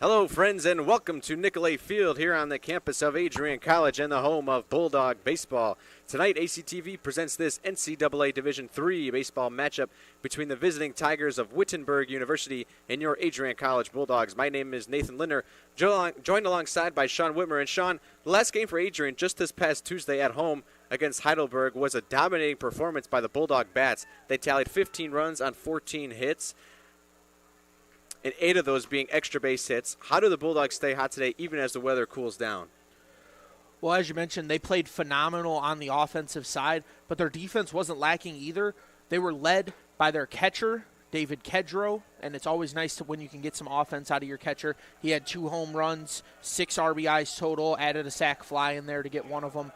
Hello, friends, and welcome to NCAA Field here on the campus of Adrian College and the home of Bulldog Baseball. Tonight, ACTV presents this NCAA Division III baseball matchup between the visiting Tigers of Wittenberg University and your Adrian College Bulldogs. My name is Nathan Linder, joined alongside by Sean Whitmer. And Sean, the last game for Adrian just this past Tuesday at home against Heidelberg was a dominating performance by the Bulldog Bats. They tallied 15 runs on 14 hits, and 8 of those being extra base hits. How do the Bulldogs stay hot today, even as the weather cools down? Well, as you mentioned, they played phenomenal on the offensive side, but their defense wasn't lacking either. They were led by their catcher, David Kedrow, and it's always nice when you can get some offense out of your catcher. He had 2 home runs, 6 RBIs total, added a sac fly in there to get one of them.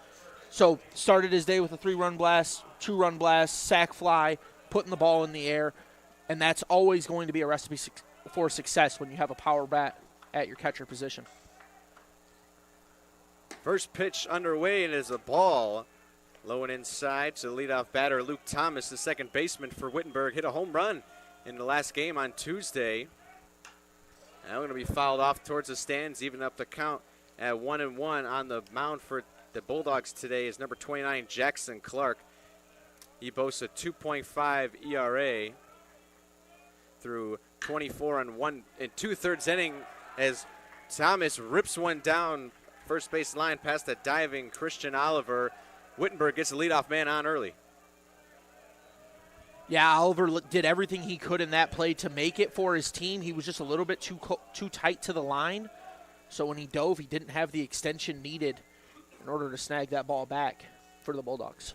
So started his day with a 3-run blast, 2-run blast, sac fly, putting the ball in the air, and that's always going to be a recipe for success when you have a power bat at your catcher position. First pitch underway, and is a ball low and inside to the leadoff batter, Luke Thomas, the second baseman for Wittenberg, hit a home run in the last game on Tuesday. Now going to be fouled off towards the stands, even up the count at 1-1. On the mound for the Bulldogs today is number 29, Jackson Clark. He boasts a 2.5 ERA through 24 and 1 2/3 inning as Thomas rips one down first base line past the diving Christian Oliver. Wittenberg gets the leadoff man on early. Yeah, Oliver did everything he could in that play to make it for his team. He was just a little bit too tight to the line. So when he dove, he didn't have the extension needed in order to snag that ball back for the Bulldogs.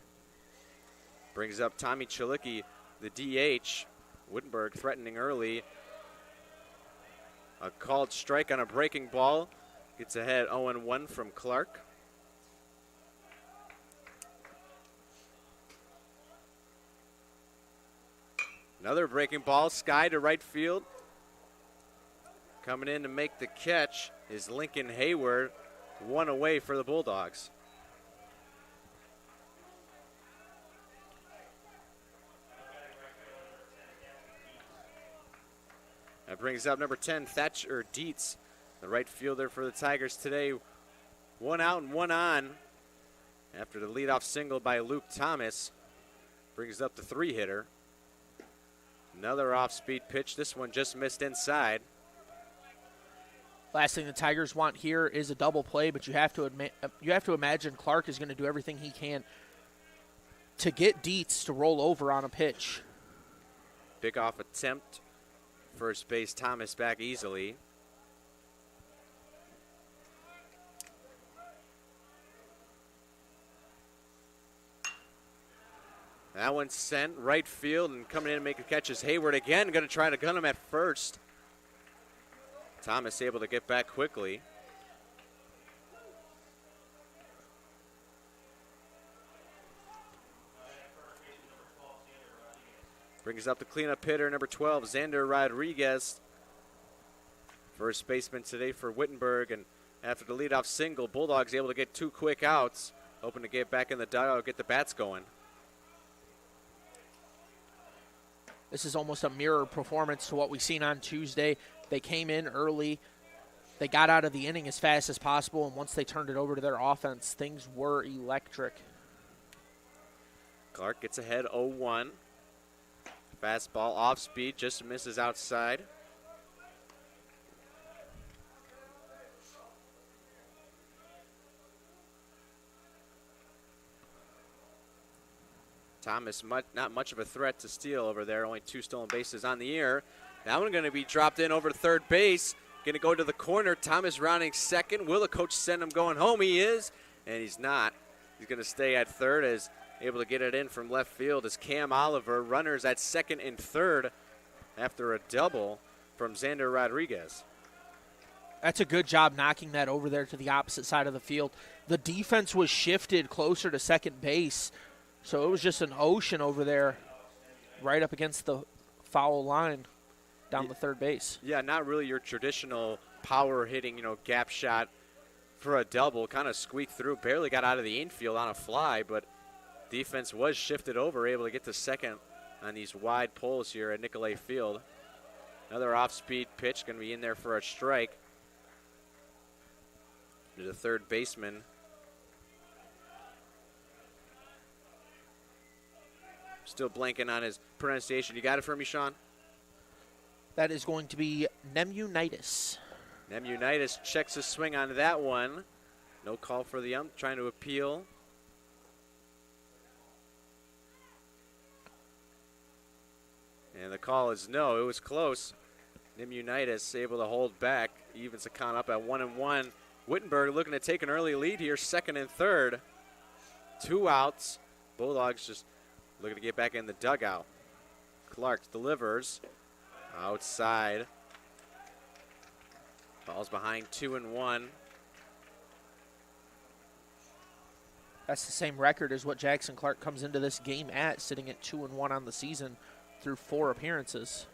Brings up Tommy Chalicki, the DH. Wittenberg threatening early. A called strike on a breaking ball. Gets ahead 0-1 from Clark. Another breaking ball, sky to right field. Coming in to make the catch is Lincoln Hayward. 1 away for the Bulldogs. That brings up number 10, Thatcher Dietz, the right fielder for the Tigers today. 1 out and 1 on after the leadoff single by Luke Thomas. Brings up the 3-hitter. Another off-speed pitch. This one just missed inside. Last thing the Tigers want here is a double play, but you have to imagine Clark is going to do everything he can to get Dietz to roll over on a pitch. Big off attempt. First base, Thomas back easily. That one's sent right field, and coming in to make a catch is Hayward again. Going to try to gun him at first. Thomas able to get back quickly. Brings up the cleanup hitter, number 12, Xander Rodriguez. First baseman today for Wittenberg, and after the leadoff single, Bulldogs able to get 2 quick outs, hoping to get back in the dugout, get the bats going. This is almost a mirror performance to what we seen on Tuesday. They came in early. They got out of the inning as fast as possible, and once they turned it over to their offense, things were electric. Clark gets ahead 0-1. Fastball off speed, just misses outside. Thomas, not much of a threat to steal over there. Only 2 stolen bases on the year. That one going to be dropped in over third base. Going to go to the corner. Thomas rounding second. Will the coach send him going home? He is, and he's not. He's going to stay at third as able to get it in from left field is Cam Oliver. Runners at second and third after a double from Xander Rodriguez. That's a good job knocking that over there to the opposite side of the field. The defense was shifted closer to second base, so it was just an ocean over there right up against the foul line down the third base. Yeah, not really your traditional power hitting, gap shot for a double. Kind of squeaked through, barely got out of the infield on a fly, but defense was shifted over, able to get to second on these wide poles here at NCAA Field. Another off-speed pitch going to be in there for a strike. to the third baseman. Still blanking on his pronunciation. You got it for me, Sean? That is going to be Nemunitis. Nemunitis checks a swing on that one. No call for the ump, trying to appeal. And the call is no. It was close. Nemunitis able to hold back. Evens the count up at 1-1. Wittenberg looking to take an early lead here, second and third. 2 outs. Bulldogs just looking to get back in the dugout. Clark delivers outside. Ball's behind 2-1. That's the same record as what Jackson Clark comes into this game at, sitting at 2-1 on the season through 4 appearances.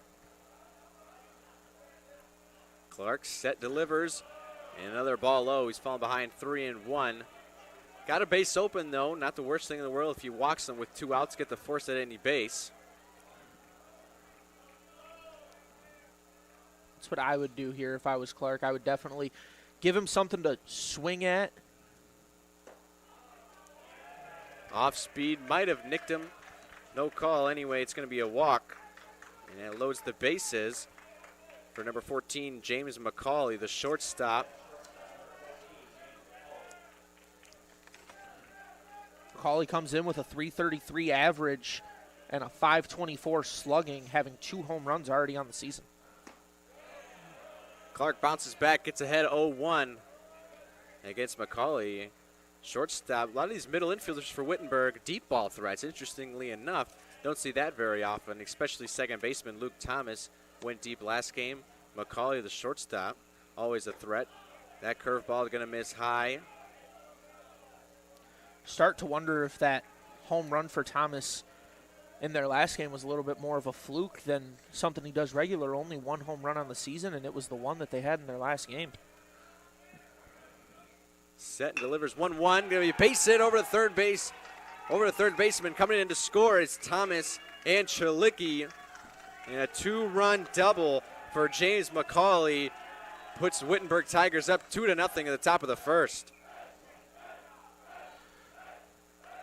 Clark set, delivers, and another ball low. He's falling behind 3-1. Got a base open, though. Not the worst thing in the world if he walks them with 2 outs, get the force at any base. That's what I would do here if I was Clark. I would definitely give him something to swing at. Off speed, might have nicked him. No call anyway. It's going to be a walk. And it loads the bases for number 14, James McCauley, the shortstop. McCauley comes in with a .333 average and a .524 slugging, having 2 home runs already on the season. Clark bounces back, gets ahead 0-1 against McCauley. Shortstop, a lot of these middle infielders for Wittenberg, deep ball threats. Interestingly enough, don't see that very often, especially second baseman Luke Thomas went deep last game. McCauley, the shortstop, always a threat. That curveball is going to miss high. Start to wonder if that home run for Thomas in their last game was a little bit more of a fluke than something he does regular. Only 1 home run on the season, and it was the one that they had in their last game. Set and delivers 1-1. Going to be a base hit over to third base. Over to third baseman coming in to score is Thomas and Chalicki. And a 2-run double for James McCauley puts Wittenberg Tigers up 2-0 at the top of the first.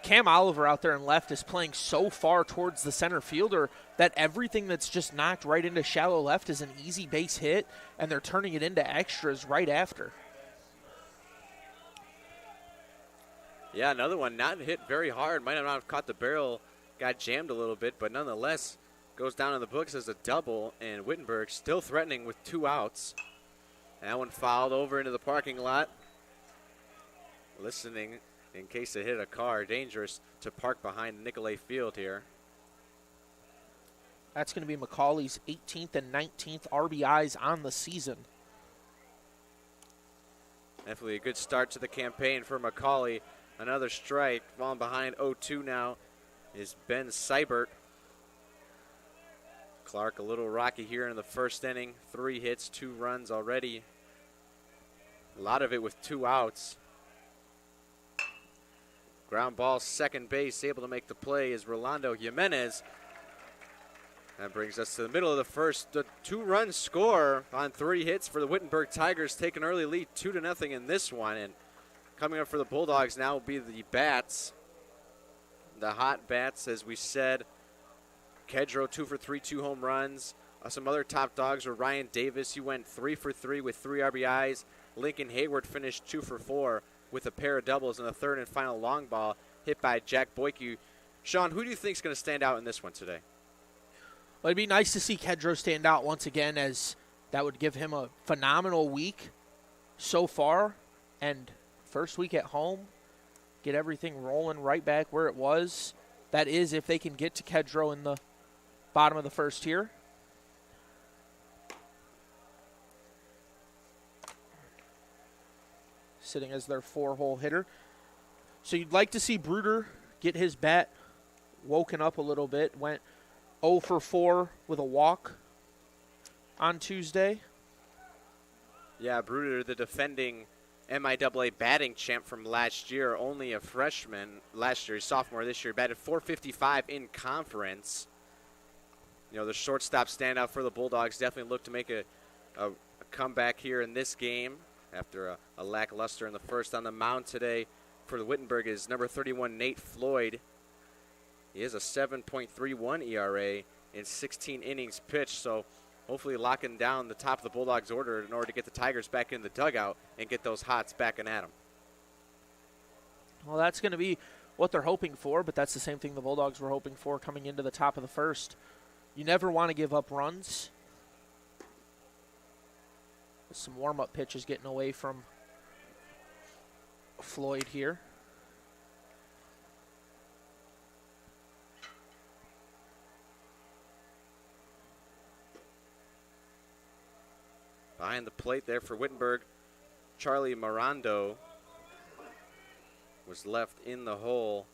Cam Oliver out there in left is playing so far towards the center fielder that everything that's just knocked right into shallow left is an easy base hit, and they're turning it into extras right after. Yeah, another one not hit very hard. Might not have caught the barrel, got jammed a little bit, but nonetheless goes down in the books as a double, and Wittenberg still threatening with 2 outs. That one fouled over into the parking lot. Listening in case it hit a car. Dangerous to park behind Nicolay Field here. That's going to be McCauley's 18th and 19th RBIs on the season. Definitely a good start to the campaign for McCauley. Another strike. Falling behind 0-2 now is Ben Seibert. Clark a little rocky here in the first inning. 3 hits, 2 runs already. A lot of it with 2 outs. Ground ball, second base, able to make the play is Rolando Jimenez. That brings us to the middle of the first. The 2-run score on 3 hits for the Wittenberg Tigers. Take an early lead, 2-0 in this one. And coming up for the Bulldogs now will be the bats. The hot bats, as we said. Kedro 2 for 3, 2 home runs. Some other top dogs were Ryan Davis. He went 3 for 3 with 3 RBIs. Lincoln Hayward finished 2 for 4 with a pair of doubles and a third and final long ball hit by Jack Boyke. Sean, who do you think is going to stand out in this one today? Well, it'd be nice to see Kedro stand out once again, as that would give him a phenomenal week so far. And first week at home, get everything rolling right back where it was. That is if they can get to Kedro in the bottom of the first here. Sitting as their 4-hole hitter. So you'd like to see Bruder get his bat woken up a little bit. Went 0 for 4 with a walk on Tuesday. Yeah, Bruder, the defending MIAA batting champ from last year, only a freshman last year, sophomore this year, batted .455 in conference. You know, the shortstop standout for the Bulldogs definitely looked to make a comeback here in this game. after a lackluster in the first. On the mound today for the Wittenberg is number 31, Nate Floyd. He has a 7.31 ERA in 16 innings pitched, so hopefully locking down the top of the Bulldogs order in order to get the Tigers back in the dugout and get those Hots backing at them. Well, that's going to be what they're hoping for, but that's the same thing the Bulldogs were hoping for coming into the top of the first. You never want to give up runs. Some warm-up pitches getting away from Floyd here. Behind the plate there for Wittenberg, Charlie Mirando was left in the hole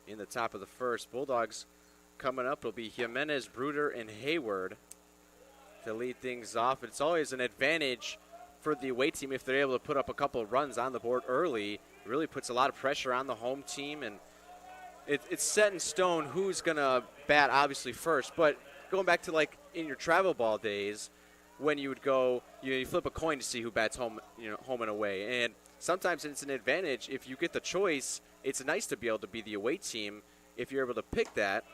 in the top of the first. Bulldogs coming up will be Jimenez, Bruder, and Hayward to lead things off. It's always an advantage for the away team if they're able to put up a couple of runs on the board early. It really puts a lot of pressure on the home team, and it's set in stone who's going to bat obviously first. But going back to like in your travel ball days when you would go, you flip a coin to see who bats home, home and away. And sometimes it's an advantage if you get the choice. It's nice to be able to be the away team if you're able to pick that.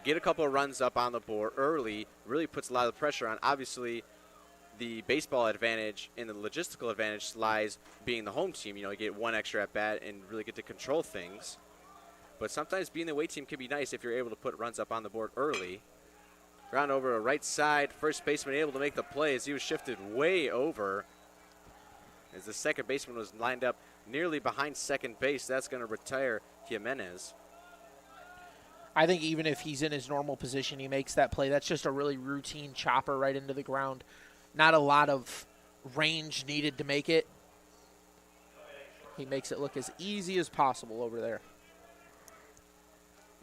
Get a couple of runs up on the board early, really puts a lot of pressure on. Obviously, the baseball advantage and the logistical advantage lies being the home team. You get one extra at bat and really get to control things. But sometimes being the away team can be nice if you're able to put runs up on the board early. Ground over to right side. First baseman able to make the play as he was shifted way over. As the second baseman was lined up nearly behind second base, that's going to retire Jimenez. I think even if he's in his normal position, he makes that play. That's just a really routine chopper right into the ground. Not a lot of range needed to make it. He makes it look as easy as possible over there.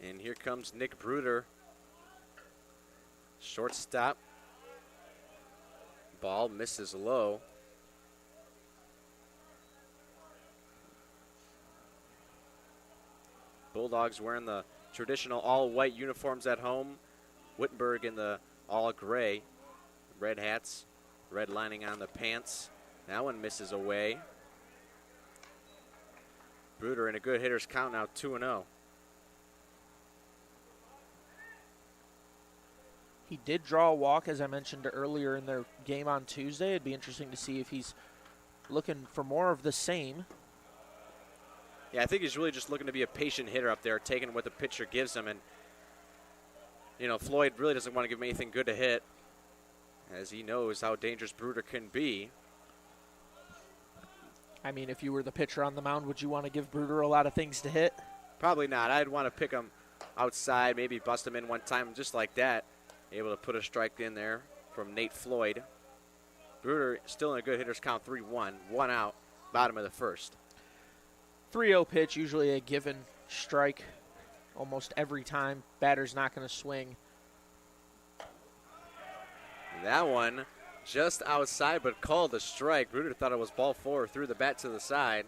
And here comes Nick Bruder. Shortstop. Ball misses low. Bulldogs wearing the traditional all-white uniforms at home. Wittenberg in the all-gray. Red hats, red lining on the pants. That one misses away. Bruder in a good hitter's count now, 2-0. He did draw a walk, as I mentioned earlier in their game on Tuesday. It'd be interesting to see if he's looking for more of the same. Yeah, I think he's really just looking to be a patient hitter up there, taking what the pitcher gives him. And, Floyd really doesn't want to give him anything good to hit, as he knows how dangerous Bruder can be. I mean, if you were the pitcher on the mound, would you want to give Bruder a lot of things to hit? Probably not. I'd want to pick him outside, maybe bust him in one time, just like that. Able to put a strike in there from Nate Floyd. Bruder still in a good hitter's count, 3-1. One out, bottom of the first. 3-0 pitch, usually a given strike almost every time. Batter's not going to swing. That one just outside, but called a strike. Bruder thought it was ball four, threw the bat to the side.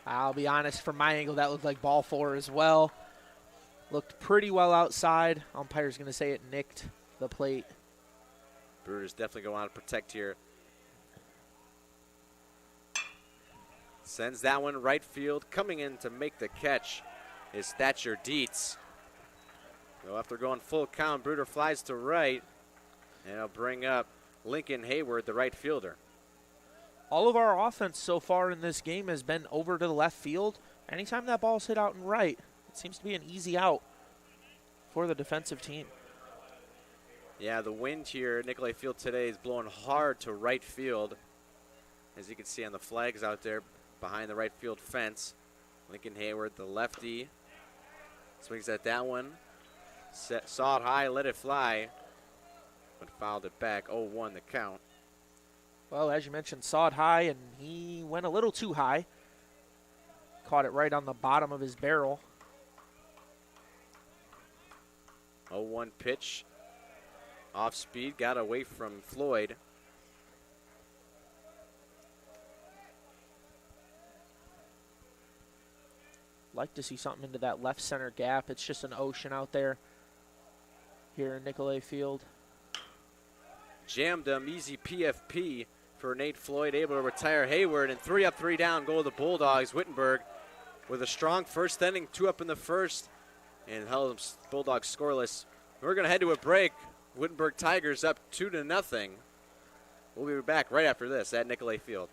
I'll be honest, from my angle, that looked like ball four as well. Looked pretty well outside. Umpire's going to say it nicked the plate. Bruder's definitely going to want to protect here. Sends that one right field. Coming in to make the catch is Thatcher Dietz. So after going full count, Bruder flies to right. And he'll bring up Lincoln Hayward, the right fielder. All of our offense so far in this game has been over to the left field. Anytime that ball's hit out and right, it seems to be an easy out for the defensive team. Yeah, the wind here at Nicolay Field today is blowing hard to right field. As you can see on the flags out there behind the right field fence. Lincoln Hayward, the lefty, swings at that one. Saw it high, let it fly, but fouled it back. 0-1 the count. Well, as you mentioned, saw it high, and he went a little too high. Caught it right on the bottom of his barrel. 0-1 pitch. Off speed, got away from Floyd. Like to see something into that left center gap. It's just an ocean out there here in Nicolay Field. jammed him. Easy PFP for Nate Floyd, able to retire Hayward. And 3 up, 3 down go the Bulldogs. Wittenberg with a strong first inning, 2 up in the first, and held them Bulldogs scoreless. We're going to head to a break. Wittenberg Tigers up 2-0. We'll be back right after this at Nicolay Field.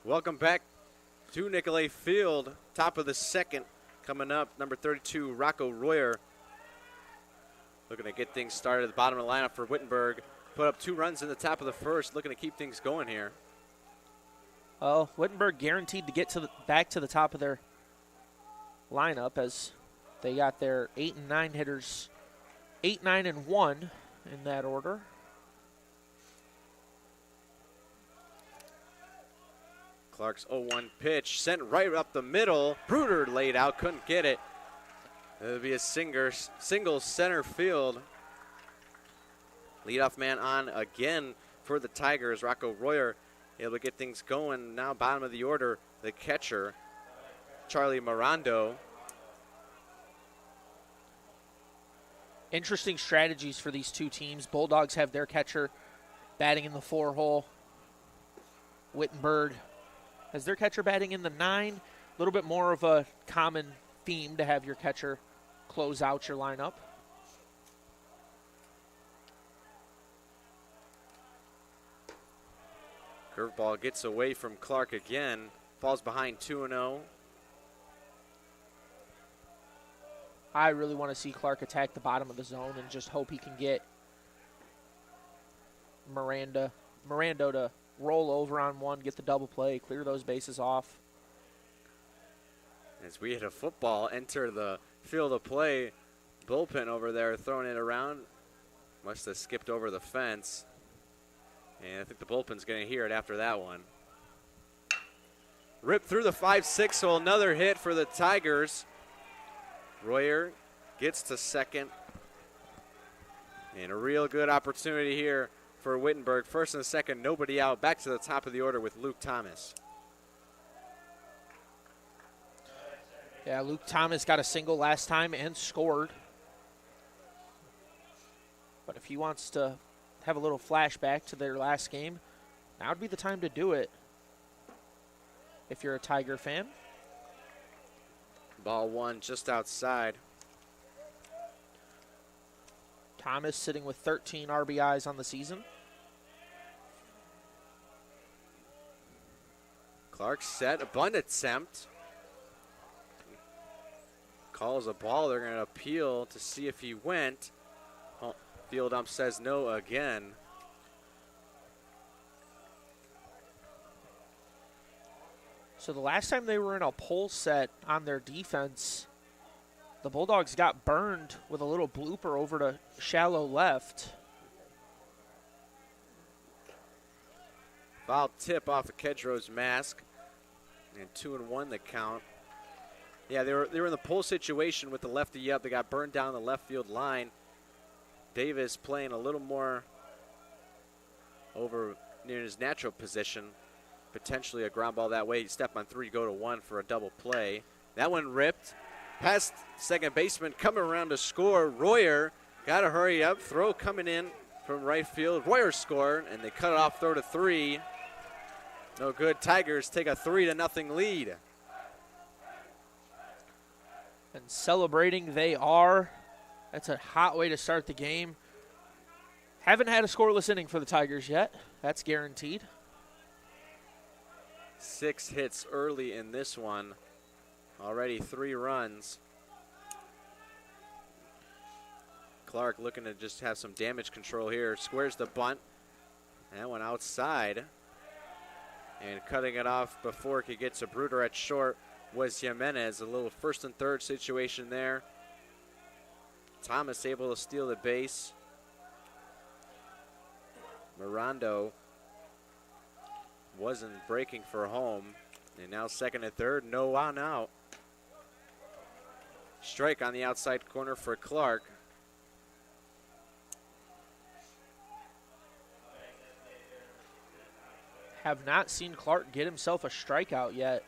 Welcome back to Nicolay Field. Top of the second coming up. Number 32, Rocco Royer. Looking to get things started at the bottom of the lineup for Wittenberg. Put up 2 runs in the top of the first. Looking to keep things going here. Oh, Wittenberg guaranteed to get back to the top of their lineup as they got their 8 and 9 hitters, 8, 9, and 1 in that order. Clark's 0-1 pitch sent right up the middle. Bruder laid out, couldn't get it. It'll be a single center field. Leadoff man on again for the Tigers. Rocco Royer able to get things going. Now bottom of the order, the catcher, Charlie Mirando. Interesting strategies for these two teams. Bulldogs have their catcher batting in the 4 hole. Wittenberg has their catcher batting in the 9. A little bit more of a common theme to have your catcher close out your lineup. Curveball gets away from Clark again. Falls behind 2-0. I really want to see Clark attack the bottom of the zone and just hope he can get Mirando to roll over on one, get the double play, clear those bases off. As we hit a football, enter the field of play. Bullpen over there throwing it around. Must have skipped over the fence. And I think the bullpen's going to hear it after that one. Ripped through the 5-6, so another hit for the Tigers. Royer gets to second. And a real good opportunity here for Wittenberg. First and second, nobody out. Back to the top of the order with Luke Thomas. Yeah, Luke Thomas got a single last time and scored. But if he wants to have a little flashback to their last game, now would be the time to do it if you're a Tiger fan. Ball 1 just outside. Thomas sitting with 13 RBIs on the season. Clark set, a bunt attempt. Calls a ball. They're going to appeal to see if he went. Field ump says no again. So the last time they were in a pull set on their defense, the Bulldogs got burned with a little blooper over to shallow left. Foul tip off of Kedro's mask. And 2-1 the count. Yeah, they were in the pull situation with the lefty up. They got burned down the left field line. Davis playing a little more over near his natural position. Potentially a ground ball that way. Step on 3, go to 1 for a double play. That one ripped. Past second baseman coming around to score. Royer got to hurry up. Throw coming in from right field. Royer scored, and they cut it off, throw to 3. No good. Tigers take a 3-0 lead. And celebrating they are. That's a hot way to start the game. Haven't had a scoreless inning for the Tigers yet. That's guaranteed. 6 hits early in this one. Already 3 runs. Clark looking to just have some damage control here. Squares the bunt. That one outside. And cutting it off before it could get to Bruder at short was Jimenez. A little first and third situation there. Thomas able to steal the base. Mirando wasn't breaking for home. And now second and third, no one out. Strike on the outside corner for Clark. Have not seen Clark get himself a strikeout yet.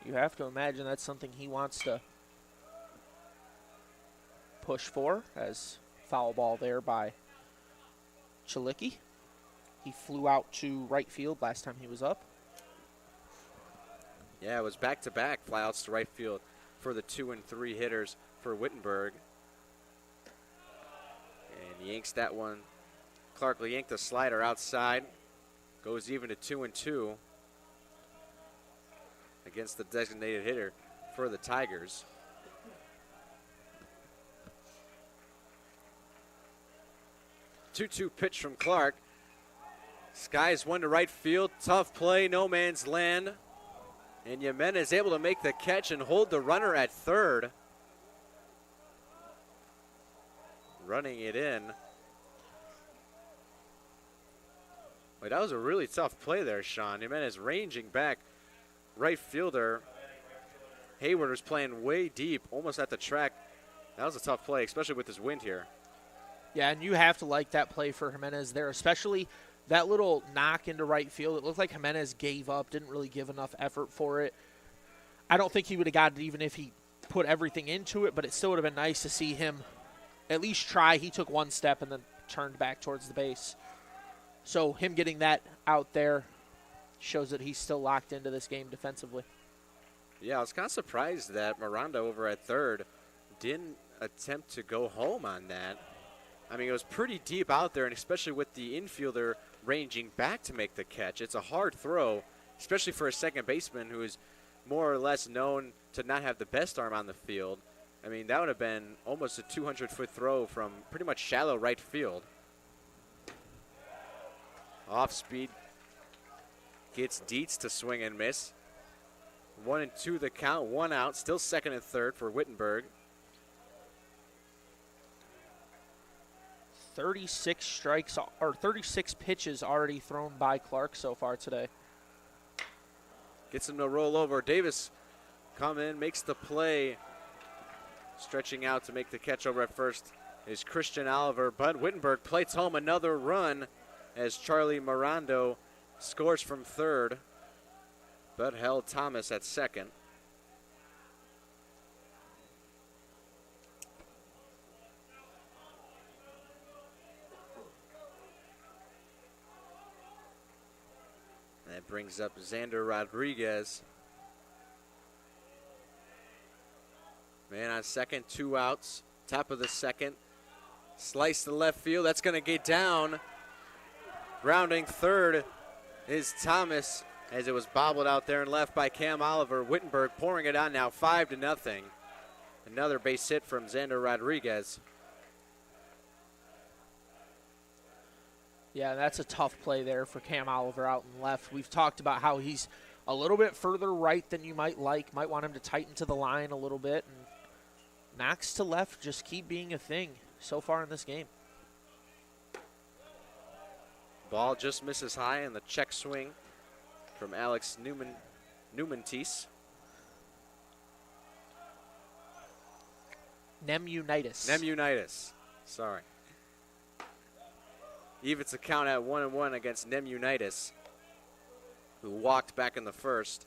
You have to imagine that's something he wants to push for, as foul ball there by Chalicki. He flew out to right field last time he was up. Yeah, it was back-to-back flyouts to right field for the 2 and 3 hitters for Wittenberg. And yanks that one. Clark will yank the slider outside. Goes even to 2 and 2 against the designated hitter for the Tigers. Two-two pitch from Clark. Skies one to right field. Tough play, no man's land. And Jimenez able to make the catch and hold the runner at third. Running it in. Wait, that was a really tough play there, Sean. Jimenez ranging back. Right fielder Hayward was playing way deep, almost at the track. That was a tough play, especially with this wind here. Yeah, and you have to like that play for Jimenez there, especially that little knock into right field. It looked like Jimenez gave up, didn't really give enough effort for it. I don't think he would have got it even if he put everything into it, but it still would have been nice to see him at least try. He took one step and then turned back towards the base. So him getting that out there shows that he's still locked into this game defensively. Yeah, I was kind of surprised that Miranda over at third didn't attempt to go home on that. I mean, it was pretty deep out there, and especially with the infielder ranging back to make the catch. It's a hard throw, especially for a second baseman who is more or less known to not have the best arm on the field. I mean, that would have been almost a 200-foot throw from pretty much shallow right field. Off speed. Gets Dietz to swing and miss. 1 and 2 the count, 1 out. Still second and third for Wittenberg. 36 strikes or 36 pitches already thrown by Clark so far today. Gets him to roll over. Davis come in, makes the play. Stretching out to make the catch over at first is Christian Oliver. But Wittenberg plates home another run as Charlie Mirando scores from third, but held Thomas at second. That brings up Xander Rodriguez. Man on second, 2 outs. Top of the second. Slice to left field. That's going to get down. Rounding third is Thomas as it was bobbled out there and left by Cam Oliver. Wittenberg pouring it on now 5-0. Another base hit from Xander Rodriguez. Yeah, that's a tough play there for Cam Oliver out and left. We've talked about how he's a little bit further right than you might like. Might want him to tighten to the line a little bit. And knocks to left just keep being a thing so far in this game. Ball just misses high in the check swing from Alex Newmantis. Nemunitis. Sorry. Evens the count at 1-1 against Nemunitis, who walked back in the first.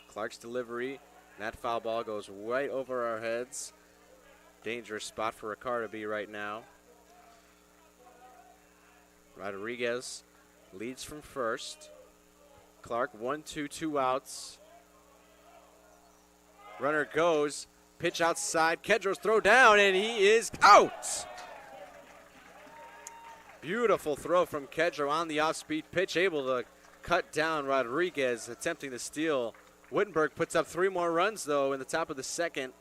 Clark's delivery That foul ball goes right over our heads. Dangerous spot for a car to be right now. Rodriguez leads from first. Clark, 1-2, 2 outs. Runner goes, pitch outside. Kedro's throw down, and he is out. Beautiful throw from Kedro on the off-speed pitch, able to cut down Rodriguez, attempting to steal. Wittenberg puts up 3 more runs, though, in the top of the second.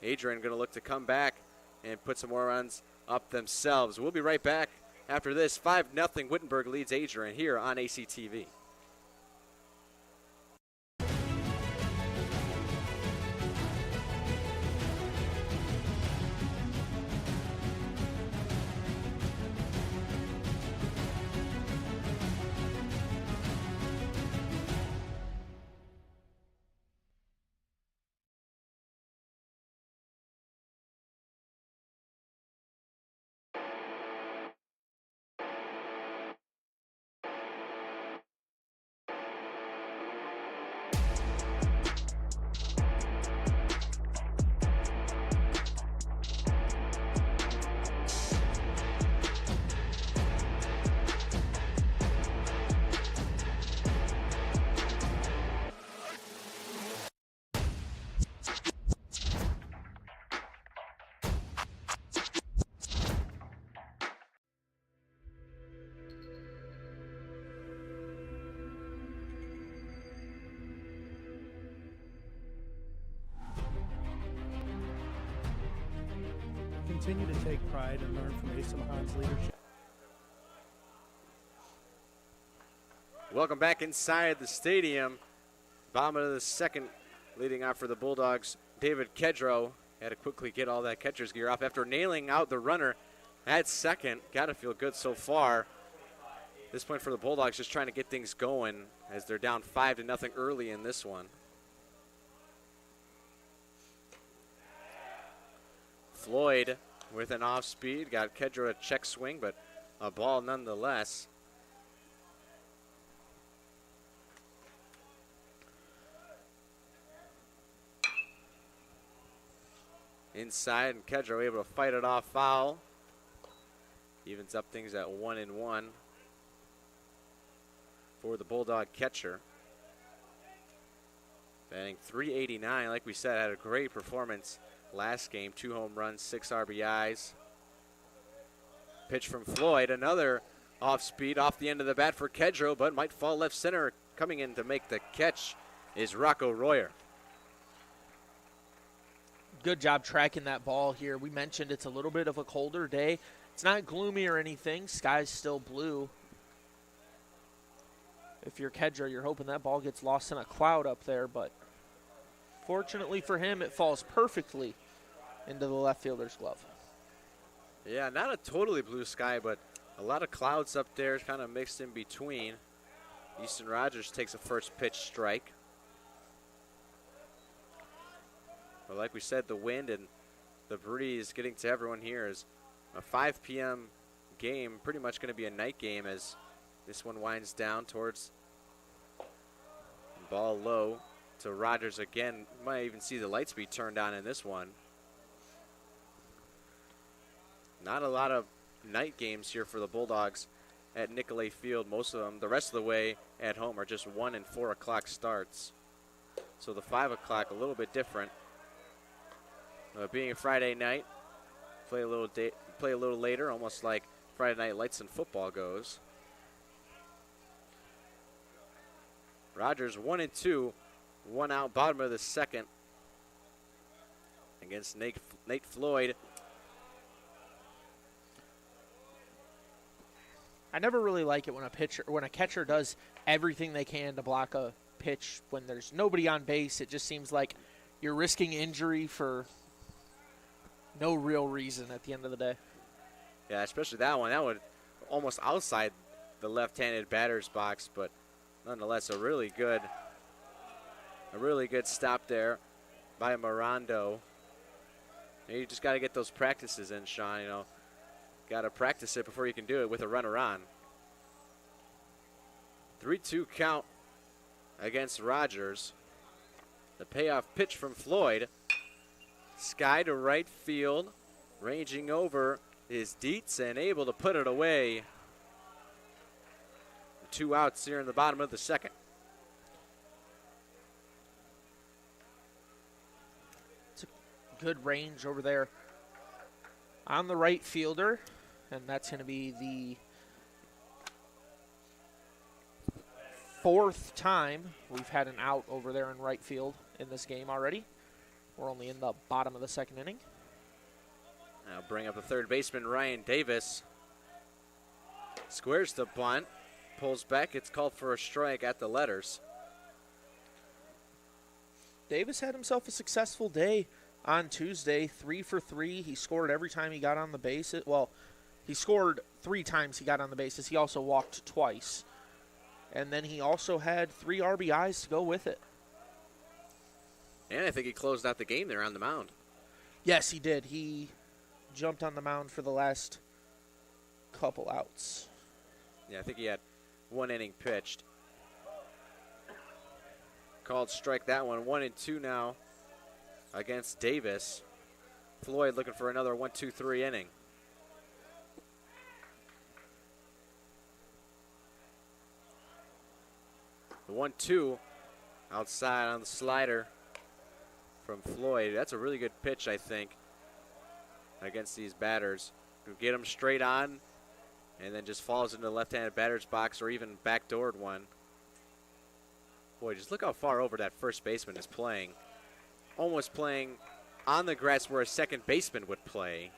Adrian going to look to come back and put some more runs up themselves. We'll be right back after this. 5-0 Wittenberg leads Adrian here on ACTV. Continue to take pride and learn from Asa Mahan's leadership. Welcome back inside the stadium. Bottom of the second, leading off for the Bulldogs. David Kedro had to quickly get all that catcher's gear off after nailing out the runner at second. Got to feel good so far. This point for the Bulldogs, just trying to get things going as they're down 5-0 early in this one. Floyd with an off speed, got Kedro a check swing, but a ball nonetheless. Inside, and Kedro able to fight it off foul. Evens up things at 1-1 for the Bulldog catcher. Batting .389, like we said, had a great performance last game. 2 home runs, 6 RBIs. Pitch from Floyd, another off speed off the end of the bat for Kedro, but might fall left center. Coming in to make the catch is Rocco Royer. Good job tracking that ball here. We mentioned it's a little bit of a colder day. It's not gloomy or anything. Sky's still blue. If you're Kedro, you're hoping that ball gets lost in a cloud up there, but fortunately for him, it falls perfectly into the left fielder's glove. Yeah, not a totally blue sky, but a lot of clouds up there kind of mixed in between. Easton Rogers takes a first pitch strike. But like we said, the wind and the breeze getting to everyone here is a 5 p.m. game, pretty much going to be a night game as this one winds down towards ball low to Rogers again. Might even see the lights be turned on in this one. Not a lot of night games here for the Bulldogs at Nicolay Field. Most of them, the rest of the way at home, are just 1 and 4 o'clock starts. So the 5 o'clock a little bit different. Being a Friday night, play a little later, almost like Friday Night Lights and football goes. Rogers 1 and 2, 1 out, bottom of the second against Nate Floyd. I never really like it when a catcher does everything they can to block a pitch when there's nobody on base. It just seems like you're risking injury for no real reason at the end of the day. Yeah, especially that one. That one almost outside the left-handed batter's box, but nonetheless a really good stop there by Mirando. You just got to get those practices in, Sean. You know, got to practice it before you can do it with a runner on. 3-2 count against Rogers. The payoff pitch from Floyd. Sky to right field. Ranging over is Dietz and able to put it away. 2 outs here in the bottom of the second. It's a good range over there on the right fielder, and that's going to be the 4th time we've had an out over there in right field in this game already. We're only in the bottom of the second inning. Now bring up the third baseman, Ryan Davis. Squares the bunt, pulls back. It's called for a strike at the letters. Davis had himself a successful day on Tuesday, 3 for 3. He scored every time he got on the bases. Well, he scored 3 times he got on the bases. He also walked twice. And then he also had 3 RBIs to go with it. And I think he closed out the game there on the mound. Yes, he did. He jumped on the mound for the last couple outs. Yeah, I think he had 1 inning pitched. Called strike that one. 1-2 now against Davis. Floyd looking for another 1-2-3 inning. The 1-2 outside on the slider from Floyd. That's a really good pitch, I think, against these batters. You get them straight on and then just falls into the left-handed batter's box or even backdoored one. Boy, just look how far over that first baseman is playing. Almost playing on the grass where a second baseman would play.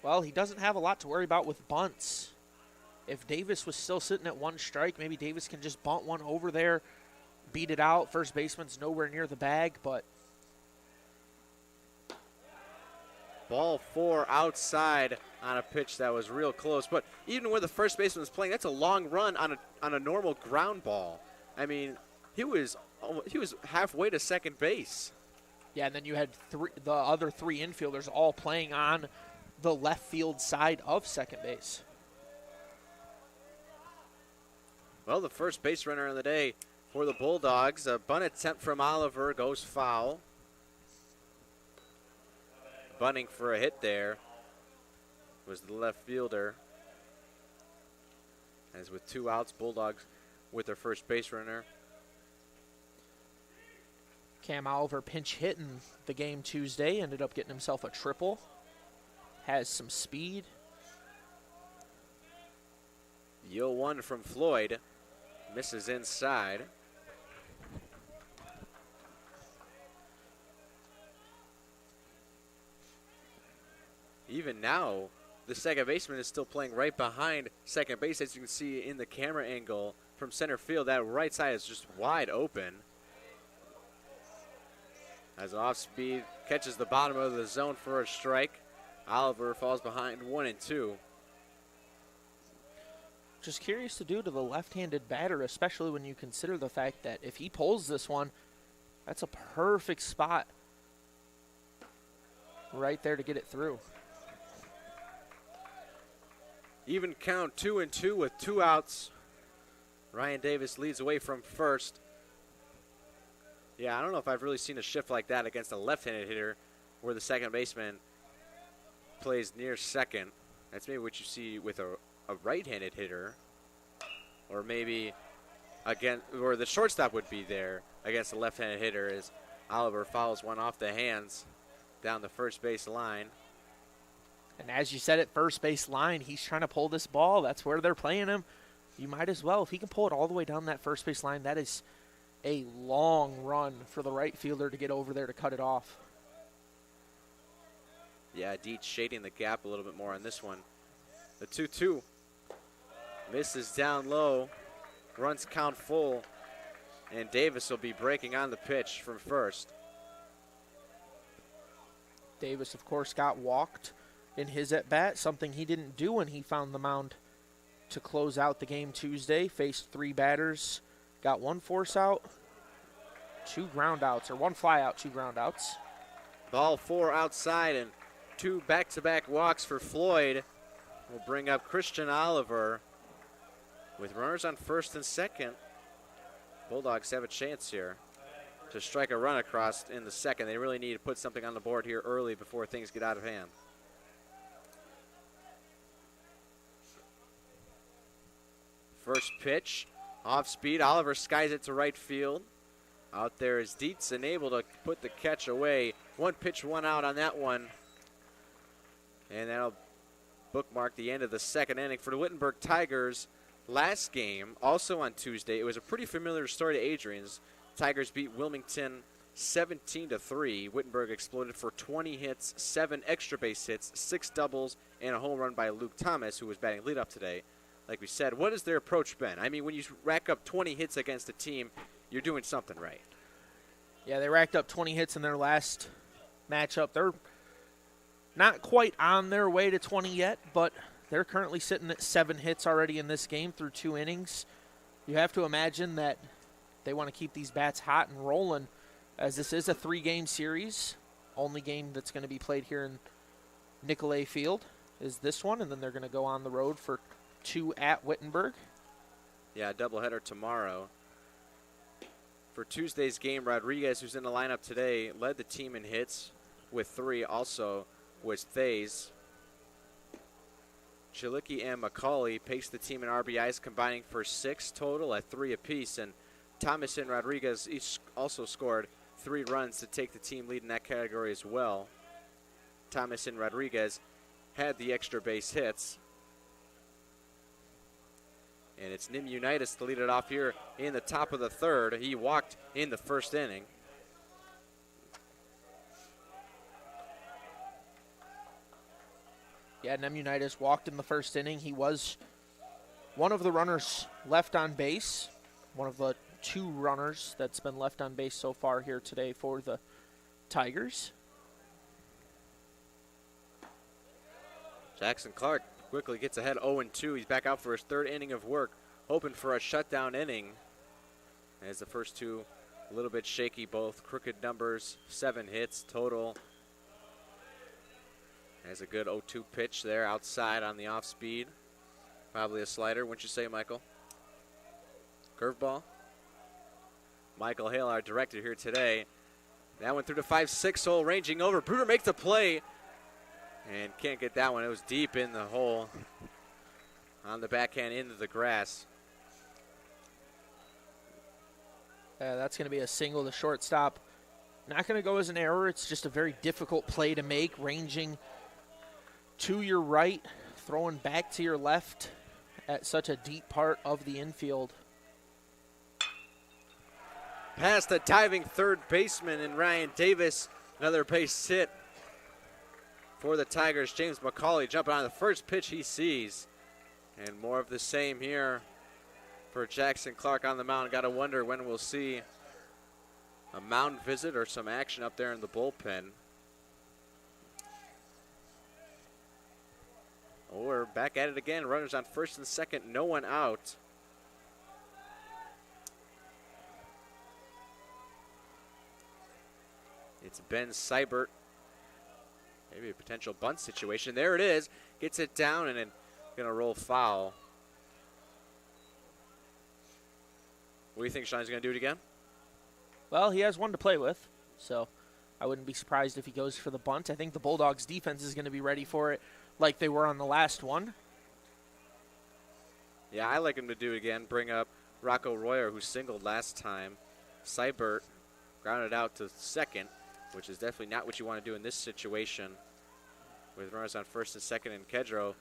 Well, he doesn't have a lot to worry about with bunts. If Davis was still sitting at 1 strike, maybe Davis can just bunt one over there, beat it out. First baseman's nowhere near the bag, but Ball 4 outside on a pitch that was real close. But even where the first baseman was playing, that's a long run on a normal ground ball. I mean, he was halfway to second base. yeah, and then you had the other 3 infielders all playing on the left field side of second base. Well, the first base runner of the day for the Bulldogs. A bunt attempt from Oliver goes foul. Bunting for a hit there was the left fielder. As with 2 outs, Bulldogs with their first base runner. Cam Oliver pinch hitting the game Tuesday, ended up getting himself a triple. Has some speed. The 0-1 from Floyd. Misses inside. Even now, the second baseman is still playing right behind second base. As you can see in the camera angle from center field, that right side is just wide open. As off speed catches the bottom of the zone for a strike. Oliver falls behind 1-2. Just curious to do to the left-handed batter, especially when you consider the fact that if he pulls this one, that's a perfect spot right there to get it through. Even count 2-2 with 2 outs. Ryan Davis leads away from first. Yeah, I don't know if I've really seen a shift like that against a left-handed hitter where the second baseman plays near second. That's maybe what you see with a right-handed hitter, or maybe again, or the shortstop would be there against a left-handed hitter as Oliver fouls one off the hands down the first base line. And as you said at first base line, he's trying to pull this ball. That's where they're playing him. You might as well. If he can pull it all the way down that first base line, that is a long run for the right fielder to get over there to cut it off. Yeah, Dietz shading the gap a little bit more on this one. The 2-2. Misses down low. Runs count full. And Davis will be breaking on the pitch from first. Davis, of course, got walked in his at-bat, something he didn't do when he found the mound to close out the game Tuesday. Faced 3 batters, got 1 force out, 2 ground outs, or 1 fly out, 2 ground outs. Ball 4 outside and 2 back-to-back walks for Floyd. Will bring up Christian Oliver. With runners on first and second, Bulldogs have a chance here. to strike a run across in the second. They really need to put something on the board here early before things get out of hand. First pitch, off speed. Oliver skies it to right field. Out there is Dietz and able to put the catch away. One pitch, one out on that one. And that'll bookmark the end of the second inning for the Wittenberg Tigers. Last game, also on Tuesday, it was a pretty familiar story to Adrian's. Tigers beat Wilmington 17-3. Wittenberg exploded for 20 hits, 7 extra base hits, 6 doubles, and a home run by Luke Thomas, who was batting leadoff today. Like we said, what has their approach been? I mean, when you rack up 20 hits against a team, you're doing something right. Yeah, they racked up 20 hits in their last matchup. They're not quite on their way to 20 yet, but they're currently sitting at 7 hits already in this game through 2 innings. You have to imagine that they want to keep these bats hot and rolling, as this is a 3-game series. Only game that's going to be played here in Nicolay Field is this one, and then they're going to go on the road for 2 at Wittenberg. Yeah, doubleheader tomorrow. For Tuesday's game, Rodriguez, who's in the lineup today, led the team in hits with 3. Also was Thays. Chilicki and McCauley paced the team in RBIs, combining for 6 total at 3 apiece. And Thomas and Rodriguez each also scored 3 runs to take the team lead in that category as well. Thomas and Rodriguez had the extra base hits. And it's Nim Unitas to lead it off here in the top of the third. He walked in the first inning. Yeah, Nim Unitas walked in the first inning. He was one of the runners left on base, one of the 2 runners that's been left on base so far here today for the Tigers. Jackson Clark quickly gets ahead 0-2. He's back out for his 3rd inning of work, hoping for a shutdown inning. As the first 2 a little bit shaky, both crooked numbers, 7 hits total. Has a good 0-2 pitch there outside on the off speed. Probably a slider, wouldn't you say, Michael? Curveball. Michael Hale, our director here today. That one through the 5-6 hole, ranging over. Bruder makes the play. And can't get that one. It was deep in the hole on the backhand into the grass. That's going to be a single to shortstop. Not going to go as an error. It's just a very difficult play to make, ranging to your right, throwing back to your left at such a deep part of the infield. Past the diving third baseman and Ryan Davis. Another base hit for the Tigers. James McCauley jumping on the first pitch he sees. And more of the same here for Jackson Clark on the mound. Got to wonder when we'll see a mound visit or some action up there in the bullpen. Oh, we're back at it again. Runners on first and second, no one out. It's Ben Seibert. Maybe a potential bunt situation. There it is. Gets it down and then going to roll foul. What do you think Shine's going to do it again? Well, he has one to play with, so I wouldn't be surprised if he goes for the bunt. I think the Bulldogs' defense is going to be ready for it like they were on the last one. Yeah, I like him to do it again. Bring up Rocco Royer, who singled last time. Seibert grounded out to second, which is definitely not what you want to do in this situation. With runners on first and second, and Kedro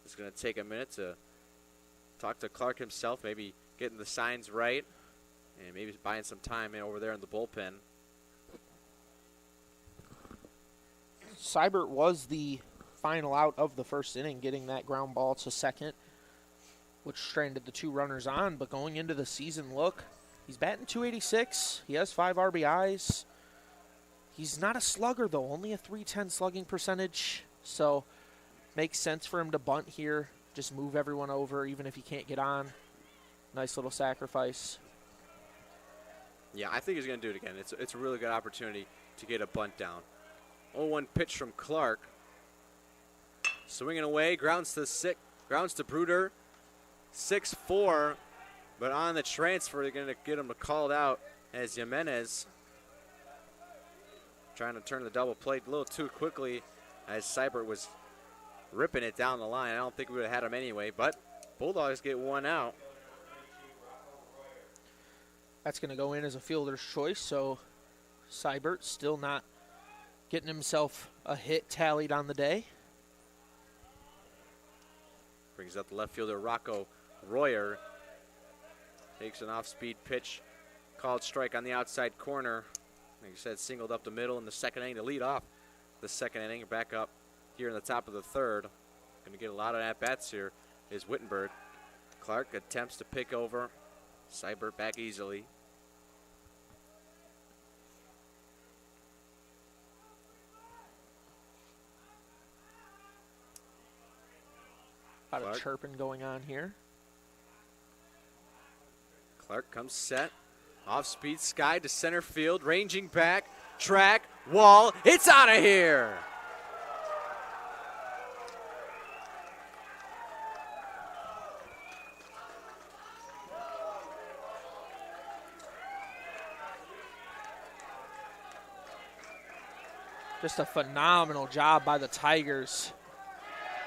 is going to take a minute to talk to Clark himself, maybe getting the signs right, and maybe buying some time over there in the bullpen. Seibert was the final out of the first inning, getting that ground ball to second, which stranded the 2 runners on. But going into the season, look, he's batting .286. He has 5 RBIs. He's not a slugger, though, only a .310 slugging percentage. So makes sense for him to bunt here, just move everyone over, even if he can't get on. Nice little sacrifice. Yeah, I think he's going to do it again. It's a really good opportunity to get a bunt down. 0-1 pitch from Clark. Swinging away, grounds to Bruder. 6-4, but on the transfer, they're going to get him called out as Jimenez trying to turn the double play a little too quickly as Seibert was ripping it down the line. I don't think we would have had him anyway, but Bulldogs get one out. That's going to go in as a fielder's choice, so Seibert still not getting himself a hit tallied on the day. Brings up the left fielder, Rocco Royer. Takes an off-speed pitch, called strike on the outside corner. Like you said, singled up the middle in the second inning to lead off the second inning. Back up here in the top of the third. Going to get a lot of at-bats here is Wittenberg. Clark attempts to pick over. Seibert back easily. A lot of chirping going on here. Clark comes set. Off-speed Sky to center field. Ranging back. Track. Wall. It's out of here. Just a phenomenal job by the Tigers.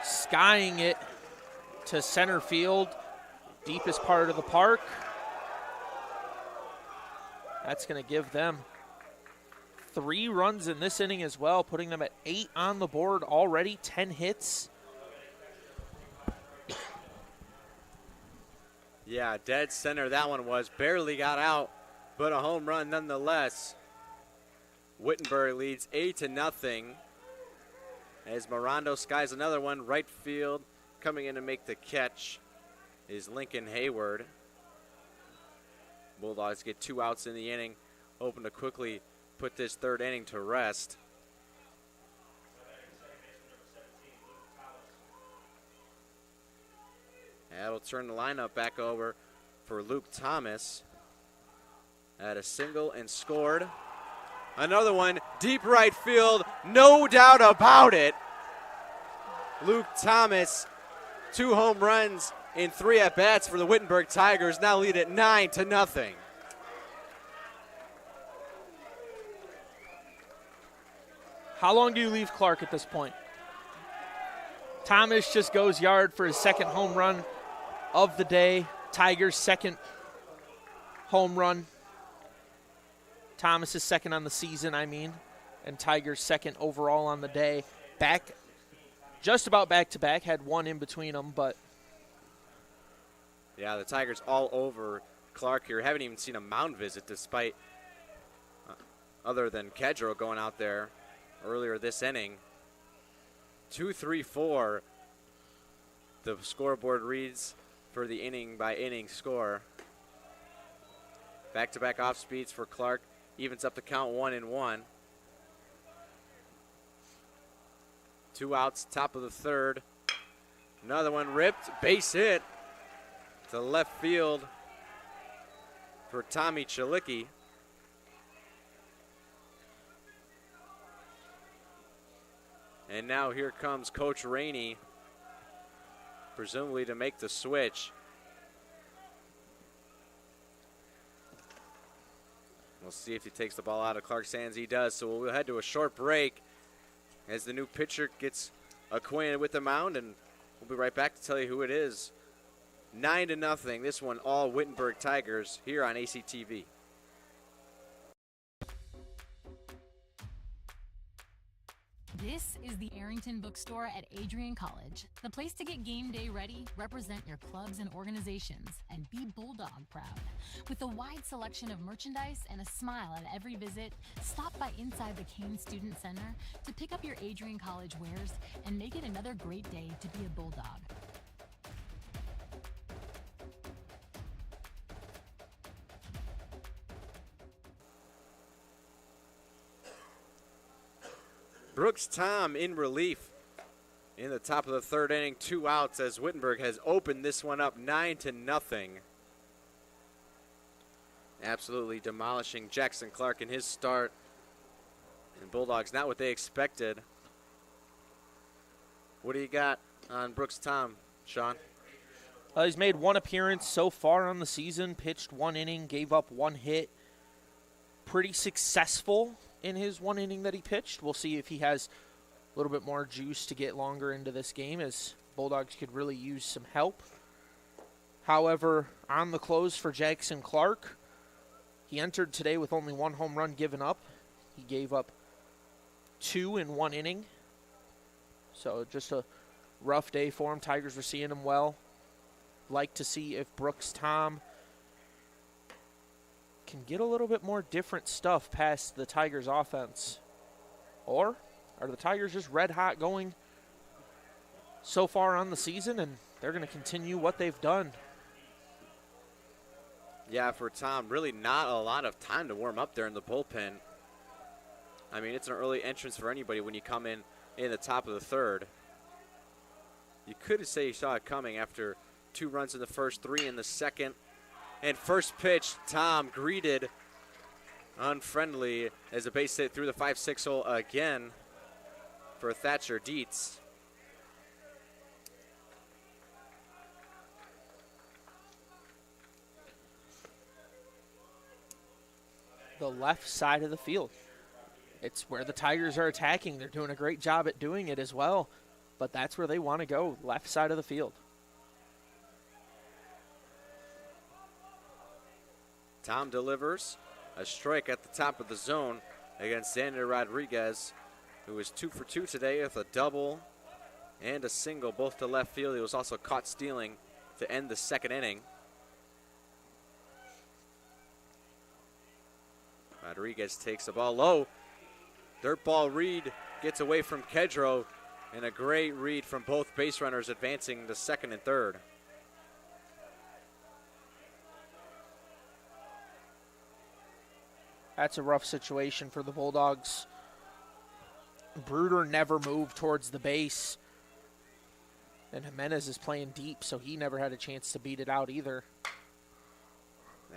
Skying it to center field, deepest part of the park. That's going to give them 3 runs in this inning as well, putting them at 8 on the board already, 10 hits. Yeah, dead center that one was. Barely got out, but a home run nonetheless. Wittenberg leads 8-0. As Mirando skies another one, right field. Coming in to make the catch is Lincoln Hayward. Bulldogs get 2 outs in the inning, hoping to quickly put this third inning to rest. That'll turn the lineup back over for Luke Thomas. Had a single and scored. Another one, deep right field, no doubt about it. Luke Thomas, 2 home runs in 3 at-bats for the Wittenberg Tigers, now lead at 9-0. How long do you leave Clark at this point? Thomas just goes yard for his second home run of the day. Tigers' second home run. Thomas is second on the season, and Tigers second overall on the day. Back, just about back-to-back, had one in between them, but. Yeah, the Tigers all over Clark here. Haven't even seen a mound visit despite, other than Kedro going out there earlier this inning. 2-3-4, the scoreboard reads for the inning-by-inning score. Back-to-back off speeds for Clark. Evens up the count 1-1. 2 outs, top of the third. Another one ripped, base hit to left field for Tommy Chalicki. And now here comes Coach Rainey, presumably to make the switch. We'll see if he takes the ball out of Clark's hands. He does, so we'll head to a short break as the new pitcher gets acquainted with the mound, and we'll be right back to tell you who it is. 9-0, this one all Wittenberg Tigers here on ACTV. This is the Arrington Bookstore at Adrian College, the place to get game day ready, represent your clubs and organizations, and be Bulldog proud. With a wide selection of merchandise and a smile at every visit, stop by inside the Kane Student Center to pick up your Adrian College wares and make it another great day to be a Bulldog. Brooks Tom in relief in the top of the third inning, 2 outs as Wittenberg has opened this one up 9-0. Absolutely demolishing Jackson Clark in his start. And Bulldogs not what they expected. What do you got on Brooks Tom, Sean? He's made 1 appearance so far on the season, pitched 1 inning, gave up 1 hit. pretty successful in his one inning that he pitched. We'll see if he has a little bit more juice to get longer into this game, as Bulldogs could really use some help. However, on the close for Jackson Clark, he entered today with only one home run given up. He gave up 2 in 1 inning. So just a rough day for him. Tigers were seeing him well. Like to see if Brooks Tom can get a little bit more different stuff past the Tigers offense. Or are the Tigers just red hot going so far on the season, and they're going to continue what they've done? Yeah, for Tom, really not a lot of time to warm up there in the bullpen. I mean, it's an early entrance for anybody when you come in the top of the third. You could say you saw it coming after 2 runs in the first, 3 in the second. And first pitch, Tom greeted unfriendly as a base hit through the 5-6 hole again for Thatcher Dietz. The left side of the field. It's where the Tigers are attacking. They're doing a great job at doing it as well, but that's where they want to go, left side of the field. Tom delivers a strike at the top of the zone against Xander Rodriguez, who was 2 for 2 today with a double and a single, both to left field. He was also caught stealing to end the second inning. Rodriguez takes the ball low. Dirt ball read gets away from Kedro, and a great read from both base runners advancing to second and third. That's a rough situation for the Bulldogs. Bruder never moved towards the base, and Jimenez is playing deep, so he never had a chance to beat it out either.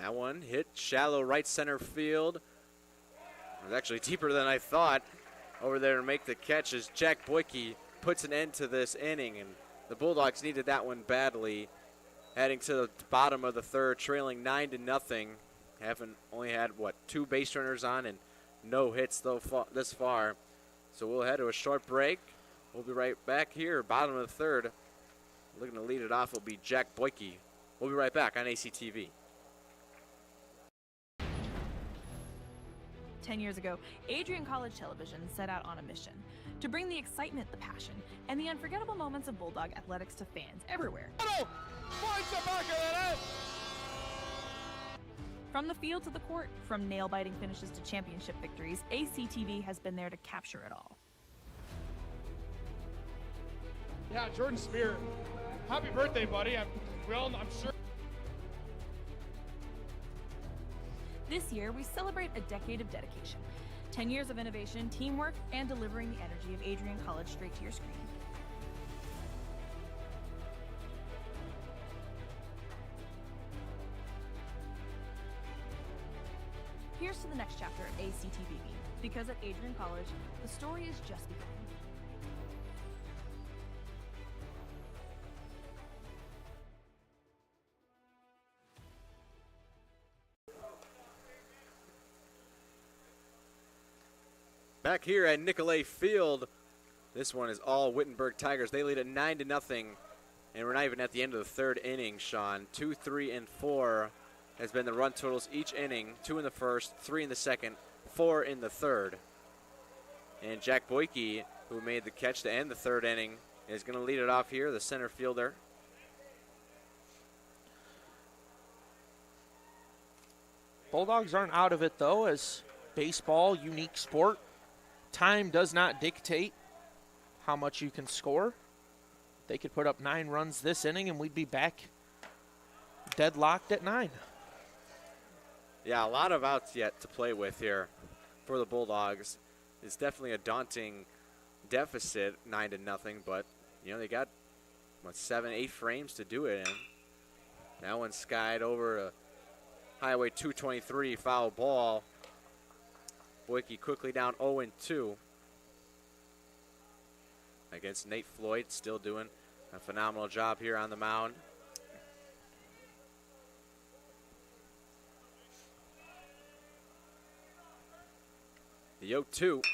That one hit shallow right center field. It was actually deeper than I thought. Over there to make the catch as Jack Boyke puts an end to this inning, and the Bulldogs needed that one badly. Heading to the bottom of the third, trailing 9-0. Haven't only had, 2 base runners on and no hits this far. So we'll head to a short break. We'll be right back here, bottom of the third. Looking to lead it off will be Jack Boyke. We'll be right back on ACTV. 10 years ago, Adrian College Television set out on a mission to bring the excitement, the passion, and the unforgettable moments of Bulldog athletics to fans everywhere. From the field to the court, from nail-biting finishes to championship victories, ACTV has been there to capture it all. Yeah, Jordan Spear, happy birthday, buddy. I'm sure. This year, we celebrate a decade of dedication, 10 years of innovation, teamwork, and delivering the energy of Adrian College straight to your screen. Here's to the next chapter of ACTV, because at Adrian College, the story is just beginning. Back here at Nicolay Field, this one is all Wittenberg Tigers. They lead at 9-0, and we're not even at the end of the third inning, Sean. 2, 3, and 4 has been the run totals each inning. 2 in the first, 3 in the second, 4 in the third. And Jack Boyke, who made the catch to end the third inning, is going to lead it off here, the center fielder. Bulldogs aren't out of it, though, as baseball, unique sport. Time does not dictate how much you can score. They could put up 9 runs this inning, and we'd be back deadlocked at 9. Yeah, a lot of outs yet to play with here for the Bulldogs. It's definitely a daunting deficit, 9-0, but, they got, 7, 8 frames to do it in. That one skied over a Highway 223 foul ball. Boyke quickly down 0-2 against Nate Floyd, still doing a phenomenal job here on the mound. The 0-2.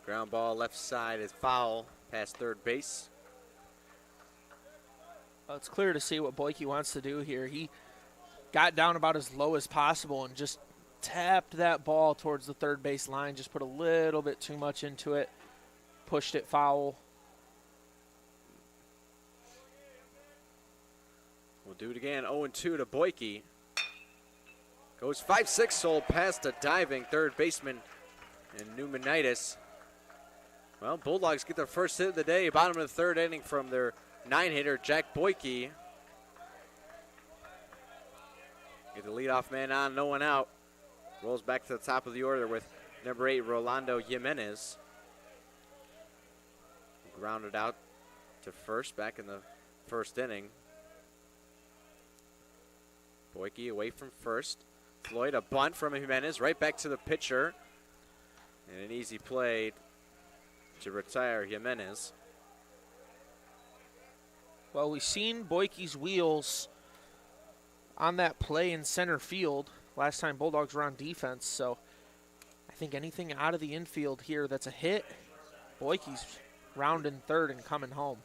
Ground ball left side is foul past third base. Well, it's clear to see what Boyke wants to do here. He got down about as low as possible and just tapped that ball towards the third base line, just put a little bit too much into it, pushed it foul. We'll do it again. 0-2 to Boyke. Goes 5-6, sold past a diving third baseman and Pneumonitis. Well, Bulldogs get their first hit of the day, bottom of the third inning from their 9-hitter, Jack Boyke. Get the leadoff man on, no one out. Rolls back to the top of the order with number 8, Rolando Jimenez. Grounded out to first back in the first inning. Boyke away from first. Floyd, a bunt from Jimenez, right back to the pitcher. And an easy play to retire Jimenez. Well, we've seen Boyke's wheels on that play in center field last time Bulldogs were on defense, so I think anything out of the infield here that's a hit, Boyke's rounding third and coming home.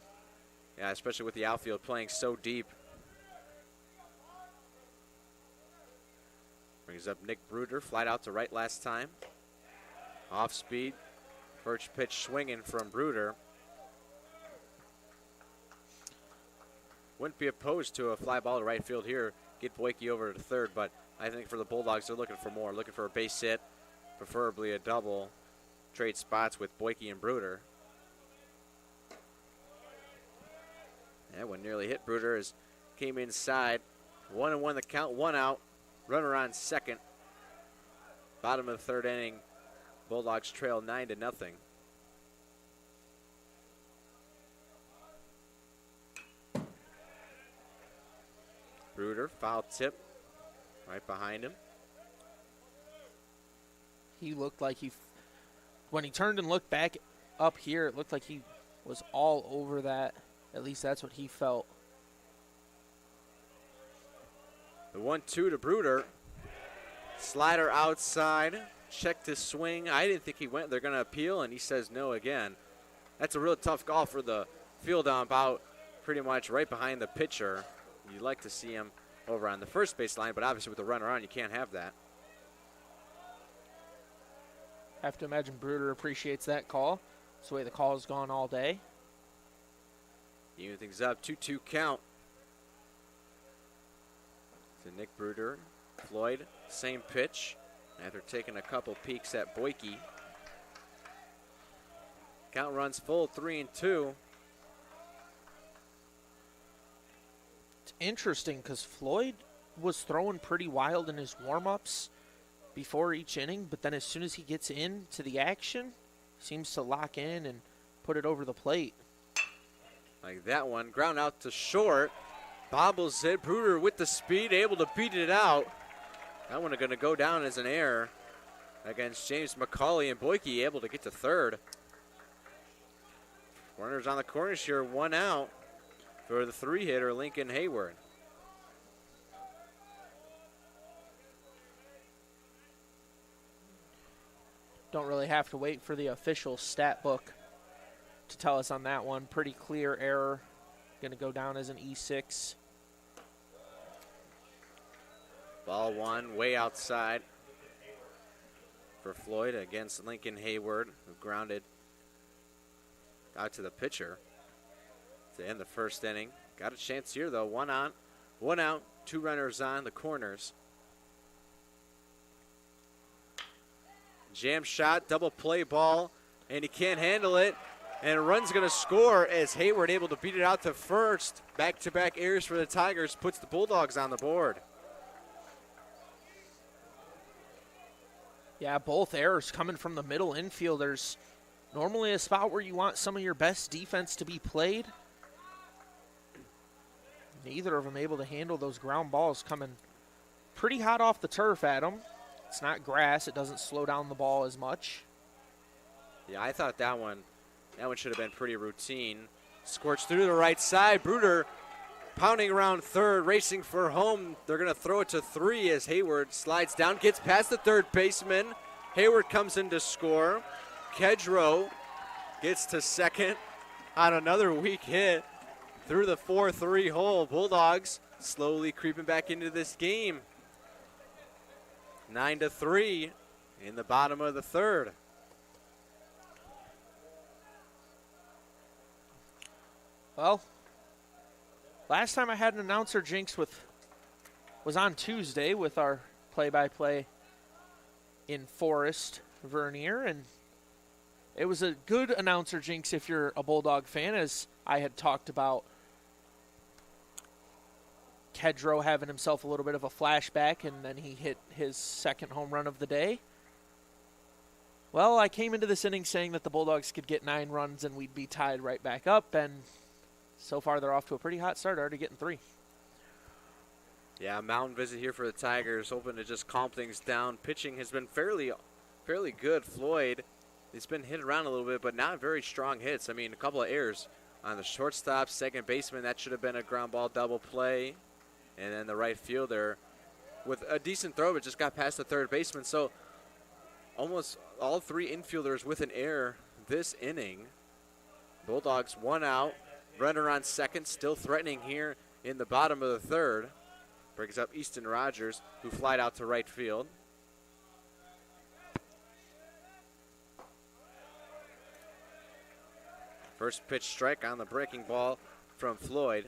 Yeah, especially with the outfield playing so deep. Brings up Nick Bruder, flied out to right last time. Off speed, first pitch swinging from Bruder. Wouldn't be opposed to a fly ball to right field here. Get Boyke over to third, but I think for the Bulldogs, they're looking for more. Looking for a base hit, preferably a double. Trade spots with Boyke and Bruder. That one nearly hit Bruder as came inside. 1-1 the count, one out. Runner on second. Bottom of the third inning. Bulldogs trail 9-0. Bruder, foul tip, right behind him. He looked like when he turned and looked back up here, it looked like he was all over that. At least that's what he felt. The 1-2 to Bruder. Slider outside. Checked his swing. I didn't think he went. They're going to appeal, and he says no again. That's a real tough call for the field on about pretty much right behind the pitcher. You'd like to see him over on the first base line, but obviously with the runner on, you can't have that. I have to imagine Bruder appreciates that call. That's the way the call has gone all day. Even things up, 2-2 count. To Nick Bruder. Floyd, same pitch. After taking a couple peeks at Boyke. Count runs full, 3-2. It's interesting because Floyd was throwing pretty wild in his warm-ups before each inning, but then as soon as he gets into the action, seems to lock in and put it over the plate. Like that one, ground out to short. Bobbles it, Bruder with the speed, able to beat it out. That one is going to go down as an error against James McCauley, and Boyke able to get to third. Runners on the corners here, one out for the three-hitter, Lincoln Hayward. Don't really have to wait for the official stat book to tell us on that one. Pretty clear error. Going to go down as an E6. Ball one, way outside for Floyd against Lincoln Hayward, who grounded out to the pitcher to end the first inning. Got a chance here, though. One on, one out, two runners on the corners. Jam shot, double play ball, and he can't handle it. And a run's going to score as Hayward able to beat it out to first. Back-to-back errors for the Tigers puts the Bulldogs on the board. Yeah, both errors coming from the middle infielders. Normally a spot where you want some of your best defense to be played. Neither of them able to handle those ground balls coming pretty hot off the turf at them. It's not grass. It doesn't slow down the ball as much. Yeah, I thought that one should have been pretty routine. Scorched through the right side. Bruder pounding around third, racing for home. They're going to throw it to 3 as Hayward slides down, gets past the third baseman. Hayward comes in to score. Kedro gets to second on another weak hit through the 4-3 hole. Bulldogs slowly creeping back into this game. 9-3 in the bottom of the third. Well, last time I had an announcer jinx was on Tuesday with our play-by-play in Forest Vernier, and it was a good announcer jinx if you're a Bulldog fan, as I had talked about Kedro having himself a little bit of a flashback, and then he hit his second home run of the day. Well, I came into this inning saying that the Bulldogs could get 9 runs and we'd be tied right back up, and so far they're off to a pretty hot start, already getting 3. Yeah, mountain visit here for the Tigers, hoping to just calm things down. Pitching has been fairly good. Floyd, he's been hit around a little bit, but not very strong hits. I mean, a couple of errors on the shortstop, second baseman. That should have been a ground ball double play. And then the right fielder with a decent throw, but just got past the third baseman. So almost all 3 infielders with an error this inning. Bulldogs 1 out, runner on second, still threatening here in the bottom of the third. Brings up Easton Rogers, who flied out to right field. First pitch strike on the breaking ball from Floyd.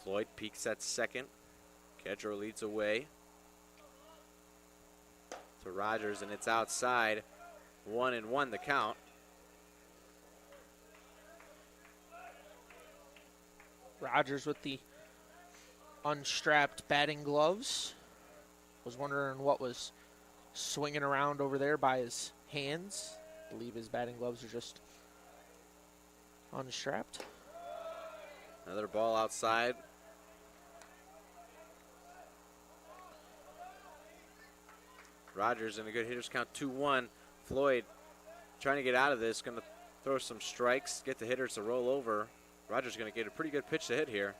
Floyd peeks at second. Kedro leads away to Rogers, and it's outside. 1-1 the count. Rogers with the unstrapped batting gloves. Was wondering what was swinging around over there by his hands. I believe his batting gloves are just unstrapped. Another ball outside. Rogers in a good hitter's count, 2-1. Floyd trying to get out of this, going to throw some strikes, get the hitters to roll over. Rogers going to get a pretty good pitch to hit here.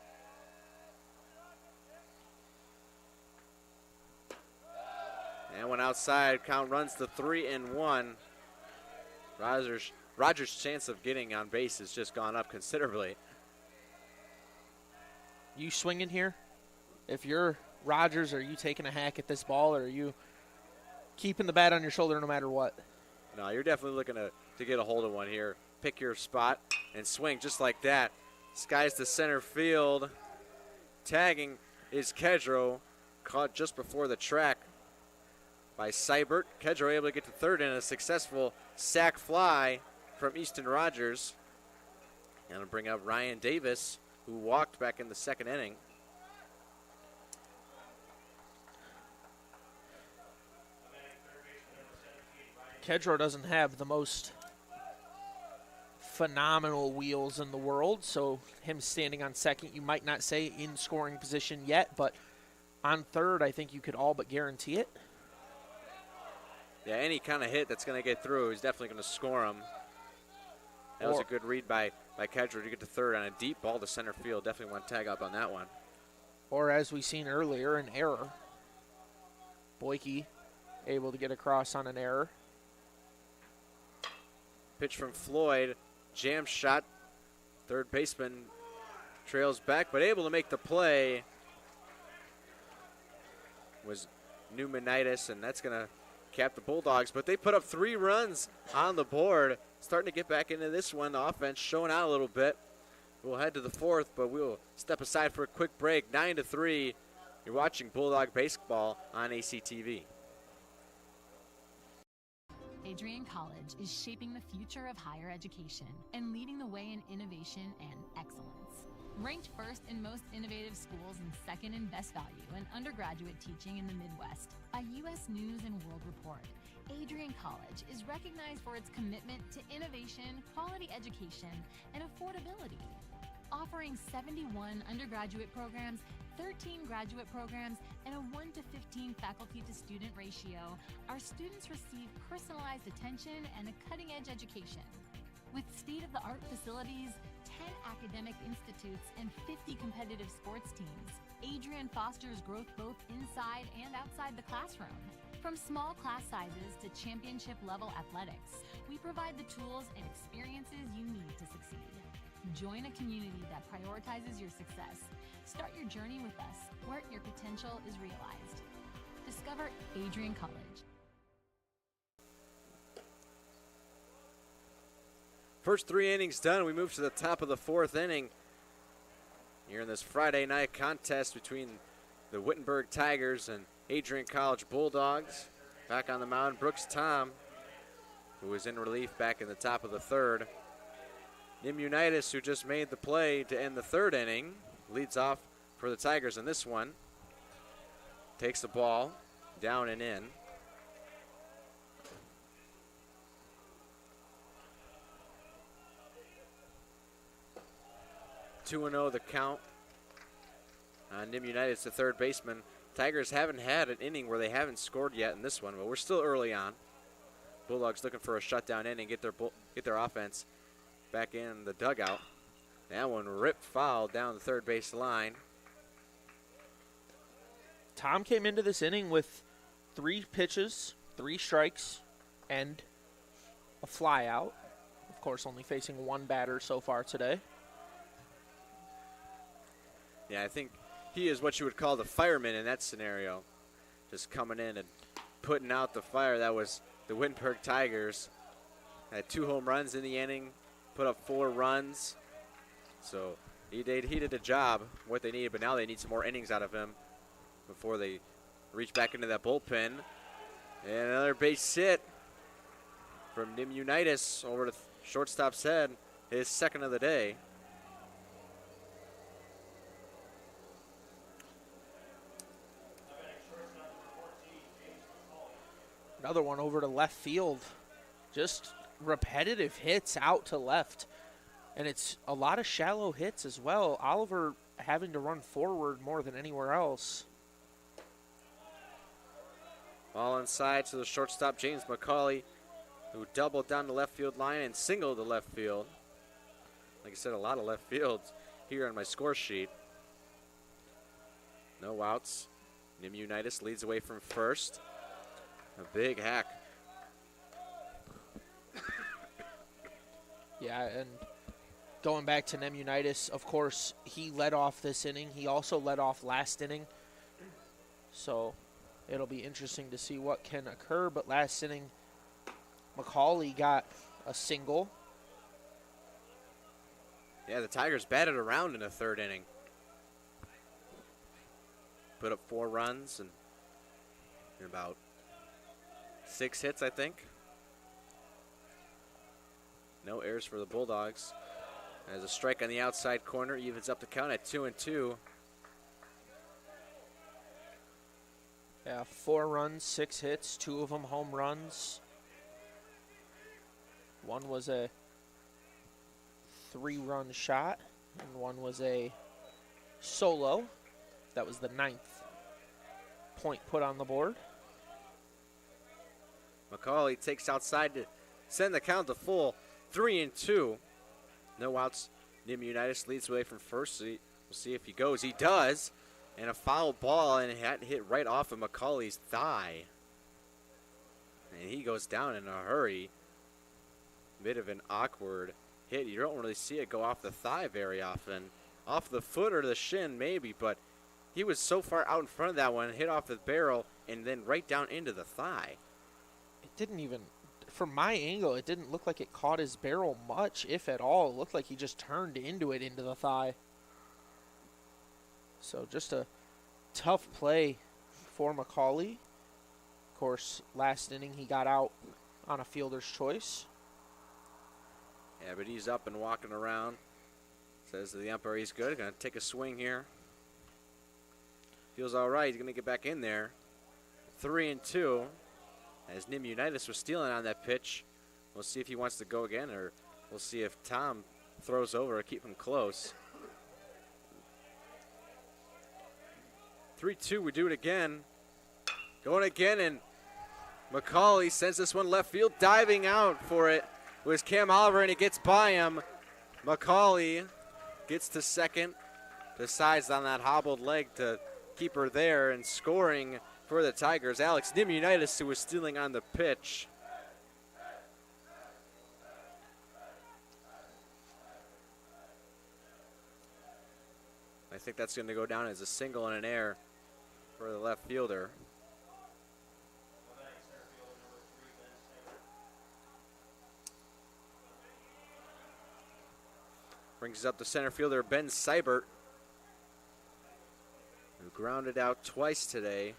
And one outside, count runs to 3-1. Rogers' chance of getting on base has just gone up considerably. You swinging here? If you're Rogers, are you taking a hack at this ball, or are you keeping the bat on your shoulder no matter what? No, you're definitely looking to get a hold of one here. Pick your spot and swing just like that. Skies to center field. Tagging is Kedro, caught just before the track by Seibert. Kedro able to get to third in a successful sac fly from Easton Rogers. And to bring up Ryan Davis, who walked back in the second inning. Kedro doesn't have the most phenomenal wheels in the world, so him standing on second, you might not say in scoring position yet, but on third, I think you could all but guarantee it. Yeah, any kind of hit that's going to get through, he's definitely going to score him. That was a good read by Kedro to get to third on a deep ball to center field. Definitely want to tag up on that one. Or as we seen earlier, an error. Boyke able to get across on an error. Pitch from Floyd, jam shot. Third baseman trails back, but able to make the play was Pneumonitis, and that's going to cap the Bulldogs. But they put up 3 runs on the board. Starting to get back into this one. The offense showing out a little bit. We'll head to the fourth, but we'll step aside for a quick break. 9-3. You're watching Bulldog Baseball on ACTV. Adrian College is shaping the future of higher education and leading the way in innovation and excellence. Ranked first in most innovative schools and second in best value in undergraduate teaching in the Midwest by U.S. News and World Report, Adrian College is recognized for its commitment to innovation, quality education, and affordability. Offering 71 undergraduate programs, 13 graduate programs, and a 1 to 15 faculty to student ratio, our students receive personalized attention and a cutting-edge education. With state-of-the-art facilities, 10 academic institutes, and 50 competitive sports teams, Adrian fosters growth both inside and outside the classroom. From small class sizes to championship-level athletics, we provide the tools and experiences you need to succeed. Join a community that prioritizes your success. Start your journey with us, where your potential is realized. Discover Adrian College. First 3 innings done. We move to the top of the 4th inning here in this Friday night contest between the Wittenberg Tigers and Adrian College Bulldogs. Back on the mound, Brooks Tom, who was in relief back in the top of the 3rd. Nimunitis, who just made the play to end the 3rd inning, leads off for the Tigers in this one. Takes the ball down and in. Two 2-0 the count on Nimunitis, the third baseman. Tigers haven't had an inning where they haven't scored yet in this one, but we're still early on. Bulldogs looking for a shutdown inning, get their offense back in the dugout. That one ripped foul down the third base line. Tom came into this inning with 3 pitches, 3 strikes, and a fly out. Of course, only facing 1 batter so far today. Yeah, I think he is what you would call the fireman in that scenario. Just coming in and putting out the fire. That was the Wittenberg Tigers. Had 2 home runs in the inning, put up 4 runs. So he did a job, what they needed, but now they need some more innings out of him before they reach back into that bullpen. And another base hit from Nimunitis over to shortstop's head, his 2nd of the day. Another one over to left field. Just repetitive hits out to left. And it's a lot of shallow hits as well. Oliver having to run forward more than anywhere else. Ball inside to the shortstop, James McCauley, who doubled down the left field line and singled to left field. Like I said, a lot of left fields here on my score sheet. No outs. Nimunitis leads away from first. A big hack. Yeah, and going back to Nimunitis, of course, he led off this inning. He also led off last inning. So it'll be interesting to see what can occur. But last inning, McCauley got a single. Yeah, the Tigers batted around in the 3rd inning. Put up 4 runs and about 6 hits, I think. No errors for the Bulldogs. As a strike on the outside corner, evens up the count at 2-2. Yeah, 4 runs, 6 hits, 2 of them home runs. One was a 3-run shot, and one was a solo. That was the 9th point put on the board. McCauley takes outside to send the count to full. 3-2. No outs. Nimunitis leads away from first. So we'll see if he goes. He does. And a foul ball, and it had hit right off of McCauley's thigh. And he goes down in a hurry. Bit of an awkward hit. You don't really see it go off the thigh very often. Off the foot or the shin maybe, but he was so far out in front of that one, hit off the barrel, and then right down into the thigh. It didn't even, from my angle, it didn't look like it caught his barrel much, if at all. It looked like he just turned into it, into the thigh. So just a tough play for McCauley. Of course, last inning he got out on a fielder's choice. Yeah, but he's up and walking around. Says to the umpire he's good. Going to take a swing here. Feels all right. He's going to get back in there. 3-2. As Nimunitis was stealing on that pitch. We'll see if he wants to go again, or we'll see if Tom throws over to keep him close. 3-2, we do it again. Going again, and McCauley sends this one left field. Diving out for it was Cam Oliver, and he gets by him. McCauley gets to second. Decides on that hobbled leg to keep her there, and scoring for the Tigers, Alex Nimunitis, who was stealing on the pitch. I think that's going to go down as a single and an error for the left fielder. Brings up the center fielder, Ben Seibert, who grounded out twice today.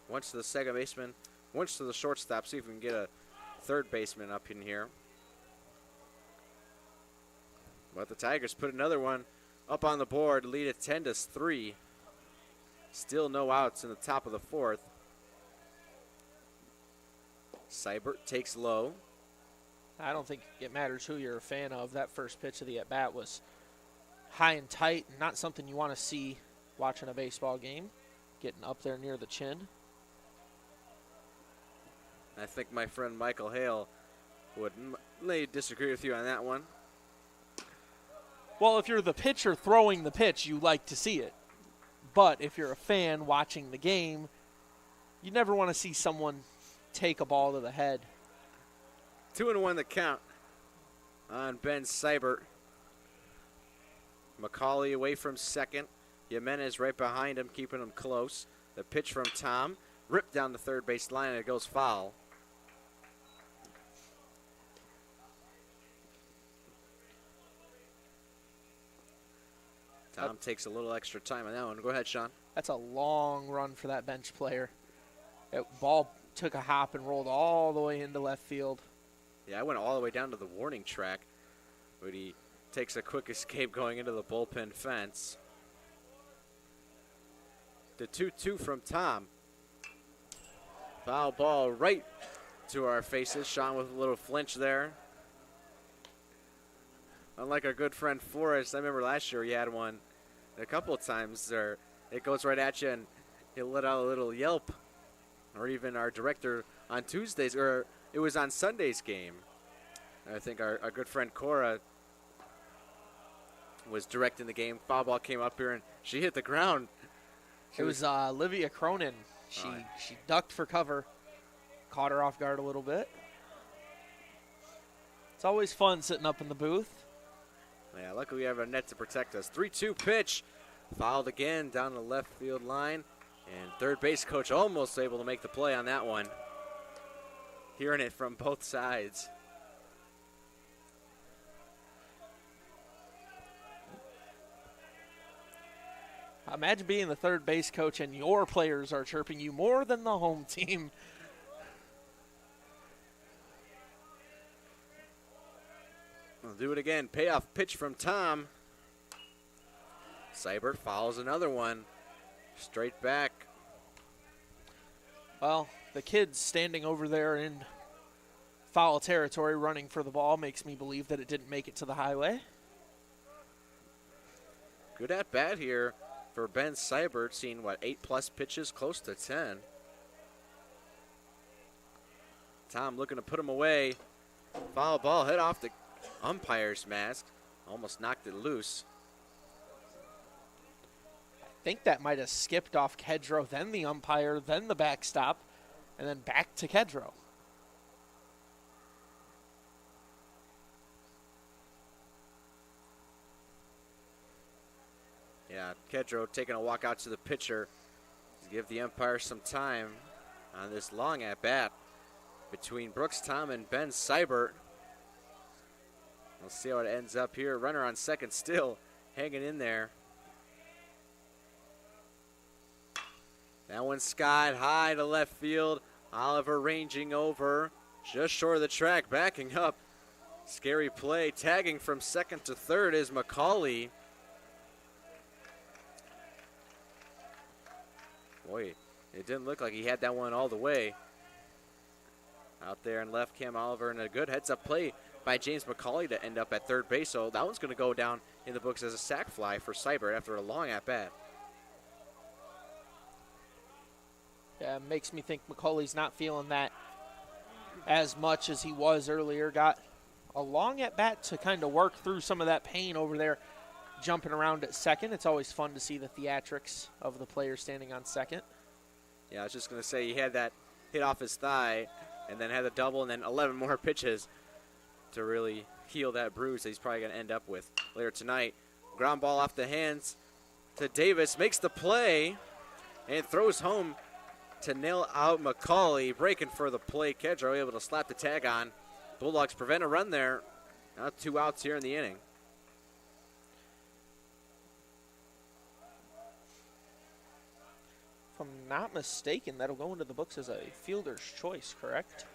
Once to the second baseman, once to the shortstop. See if we can get a third baseman up in here. But the Tigers put another one up on the board, lead it 10-3. Still no outs in the top of the fourth. Seibert takes low. I don't think it matters who you're a fan of. That first pitch of the at-bat was high and tight, not something you want to see watching a baseball game, getting up there near the chin. I think my friend Michael Hale may disagree with you on that one. Well, if you're the pitcher throwing the pitch, you like to see it. But if you're a fan watching the game, you never want to see someone take a ball to the head. 2-1 the count on Ben Seibert. McCauley away from second. Jimenez right behind him, keeping him close. The pitch from Tom, ripped down the third base line, and it goes foul. Tom takes a little extra time on that one. Go ahead, Sean. That's a long run for that bench player. That ball took a hop and rolled all the way into left field. Yeah, I went all the way down to the warning track, but he takes a quick escape going into the bullpen fence. The 2-2 from Tom. Foul ball right to our faces. Sean with a little flinch there. Unlike our good friend Forrest, I remember last year he had one a couple of times there. It goes right at you and he'll let out a little yelp. Or even our director on Tuesdays, or it was on Sunday's game. I think our good friend Cora was directing the game. Foul ball came up here and she hit the ground. It was Olivia Cronin. She ducked for cover, caught her off guard a little bit. It's always fun sitting up in the booth. Yeah, luckily we have a net to protect us. 3-2 pitch, fouled again down the left field line, and third base coach almost able to make the play on that one. Hearing it from both sides. Imagine being the third base coach and your players are chirping you more than the home team. We'll do it again. Payoff pitch from Tom. Seibert fouls another one. Straight back. Well, the kids standing over there in foul territory running for the ball makes me believe that it didn't make it to the highway. Good at bat here for Ben Seibert, seeing, 8+ pitches, close to 10. Tom looking to put him away. Foul ball, hit off the umpire's mask. Almost knocked it loose. I think that might have skipped off Kedro, then the umpire, then the backstop, and then back to Kedro. Yeah, Kedro taking a walk out to the pitcher to give the umpire some time on this long at-bat between Brooks Tom and Ben Seibert. We'll see how it ends up here. Runner on second still hanging in there. That one skied high to left field. Oliver ranging over just short of the track, backing up. Scary play. Tagging from second to third is McCauley. Boy, it didn't look like he had that one all the way. Out there and left, Cam Oliver, and a good heads-up play by James McCauley to end up at third base. So that one's going to go down in the books as a sac fly for Seibert after a long at-bat. Yeah, makes me think McCauley's not feeling that as much as he was earlier. Got a long at bat to kind of work through some of that pain over there, jumping around at second. It's always fun to see the theatrics of the player standing on second. Yeah, I was just going to say he had that hit off his thigh and then had a double and then 11 more pitches to really heal that bruise that he's probably going to end up with later tonight. Ground ball off the hands to Davis, makes the play and throws home to nail out McCauley. Breaking for the play, Kedro able to slap the tag on. Bulldogs prevent a run there. Now 2 outs here in the inning. If I'm not mistaken, that'll go into the books as a fielder's choice, correct?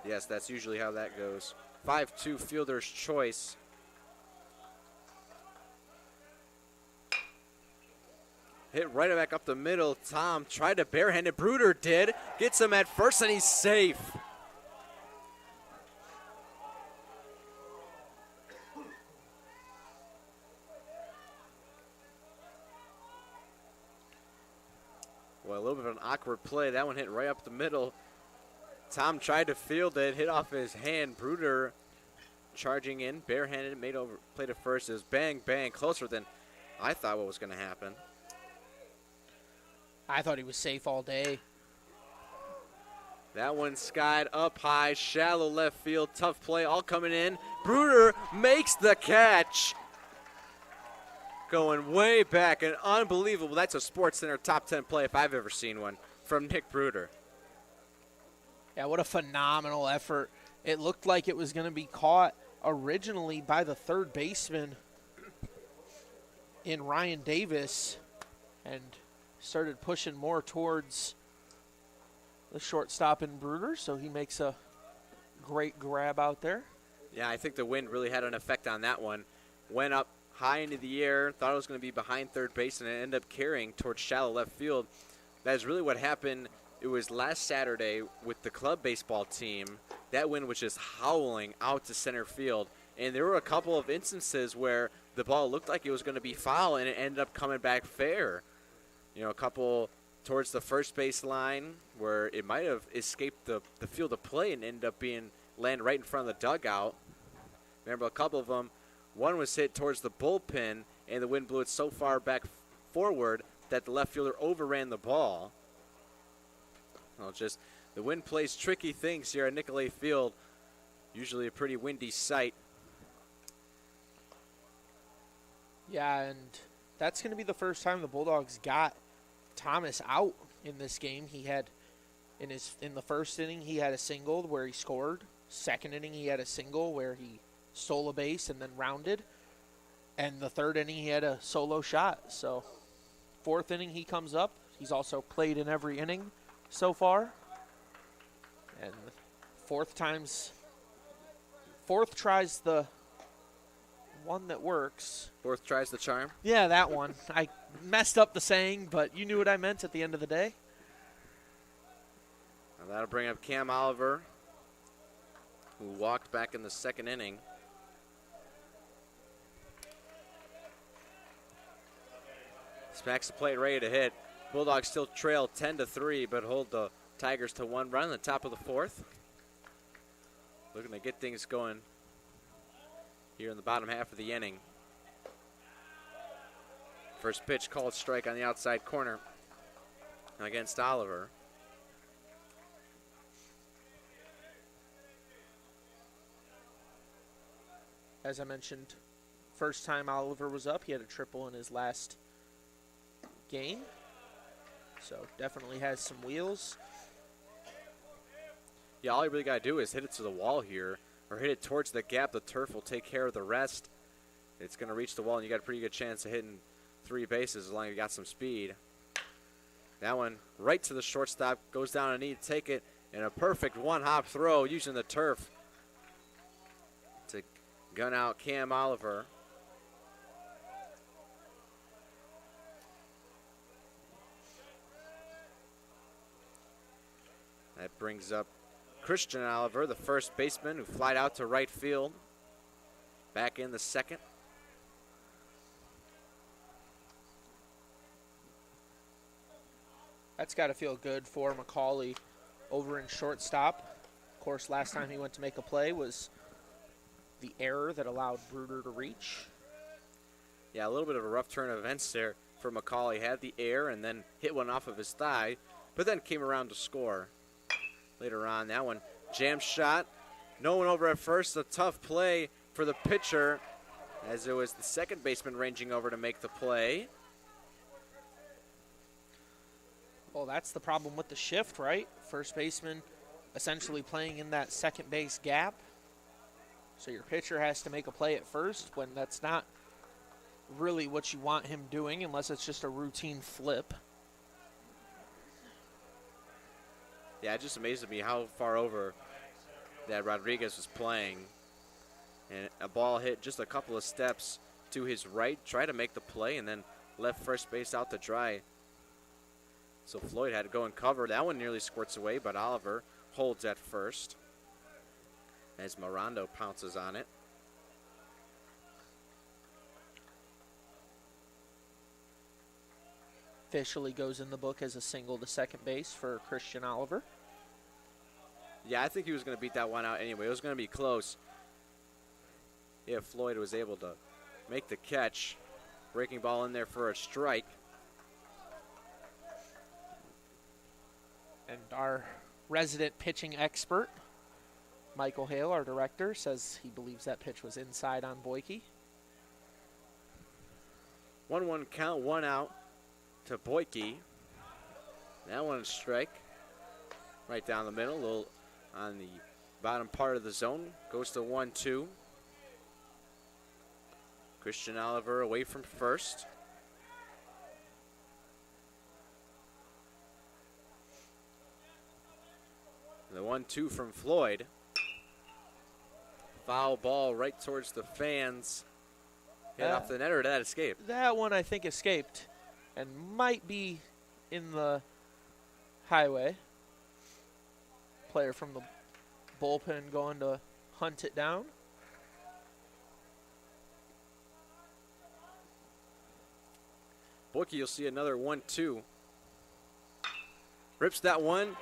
Yes, that's usually how that goes. 5-2 fielder's choice. Hit right back up the middle. Tom tried to barehand it. Bruder did. Gets him at first, and he's safe. Well, a little bit of an awkward play. That one hit right up the middle. Tom tried to field it. Hit off his hand. Bruder charging in. Barehanded. Played it first. It was bang, bang. Closer than I thought what was going to happen. I thought he was safe all day. That one skied up high, shallow left field, tough play, all coming in. Bruder makes the catch. Going way back, and unbelievable. That's a SportsCenter top 10 play if I've ever seen one from Nick Bruder. Yeah, what a phenomenal effort. It looked like it was going to be caught originally by the third baseman in Ryan Davis, and started pushing more towards the shortstop in Bruder, so he makes a great grab out there. Yeah, I think the wind really had an effect on that one. Went up high into the air, thought it was going to be behind third base, and it ended up carrying towards shallow left field. That is really what happened. It was last Saturday with the club baseball team. That wind was just howling out to center field, and there were a couple of instances where the ball looked like it was going to be foul, and it ended up coming back fair. You know, a couple towards the first base line where it might have escaped the field of play and ended up land right in front of the dugout. Remember, a couple of them, one was hit towards the bullpen, and the wind blew it so far back forward that the left fielder overran the ball. Well, just the wind plays tricky things here at Nicolay Field. Usually a pretty windy sight. Yeah, and that's going to be the first time the Bulldogs got Thomas out in this game. He had in the first inning he had a single where he scored. Second inning he had a single where he stole a base and then rounded. And the third inning he had a solo shot. So fourth inning he comes up. He's also played in every inning so far. And fourth tries the one that works. Fourth tries the charm. Yeah, that one. I messed up the saying, but you knew what I meant at the end of the day. And that'll bring up Cam Oliver, who walked back in the second inning. Smacks the plate, ready to hit. Bulldogs still trail 10-3, but hold the Tigers to 1 run in the top of the fourth. Looking to get things going here in the bottom half of the inning. First pitch called strike on the outside corner against Oliver. As I mentioned, first time Oliver was up, he had a triple in his last game. So definitely has some wheels. Yeah, all you really got to do is hit it to the wall here, or hit it towards the gap. The turf will take care of the rest. It's going to reach the wall, and you got a pretty good chance of hitting 3 bases as long as you got some speed. That one right to the shortstop, goes down a knee to take it, and a perfect one-hop throw using the turf to gun out Cam Oliver. That brings up Christian Oliver, the first baseman, who flied out to right field. Back in the second. That's got to feel good for Macaulay over in shortstop. Of course, last time he went to make a play was the error that allowed Bruder to reach. Yeah, a little bit of a rough turn of events there for Macaulay. Had the air and then hit one off of his thigh, but then came around to score. Later on, that one, jam shot. No one over at first. A tough play for the pitcher as it was the second baseman ranging over to make the play. Well, that's the problem with the shift, right? First baseman essentially playing in that second base gap. So your pitcher has to make a play at first when that's not really what you want him doing unless it's just a routine flip. Yeah, it just amazes me how far over that Rodriguez was playing. And a ball hit just a couple of steps to his right, tried to make the play, and then left first base out to dry. So Floyd had to go and cover. That one nearly squirts away, but Oliver holds at first as Mirando pounces on it. Officially goes in the book as a single to second base for Christian Oliver. Yeah, I think he was going to beat that one out anyway. It was going to be close if Floyd was able to make the catch. Breaking ball in there for a strike. And our resident pitching expert, Michael Hale, our director, says he believes that pitch was inside on Boyke. 1-1 count, one out to Boyke. That one a strike. Right down the middle, a little on the bottom part of the zone. Goes to 1-2. Christian Oliver away from first. The 1-2 from Floyd. Foul ball right towards the fans. Hit off the net, or did that escape? That one I think escaped and might be in the highway. Player from the bullpen going to hunt it down. Boyke, you'll see another 1-2. Rips that one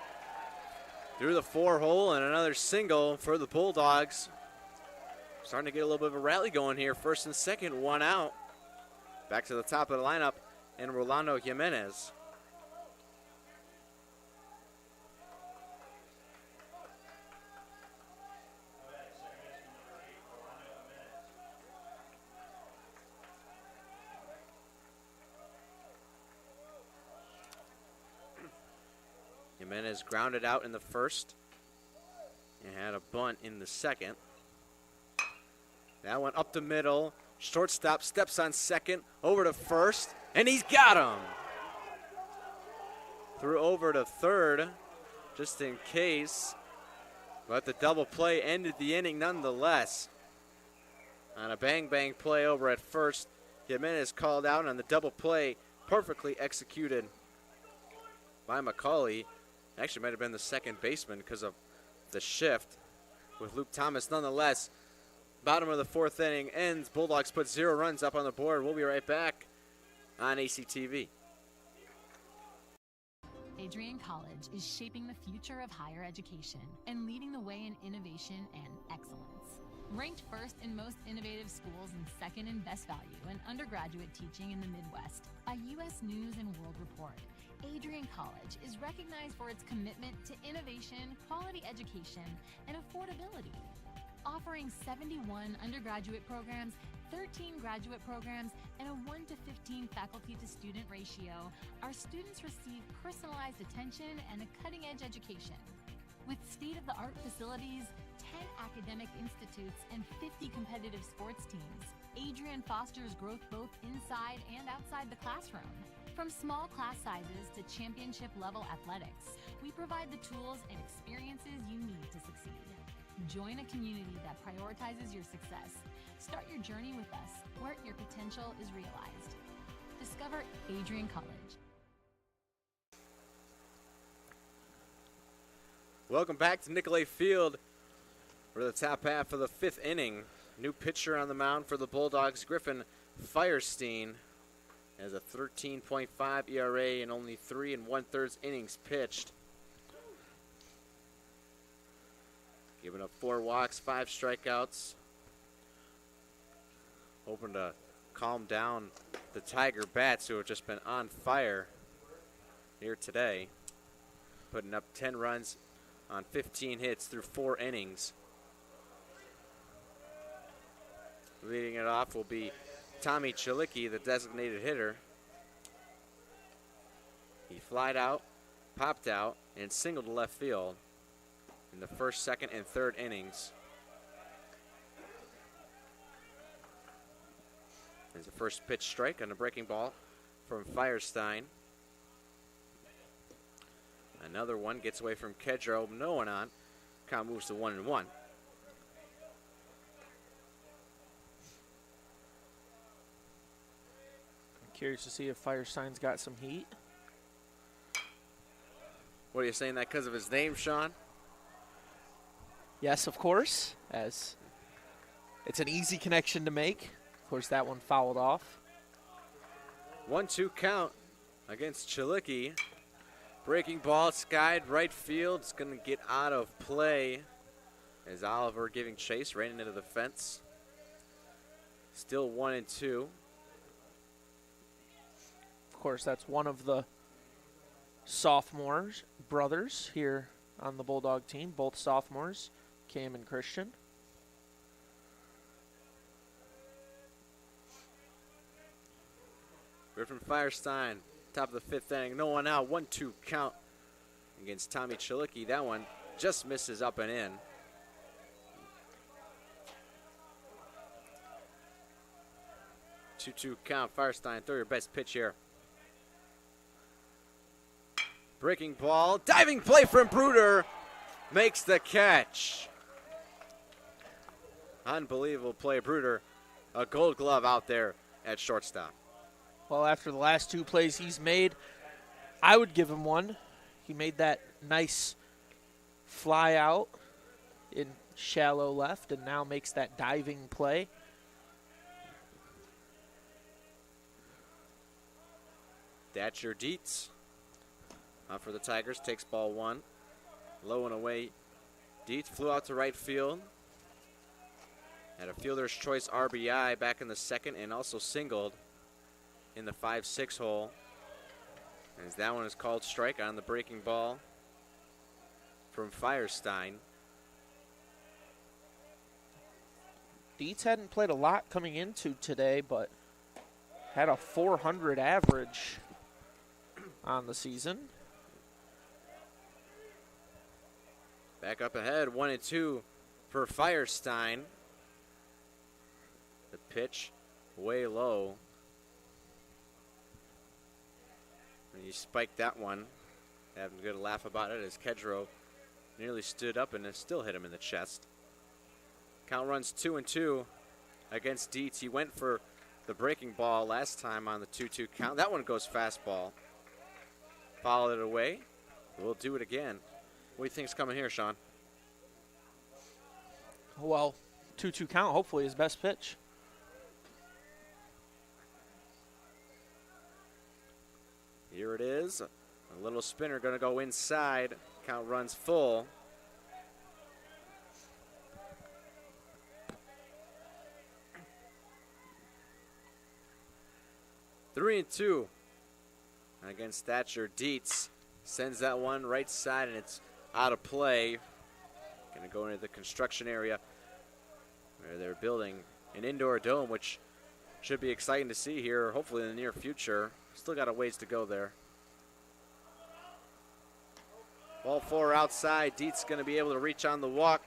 through the four hole, and another single for the Bulldogs. Starting to get a little bit of a rally going here. First and second, one out. Back to the top of the lineup, and Rolando Jimenez. Jimenez grounded out in the first and had a bunt in the second. That one up the middle. Shortstop steps on second, over to first, and he's got him. Threw over to third, just in case. But the double play ended the inning nonetheless. On a bang-bang play over at first, Jimenez called out on the double play, perfectly executed by Macaulay. Actually might have been the second baseman because of the shift with Luke Thomas. Nonetheless, bottom of the fourth inning ends. Bulldogs put 0 runs up on the board. We'll be right back on ACTV. Adrian College is shaping the future of higher education and leading the way in innovation and excellence. Ranked first in most innovative schools and second in best value in undergraduate teaching in the Midwest by U.S. News and World Report, Adrian College is recognized for its commitment to innovation, quality education, and affordability. Offering 71 undergraduate programs, 13 graduate programs, and a 1 to 15 faculty to student ratio, our students receive personalized attention and a cutting-edge education. With state-of-the-art facilities, 10 academic institutes, and 50 competitive sports teams, Adrian fosters growth both inside and outside the classroom. From small class sizes to championship-level athletics, we provide the tools and experiences you need to succeed. Join a community that prioritizes your success. Start your journey with us, where your potential is realized. Discover Adrian College. Welcome back to Nicolay Field for the top half of the fifth inning. New pitcher on the mound for the Bulldogs, Griffin Firestein. Has a 13.5 ERA and only 3 1/3 innings pitched. Giving up 4 walks, 5 strikeouts. Hoping to calm down the Tiger bats, who have just been on fire here today. Putting up 10 runs on 15 hits through 4 innings. Leading it off will be Tommy Chalicki, the designated hitter. He flied out, popped out, and singled to left field in the first, second, and third innings. There's a first pitch strike on a breaking ball from Firestein. Another one gets away from Kedro, no one on. Count moves to 1-1. Curious to see if Firestein's got some heat. What are you saying, that because of his name, Sean? Yes, of course, as it's an easy connection to make. Of course, that one fouled off. 1-2 count against Chalicki. Breaking ball, skied right field. It's going to get out of play as Oliver giving chase ran into the fence. Still 1-2. Of course, that's one of the sophomores brothers here on the Bulldog team, both sophomores, Cam and Christian. Griffin Firestein, top of the 5th inning, no one out, 1-2 count against Tommy Chalicki. That one just misses up and in. Two count. Firestein, throw your best pitch here. Breaking ball, diving play from Bruder, makes the catch. Unbelievable play, Bruder. A Gold Glove out there at shortstop. Well, after the last 2 plays he's made, I would give him one. He made that nice fly out in shallow left and now makes that diving play. Thatcher Dietz out for the Tigers, takes ball 1. Low and away. Dietz flew out to right field. Had a fielder's choice RBI back in the 2nd and also singled in the 5-6 hole. As that one is called strike on the breaking ball from Firestein. Dietz hadn't played a lot coming into today, but had a 400 average on the season. Back up ahead, 1-2 for Firestein. The pitch way low. And he spiked that one, having a good laugh about it as Kedro nearly stood up and still hit him in the chest. Count runs 2-2 against Dietz. He went for the breaking ball last time on the 2-2 count. That one goes fastball. Followed it away. We'll do it again. What do you think's coming here, Sean? Well, 2-2 count, hopefully his best pitch. Here it is. A little spinner going to go inside. Count runs full. Three and 2 against Thatcher. Dietz sends that one right side, and it's out of play. Going to go into the construction area where they're building an indoor dome, which should be exciting to see here, hopefully in the near future. Still got a ways to go there. Ball 4 outside. Dietz going to be able to reach on the walk.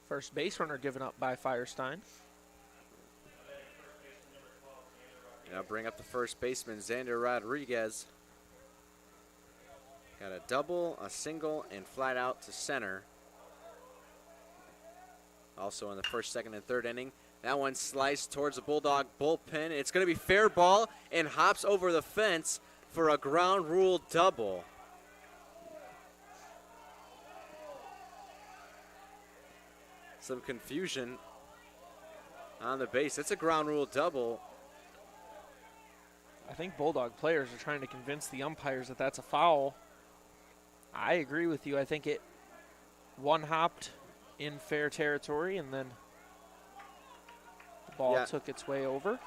First base runner given up by Firestein. Now bring up the first baseman, Xander Rodriguez. Got a double, a single, and flat out to center. Also in the first, second, and third inning. That one sliced towards the Bulldog bullpen. It's going to be fair ball and hops over the fence for a ground rule double. some confusion on the base. It's a ground rule double. I think Bulldog players are trying to convince the umpires that that's a foul. I agree with you. I think it one-hopped in fair territory, and then the ball took its way over.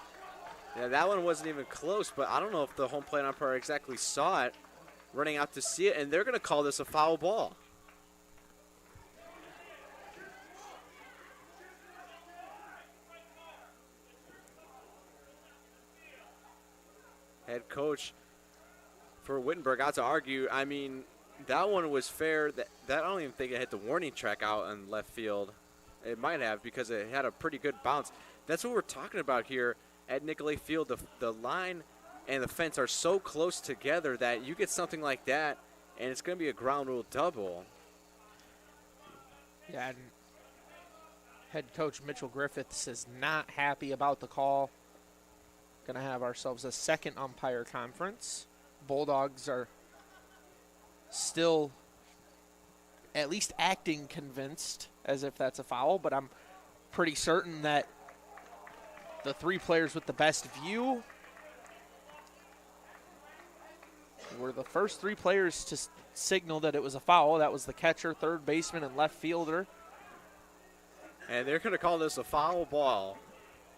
Yeah, that one wasn't even close, but I don't know if the home plate umpire exactly saw it, running out to see it, and they're going to call this a foul ball. Head coach for Wittenberg out to argue. I mean, that one was fair. That I don't even think it hit the warning track out in left field. It might have, because it had a pretty good bounce. That's what we're talking about here at Nicolay Field. The line and the fence are so close together that you get something like that, and it's going to be a ground rule double. Yeah, and head coach Mitchell Griffiths is not happy about the call. Going to have ourselves a second umpire conference. Bulldogs are still at least acting convinced as if that's a foul, but I'm pretty certain that the three players with the best view were the first three players to signal that it was a foul. That was the catcher, third baseman, and left fielder. And they're going to call this a foul ball.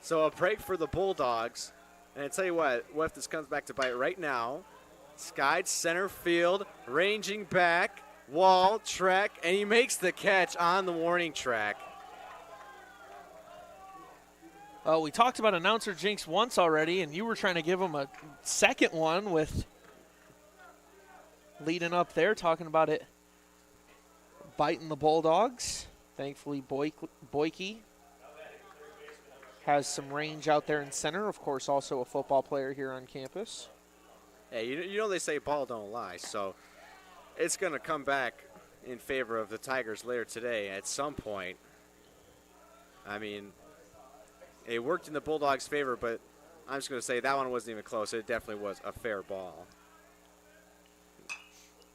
So a break for the Bulldogs. And I tell you what if this comes back to bite right now? Skied center field, ranging back, wall, track, and he makes the catch on the warning track. We talked about announcer jinx once already, and you were trying to give him a second one with leading up there, talking about it biting the Bulldogs. Thankfully, Boyke has some range out there in center. Of course, also a football player here on campus. Hey, you know they say ball don't lie, so it's going to come back in favor of the Tigers later today at some point. I mean, it worked in the Bulldogs' favor, but I'm just going to say that one wasn't even close. It definitely was a fair ball.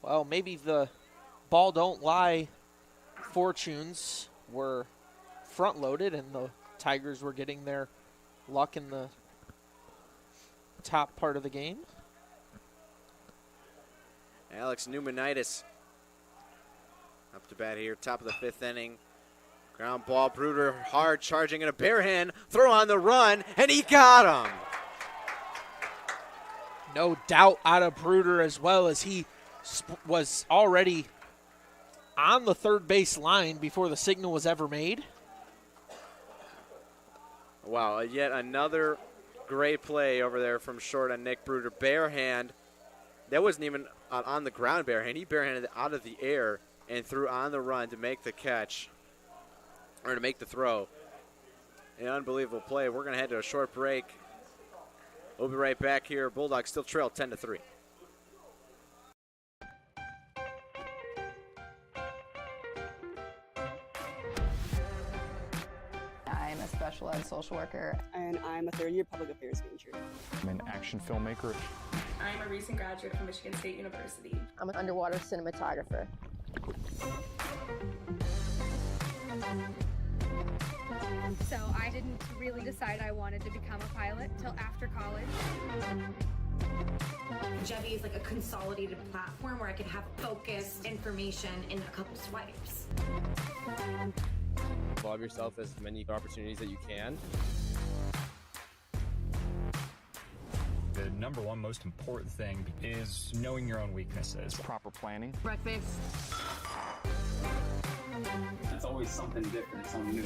Well, maybe the ball don't lie fortunes were front-loaded and the Tigers were getting their luck in the top part of the game. Alex Pneumonitis up to bat here, top of the fifth inning. Ground ball, Bruder hard charging in a bare hand, throw on the run, and he got him. No doubt out of Bruder, as well as he was already on the third base line before the signal was ever made. Wow, yet another great play over there from short on Nick Bruder. Bare hand. That wasn't even on the ground bare hand. He barehanded it out of the air and threw on the run to make the catch, or to make the throw. An unbelievable play. We're going to head to a short break. We'll be right back here. Bulldogs still trail 10-3. I'm a special ed social worker. And I'm a third-year public affairs major. I'm an action filmmaker. I'm a recent graduate from Michigan State University. I'm an underwater cinematographer. So I didn't really decide I wanted to become a pilot till after college. Jevy is like a consolidated platform where I could have focused information in a couple swipes. Involve yourself as many opportunities that you can. The number one most important thing is knowing your own weaknesses. Proper planning. Breakfast. It's always something different, something new.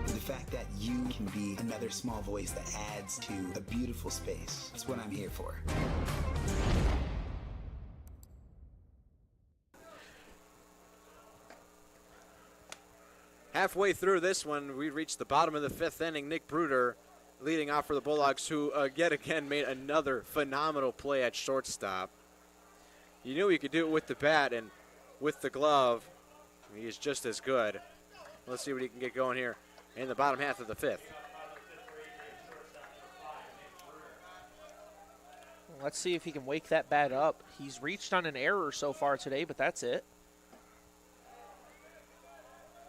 The fact that you can be another small voice that adds to a beautiful space. That's what I'm here for. Halfway through this one, we reached the bottom of the fifth inning. Nick Bruder leading off for the Bulldogs, who yet again made another phenomenal play at shortstop. You knew he could do it with the bat, and with the glove, he is just as good. Let's see what he can get going here in the bottom half of the fifth. Let's see if he can wake that bat up. He's reached on an error so far today, but that's it.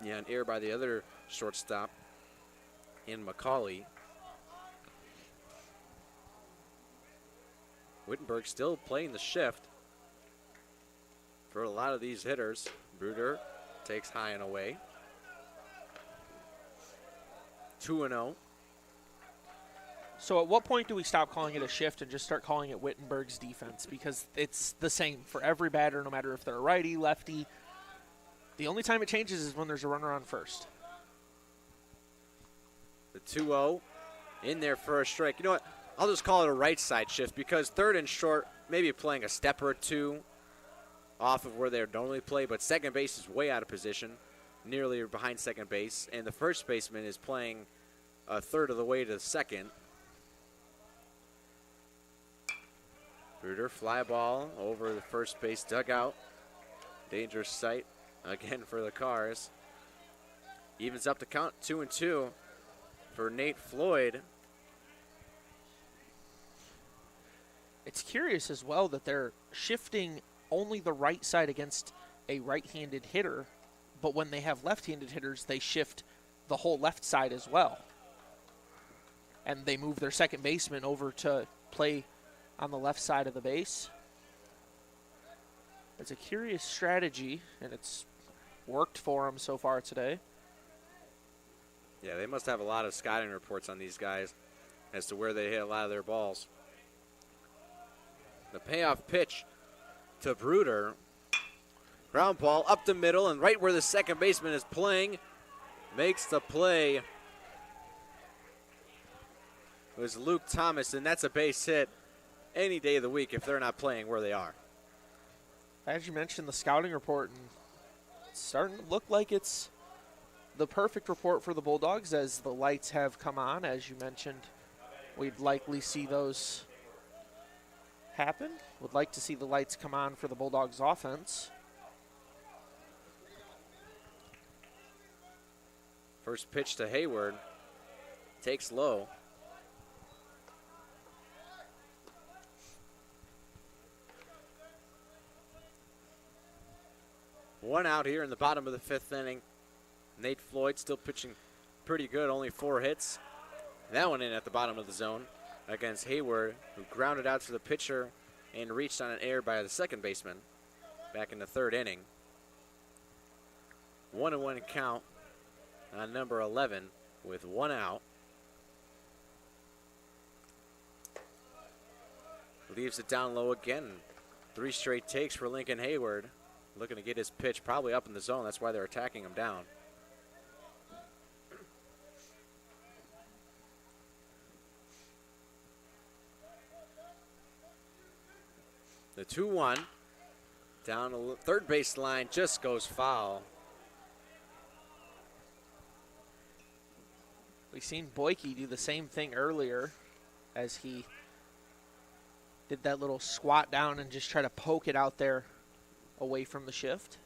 Yeah, an error by the other shortstop in McCauley. Wittenberg still playing the shift for a lot of these hitters. Bruder takes high and away. 2-0. So at what point do we stop calling it a shift and just start calling it Wittenberg's defense? Because it's the same for every batter, no matter if they're a righty, lefty. The only time it changes is when there's a runner on first. The 2-0 in there for a strike. You know what? I'll just call it a right side shift because third and short, maybe playing a step or two off of where they normally play, but second base is way out of position, nearly behind second base, and the first baseman is playing a third of the way to second. Bruder, fly ball over the first base dugout. Dangerous sight again for the Cars. Evens up the count, 2-2 for Nate Floyd. It's curious as well that they're shifting only the right side against a right-handed hitter, but when they have left-handed hitters, they shift the whole left side as well. And they move their second baseman over to play on the left side of the base. It's a curious strategy, and it's worked for them so far today. Yeah, they must have a lot of scouting reports on these guys as to where they hit a lot of their balls. The payoff pitch to Bruder. Ground ball up the middle and right where the second baseman is playing. Makes the play. It was Luke Thomas, and that's a base hit any day of the week if they're not playing where they are. As you mentioned, the scouting report, and it's starting to look like it's the perfect report for the Bulldogs as the lights have come on. As you mentioned, we'd likely see those happen. Would like to see the lights come on for the Bulldogs offense. First pitch to Hayward. Takes low. One out here in the bottom of the fifth inning. Nate Floyd still pitching pretty good, only 4 hits. That one in at the bottom of the zone against Hayward, who grounded out to the pitcher and reached on an error by the second baseman back in the third inning. 1-1 count on number 11 with 1 out. Leaves it down low again. 3 straight takes for Lincoln Hayward. Looking to get his pitch probably up in the zone. That's why they're attacking him down. The 2-1 down the third base line just goes foul. We've seen Boyke do the same thing earlier as he did that little squat down and just try to poke it out there away from the shift.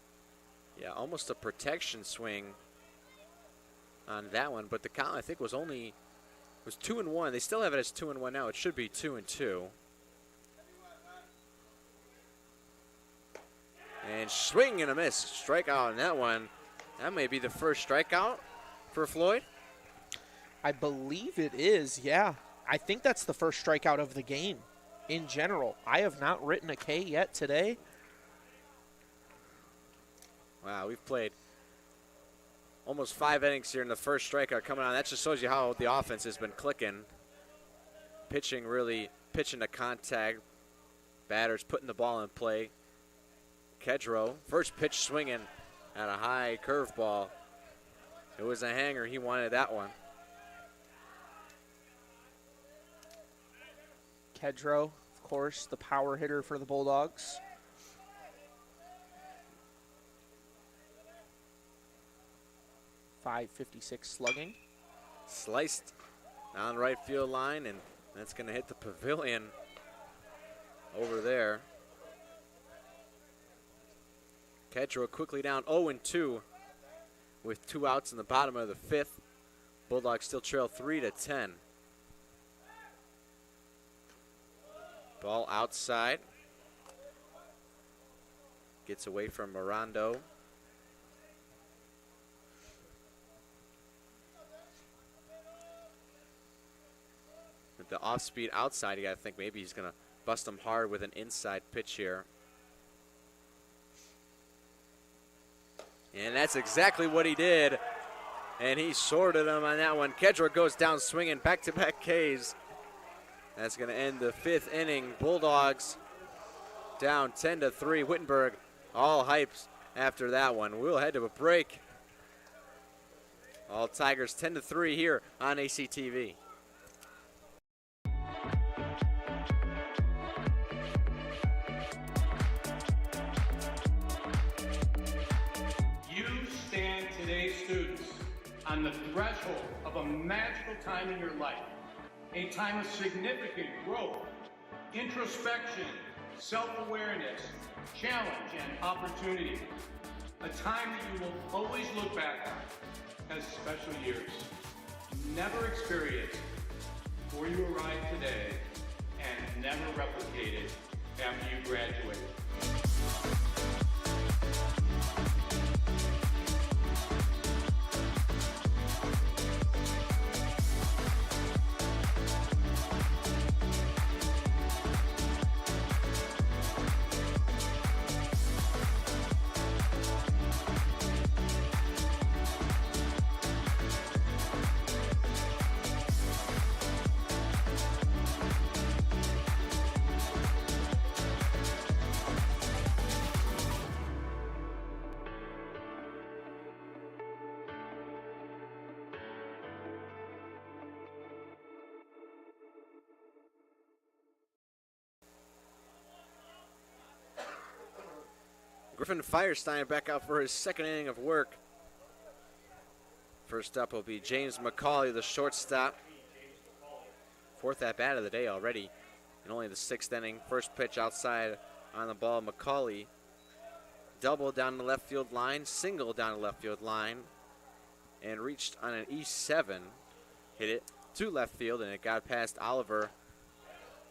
Yeah, almost a protection swing on that one, but the count I think was 2-1. They still have it as 2-1 now. It should be 2-2. And swing and a miss. Strikeout on that one. That may be the first strikeout for Floyd. I believe it is, yeah. I think that's the first strikeout of the game in general. I have not written a K yet today. Wow, we've played almost 5 innings here in the first strikeout coming on. That just shows you how the offense has been clicking. Pitching to contact. Batters putting the ball in play. Kedro, first pitch swinging at a high curveball. It was a hanger. He wanted that one. Kedro, of course, the power hitter for the Bulldogs. .556 slugging. Sliced on the right field line, and that's going to hit the pavilion over there. Kedro quickly down 0-2 with 2 outs in the bottom of the 5th. Bulldogs still trail 3-10. Ball outside. Gets away from Mirando. With the off-speed outside, you got to think maybe he's going to bust him hard with an inside pitch here. And that's exactly what he did. And he sorted him on that one. Kedra goes down swinging, back-to-back Ks. That's going to end the 5th inning. Bulldogs down 10-3. Wittenberg all hypes after that one. We'll head to a break. All Tigers 10-3 here on ACTV. You stand today, students, on the threshold of a magical time in your life, a time of significant growth, introspection, self-awareness, challenge, and opportunity. A time that you will always look back on as special years. Never experienced before you arrive today and never replicated after you graduate. Griffin Firestein back out for his second inning of work. First up will be James McCauley, the shortstop. 4th at-bat of the day already, and only the 6th inning. First pitch outside on the ball. McCauley double down the left field line, single down the left field line, and reached on an E7. Hit it to left field, and it got past Oliver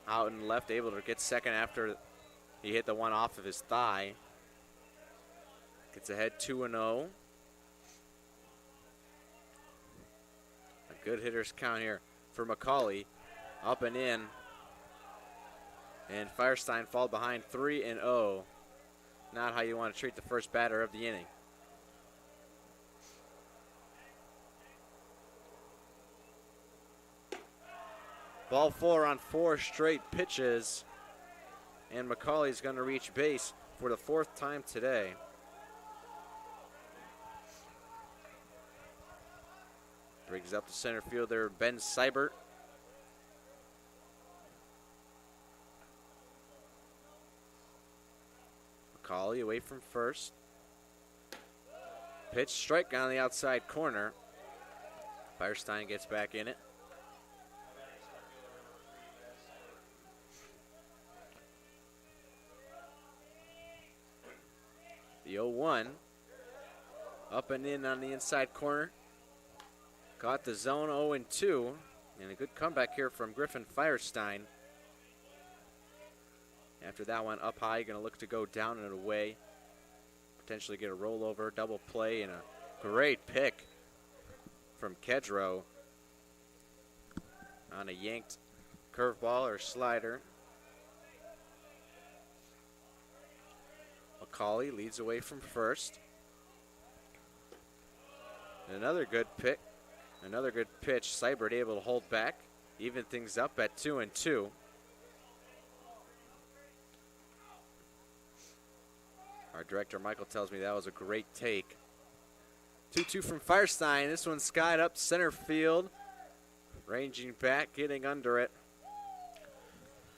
out in left, able to get second after he hit the one off of his thigh. Gets ahead 2-0. A good hitter's count here for McCauley. Up and in. And Firestein fall behind 3-0. Not how you want to treat the first batter of the inning. Ball 4 on 4 straight pitches. And McCauley's going to reach base for the 4th time today. Brings up the center fielder, Ben Seibert. McCauley away from first. Pitch, strike on the outside corner. Firestein gets back in it. The 0-1. Up and in on the inside corner. Caught the zone 0-2, and a good comeback here from Griffin Firestein. After that one up high, going to look to go down and away. Potentially get a rollover, double play, and a great pick from Kedro on a yanked curveball or slider. McCauley leads away from first. Another good pick. Another good pitch. Seibert able to hold back. Even things up at 2-2. Our director Michael tells me that was a great take. 2-2 from Firestein. This one skied up center field. Ranging back, getting under it.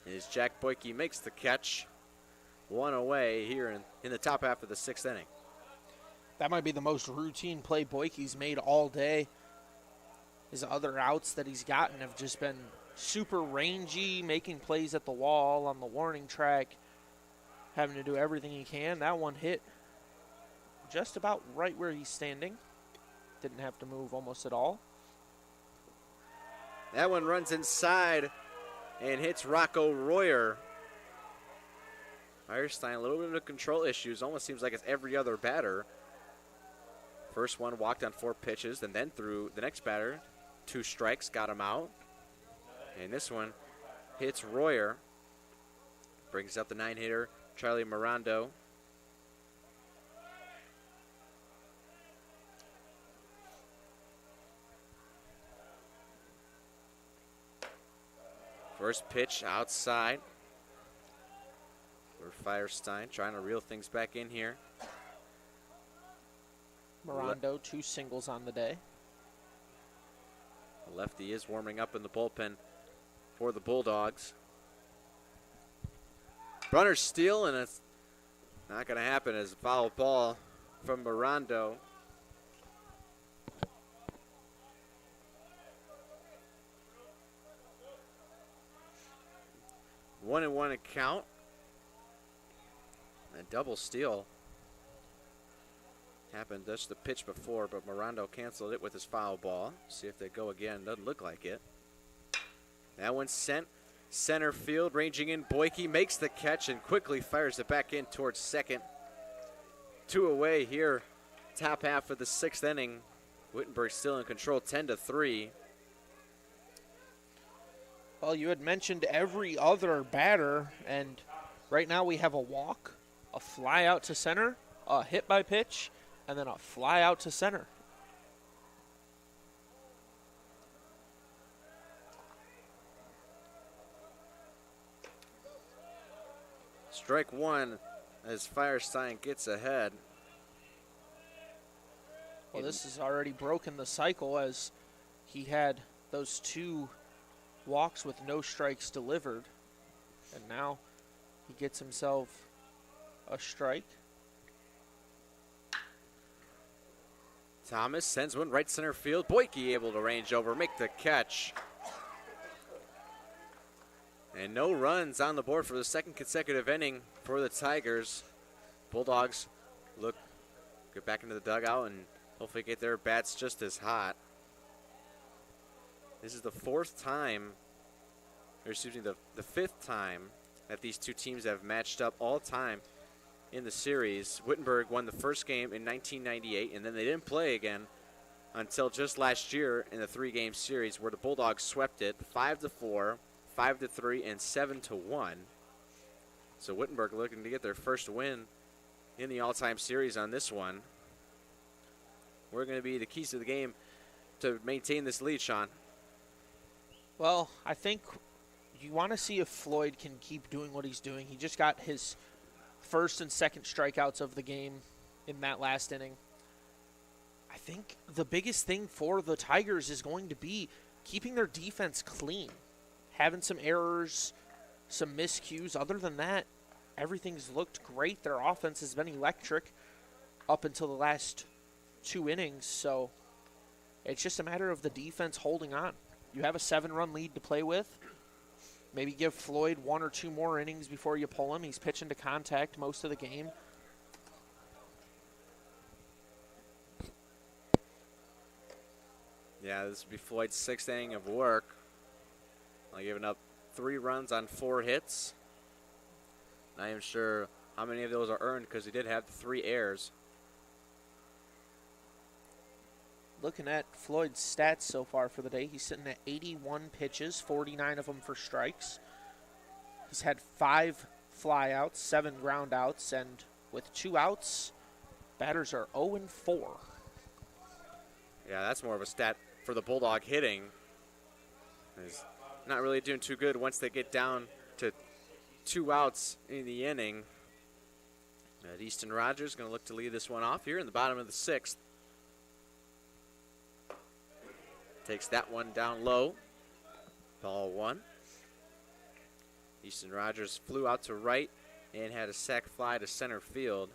As Jack Boyke makes the catch. One away here in the top half of the 6th inning. That might be the most routine play Boyke's made all day. His other outs that he's gotten have just been super rangy, making plays at the wall, on the warning track, having to do everything he can. That one hit just about right where he's standing. Didn't have to move almost at all. That one runs inside and hits Rocco Royer. Firestein, a little bit of control issues. Almost seems like it's every other batter. First one walked on 4 pitches, and then threw the next batter. 2 strikes, got him out. And this one hits Royer. Brings up the 9-hitter, Charlie Mirando. First pitch outside for Firestein, trying to reel things back in here. Mirando, 2 singles on the day. The lefty is warming up in the bullpen for the Bulldogs. Runner's steal, and it's not going to happen as a foul ball from Mirando. One and one count. A double steal. Happened just the pitch before, but Mirando canceled it with his foul ball. See if they go again. Doesn't look like it. That one's sent center field, ranging in. Boyke makes the catch and quickly fires it back in towards second. 2 away here. Top half of the 6th inning. Wittenberg still in control, 10-3. Well, you had mentioned every other batter, and right now we have a walk, a fly out to center, a hit by pitch, and then a fly out to center. Strike one as Firestein gets ahead. Well, this has already broken the cycle as he had those 2 walks with no strikes delivered, and now he gets himself a strike. Thomas sends one right center field. Boyke able to range over, make the catch. And no runs on the board for the 2nd consecutive inning for the Tigers. Bulldogs get back into the dugout and hopefully get their bats just as hot. This is the 4th time, or excuse me, the 5th time that these two teams have matched up all time in the series. Wittenberg won the first game in 1998, and then they didn't play again until just last year in the 3-game series where the Bulldogs swept it 5-4, 5-3, and 7-1. So Wittenberg looking to get their first win in the all-time series on this one. We're going to be the keys to the game to maintain this lead, Sean. Well, I think you want to see if Floyd can keep doing what he's doing. He just got his first and second strikeouts of the game in that last inning. I think the biggest thing for the Tigers is going to be keeping their defense clean, having some errors, some miscues. Other than that, everything's looked great. Their offense has been electric up until the last 2 innings, so it's just a matter of the defense holding on. You have a 7-run lead to play with. Maybe give Floyd 1 or 2 more innings before you pull him. He's pitching to contact most of the game. Yeah, this will be Floyd's 6th inning of work. Giving up 3 runs on 4 hits. Not even sure how many of those are earned because he did have 3 errors. Looking at Floyd's stats so far for the day, he's sitting at 81 pitches, 49 of them for strikes. He's had 5 flyouts, 7 groundouts, and with 2 outs, batters are 0-4. Yeah, that's more of a stat for the Bulldog hitting. He's not really doing too good once they get down to 2 outs in the inning. Easton Rogers going to look to lead this one off here in the bottom of the 6th. Takes that one down low. Ball 1. Easton Rogers flew out to right and had a sac fly to center field.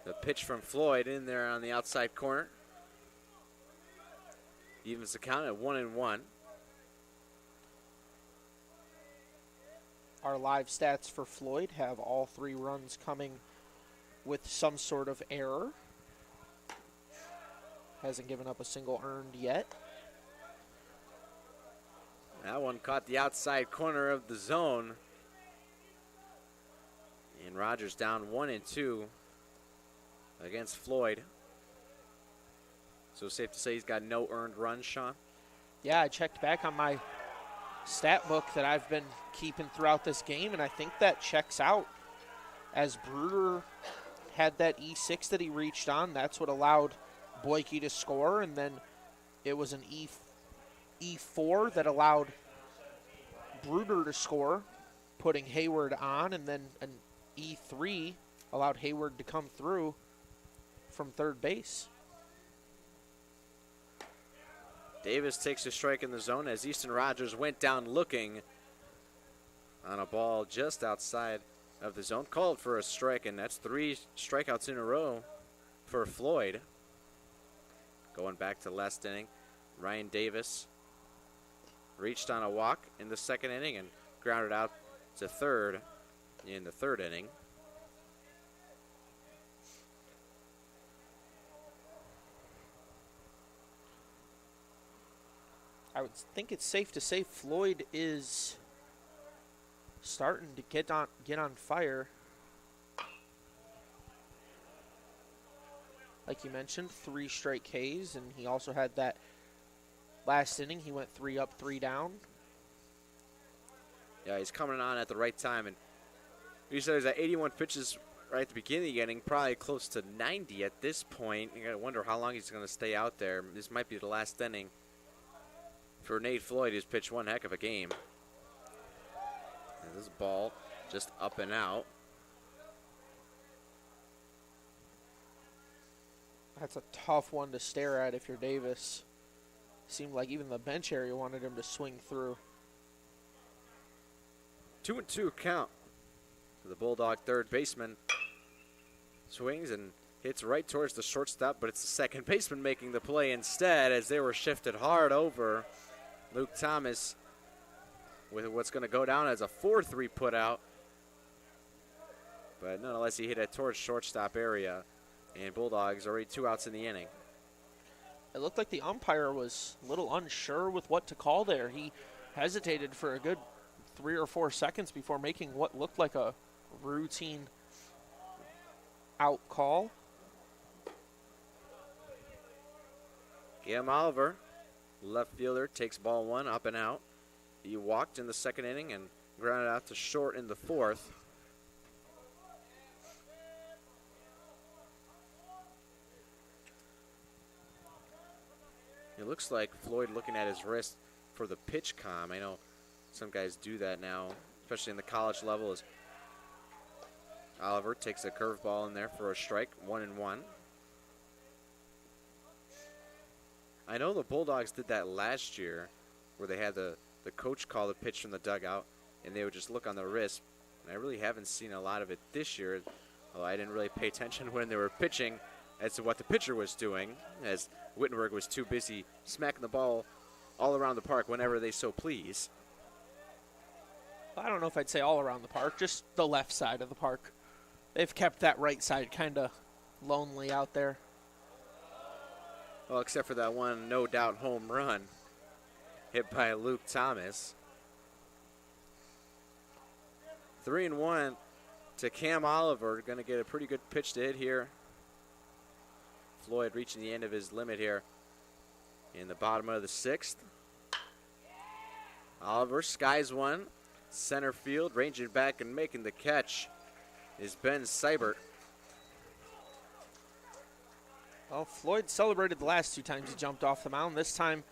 The pitch from Floyd in there on the outside corner. Evens the count at 1-1. Our live stats for Floyd have all 3 runs coming with some sort of error. Hasn't given up a single earned yet. That one caught the outside corner of the zone. And Rogers down 1-2 against Floyd. So safe to say he's got no earned runs, Sean? Yeah, I checked back on my stat book that I've been keeping throughout this game, and I think that checks out. As Bruder had that E6 that he reached on, that's what allowed Boyke to score, and then it was an E4 that allowed Bruder to score, putting Hayward on, and then an E3 allowed Hayward to come through from third base. Davis takes a strike in the zone as Easton Rogers went down looking on a ball just outside of the zone. Called for a strike, and that's 3 strikeouts in a row for Floyd. Going back to last inning, Ryan Davis reached on a walk in the second inning and grounded out to third in the third inning. I would think it's safe to say Floyd is starting to get on fire. Like you mentioned, 3 straight Ks, and he also had that last inning. He went 3 up, 3 down. Yeah, he's coming on at the right time, and he said he's at 81 pitches right at the beginning of the inning, probably close to 90 at this point. You gotta wonder how long he's going to stay out there. This might be the last inning for Nate Floyd, who's pitched one heck of a game. And this ball just up and out. That's a tough one to stare at if you're Davis. Seemed like even the bench area wanted him to swing through. 2-2 count for the Bulldog third baseman. Swings and hits right towards the shortstop, but it's the second baseman making the play instead as they were shifted hard over. Luke Thomas with what's going to go down as a 4-3 put out. But nonetheless, he hit it towards shortstop area. And Bulldogs already 2 outs in the inning. It looked like the umpire was a little unsure with what to call there. He hesitated for a good 3 or 4 seconds before making what looked like a routine out call. Cam Oliver, left fielder, takes ball 1 up and out. He walked in the second inning and grounded out to short in the fourth. It looks like Floyd looking at his wrist for the pitch comm. I know some guys do that now, especially in the college level. As Oliver takes a curveball in there for a strike, 1-1. I know the Bulldogs did that last year where they had the coach call the pitch from the dugout and they would just look on the wrist. And I really haven't seen a lot of it this year, although I didn't really pay attention when they were pitching as to what the pitcher was doing, as Wittenberg was too busy smacking the ball all around the park whenever they so please. I don't know if I'd say all around the park, just the left side of the park. They've kept that right side kind of lonely out there. Well, except for that one no-doubt home run hit by Luke Thomas. 3-1 to Cam Oliver. Going to get a pretty good pitch to hit here. Floyd reaching the end of his limit here in the bottom of the 6th. Oliver skies one. Center field, ranging back and making the catch is Ben Seibert. Well, Floyd celebrated the last 2 times he jumped off the mound. This time,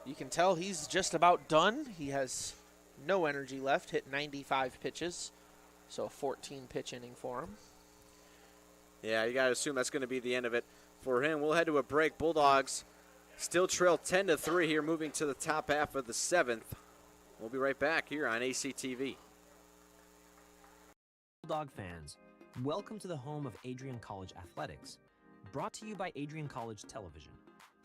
you can tell he's just about done. He has no energy left, hit 95 pitches, so a 14-pitch inning for him. Yeah, you got to assume that's going to be the end of it for him. We'll head to a break. Bulldogs still trail 10-3 here, moving to the top half of the 7th. We'll be right back here on ACTV. Bulldog fans, welcome to the home of Adrian College Athletics. Brought to you by Adrian College Television.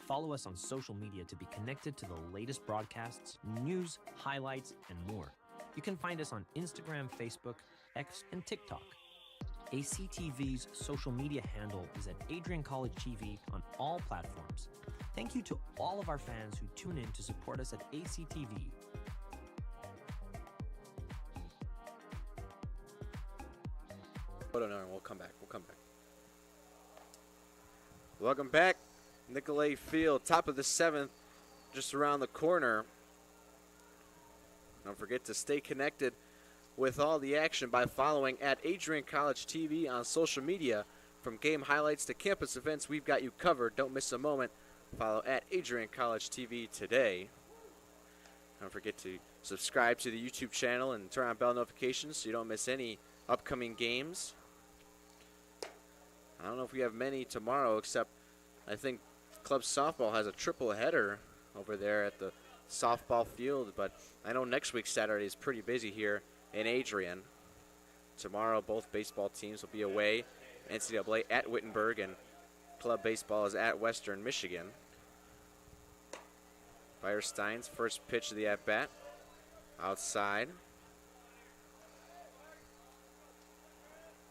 Follow us on social media to be connected to the latest broadcasts, news, highlights, and more. You can find us on Instagram, Facebook, X, and TikTok. ACTV's social media handle is at Adrian College TV on all platforms. Thank you to all of our fans who tune in to support us at ACTV. Oh, no, we'll come back. Welcome back. Nicolay Field, top of the 7th, just around the corner. Don't forget to stay connected with all the action by following at Adrian College TV on social media. From game highlights to campus events, we've got you covered. Don't miss a moment. Follow at Adrian College TV today. Don't forget to subscribe to the YouTube channel and turn on bell notifications so you don't miss any upcoming games. I don't know if we have many tomorrow, except I think club softball has a triple header over there at the softball field, but I know next week Saturday is pretty busy here in Adrian. Tomorrow both baseball teams will be away. NCAA at Wittenberg, and club baseball is at Western Michigan. Firestein's first pitch of the at-bat. Outside.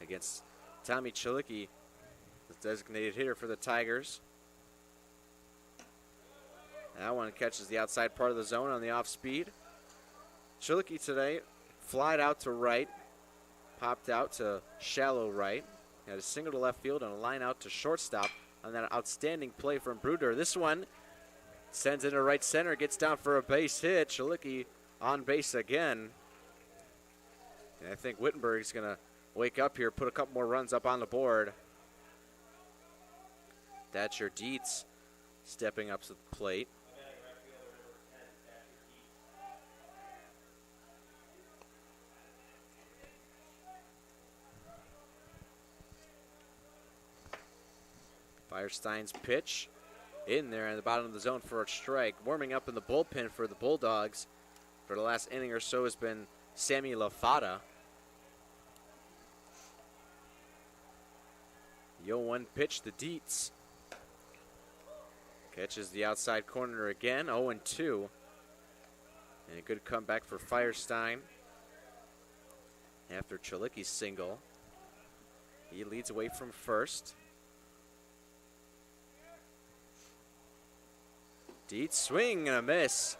Against Tommy Chilicki, the designated hitter for the Tigers. That one catches the outside part of the zone on the off-speed. Chilicki today flied out to right, popped out to shallow right. Had a single to left field and a line out to shortstop on that outstanding play from Bruder. This one sends into right center, gets down for a base hit. Chilicki on base again. And I think Wittenberg's going to wake up here, put a couple more runs up on the board. That's your Dietz stepping up to the plate. Firestein's pitch in there at the bottom of the zone for a strike. Warming up in the bullpen for the Bulldogs for the last inning or so has been Sammy LaFata. 0-1 pitch to Dietz. Catches the outside corner again, 0-2. And a good comeback for Firestein after Chilicki's single. He leads away from first. Dietz swing and a miss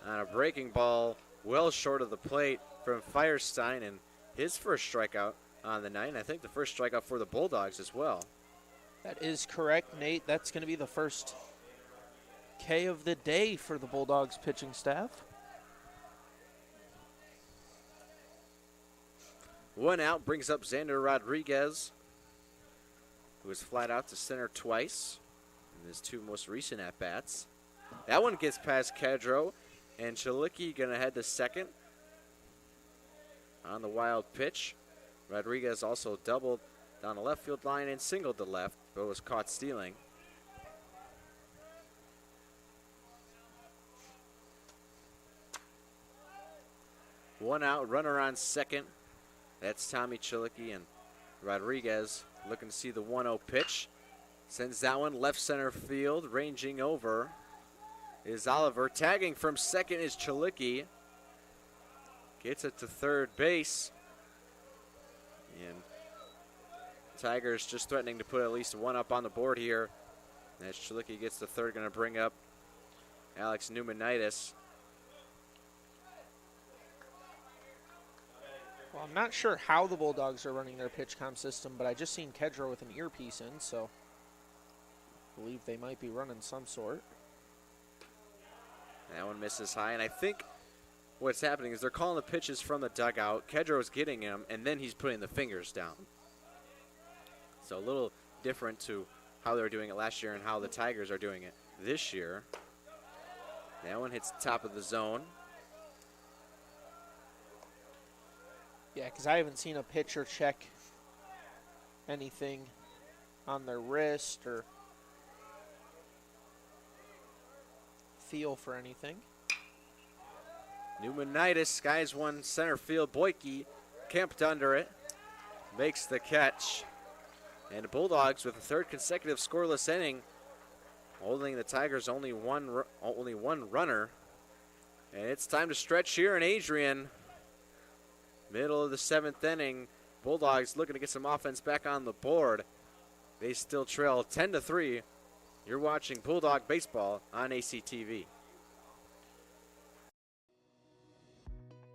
on a breaking ball well short of the plate from Firestein, and his first strikeout on the night, and I think the first strikeout for the Bulldogs as well. That is correct, Nate. That's going to be the first K of the day for the Bulldogs pitching staff. One out brings up Xander Rodriguez, who was flat out to center twice in his two most recent at-bats. That one gets past Kedro, and Chilicki going to head to second on the wild pitch. Rodriguez also doubled down the left field line and singled to left, but was caught stealing. One out, runner on second. That's Tommy Chilicki, and Rodriguez looking to see the 1-0 pitch. Sends that one left center field, ranging over is Oliver. Tagging from second is Chilicki. Gets it to third base. And Tigers just threatening to put at least one up on the board here. As Chilicki gets to third, going to bring up Alex Pneumonitis. Well, I'm not sure how the Bulldogs are running their pitch comm system, but I just seen Kedro with an earpiece in, so I believe they might be running some sort. That one misses high, and I think what's happening is they're calling the pitches from the dugout. Kedro's getting him, and then he's putting the fingers down. So a little different to how they were doing it last year and how the Tigers are doing it this year. That one hits the top of the zone. Yeah, because I haven't seen a pitcher check anything on their wrist or feel for anything. Pneumonitis skies one center field. Boyke camped under it, makes the catch. And the Bulldogs with a third consecutive scoreless inning, holding the Tigers only one runner. And it's time to stretch here in Adrian. Middle of the seventh inning. Bulldogs looking to get some offense back on the board. They still trail 10-3. You're watching Bulldog Baseball on ACTV.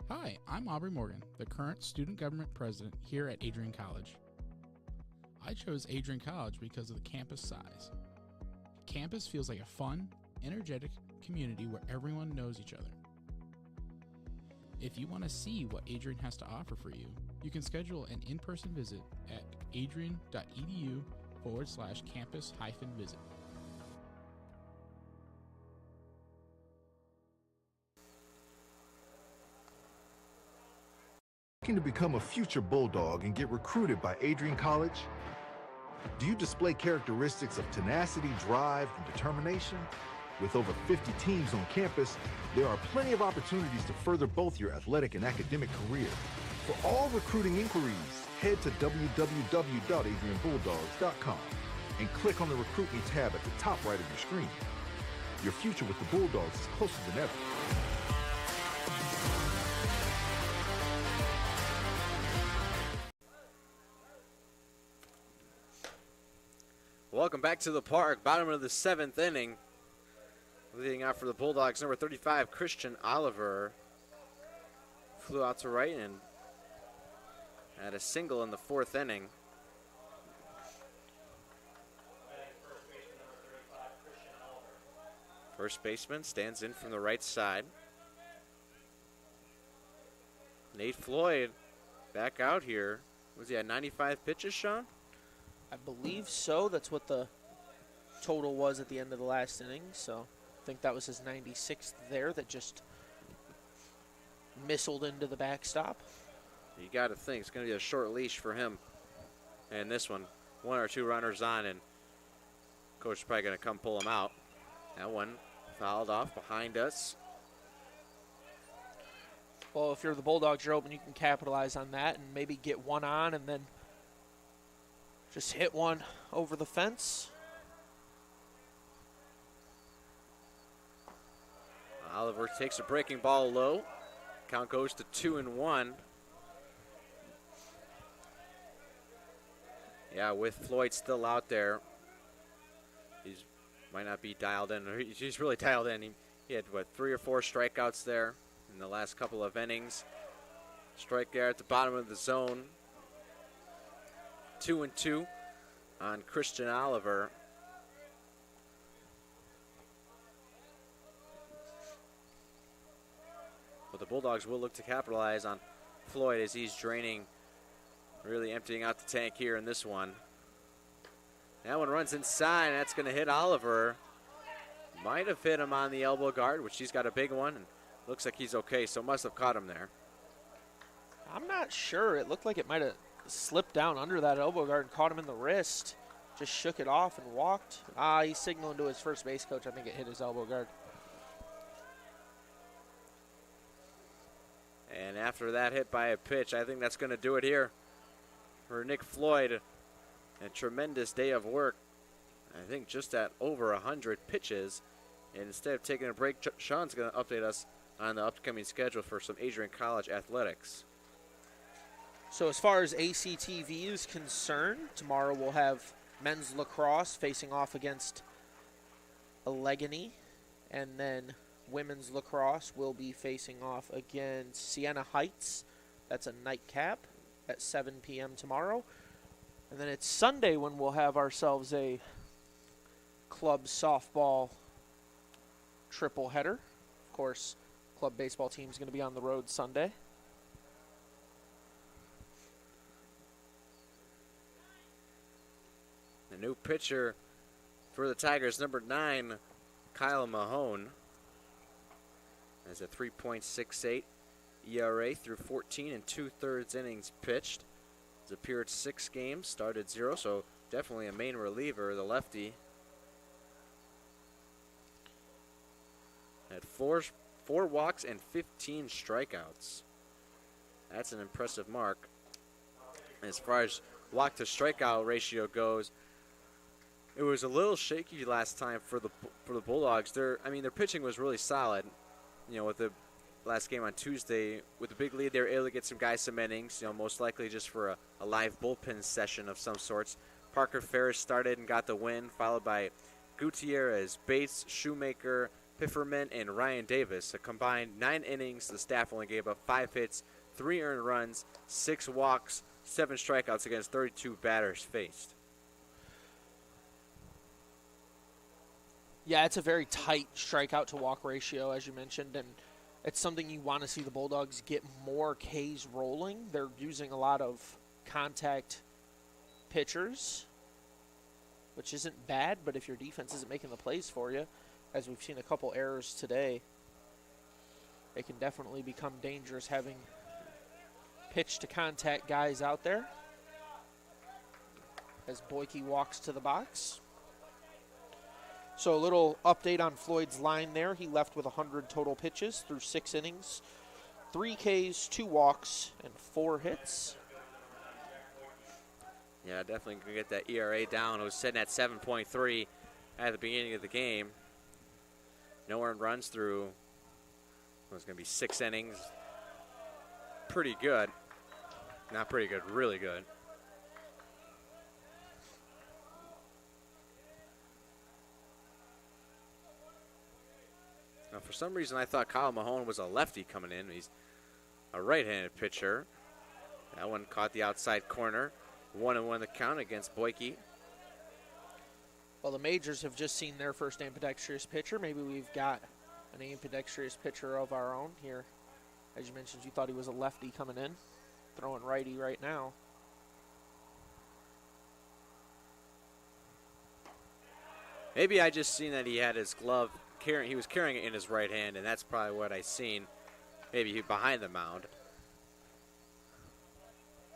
Hi, I'm Aubrey Morgan, the current student government president here at Adrian College. I chose Adrian College because of the campus size. Campus feels like a fun, energetic community where everyone knows each other. If you want to see what Adrian has to offer for you, you can schedule an in-person visit at adrian.edu/campus-visit. Looking to become a future Bulldog and get recruited by Adrian College? Do you display characteristics of tenacity, drive, and determination? With over 50 teams on campus, there are plenty of opportunities to further both your athletic and academic career. For all recruiting inquiries, head to www.adrianbulldogs.com and click on the Recruit Me tab at the top right of your screen. Your future with the Bulldogs is closer than ever. Welcome back to the park. Bottom of the 7th inning. Leading out for the Bulldogs, number 35, Christian Oliver. Flew out to right and had a single in the 4th inning. First baseman stands in from the right side. Nate Floyd back out here. Was he at 95 pitches, Sean? I believe so. That's what the total was at the end of the last inning. So I think that was his 96th there that just missiled into the backstop. You got to think it's going to be a short leash for him. And this one, 1 or 2 runners on, and coach is probably going to come pull him out. That one fouled off behind us. Well, if you're the Bulldogs, you're hoping you can capitalize on that and maybe get one on and then just hit one over the fence. Oliver takes a breaking ball low. Count goes to 2-1. Yeah, with Floyd still out there, he's might not be dialed in. He's really dialed in. He had, 3 or 4 strikeouts there in the last couple of innings. Strike there at the bottom of the zone. 2-2 on Christian Oliver. But the Bulldogs will look to capitalize on Floyd as he's draining, really emptying out the tank here in this one. That one runs inside, and that's going to hit Oliver. Might have hit him on the elbow guard, which he's got a big one, and looks like he's okay, so must have caught him there. I'm not sure. It looked like it might have slipped down under that elbow guard and caught him in the wrist. Just shook it off and walked. He's signaling to his first base coach. I think it hit his elbow guard. And after that hit by a pitch, I think that's going to do it here for Nick Floyd. A tremendous day of work. I think just at over 100 pitches. And instead of taking a break, Sean's going to update us on the upcoming schedule for some Adrian College athletics. So as far as ACTV is concerned, tomorrow we'll have men's lacrosse facing off against Allegheny, and then women's lacrosse will be facing off against Siena Heights. That's a nightcap at 7 p.m. tomorrow. And then it's Sunday when we'll have ourselves a club softball triple header. Of course, club baseball team is going to be on the road Sunday. The new pitcher for the Tigers, number 9, Kyle Mahone, has a 3.68 ERA through 14 and 2/3 innings pitched. He's appeared 6 games, started 0, so definitely a main reliever, the lefty. Had four walks and 15 strikeouts. That's an impressive mark. As far as walk to strikeout ratio goes, it was a little shaky last time for the Bulldogs. Their pitching was really solid. With the last game on Tuesday, with the big lead, they were able to get some guys some innings. Most likely just for a live bullpen session of some sorts. Parker Ferris started and got the win, followed by Gutierrez, Bates, Shoemaker, Pifferman, and Ryan Davis. A combined 9 innings. The staff only gave up 5 hits, 3 earned runs, 6 walks, 7 strikeouts against 32 batters faced. Yeah, it's a very tight strikeout to walk ratio, as you mentioned, and it's something you want to see the Bulldogs get more Ks rolling. They're using a lot of contact pitchers, which isn't bad, but if your defense isn't making the plays for you, as we've seen a couple errors today, it can definitely become dangerous having pitch to contact guys out there. As Boyke walks to the box. So a little update on Floyd's line there. He left with 100 total pitches through 6 innings, 3 Ks, 2 walks, and 4 hits. Yeah, definitely going to get that ERA down. It was sitting at 7.3 at the beginning of the game. No earned runs through, it was going to be 6 innings. Pretty good. Not pretty good, really good. Now, for some reason, I thought Kyle Mahone was a lefty coming in. He's a right-handed pitcher. That one caught the outside corner. 1-1 the count against Boyke. Well, the majors have just seen their first ambidextrous pitcher. Maybe we've got an ambidextrous pitcher of our own here. As you mentioned, you thought he was a lefty coming in. Throwing righty right now. Maybe I just seen that he had his glove. He was carrying it in his right hand, and that's probably what I seen. Maybe behind the mound.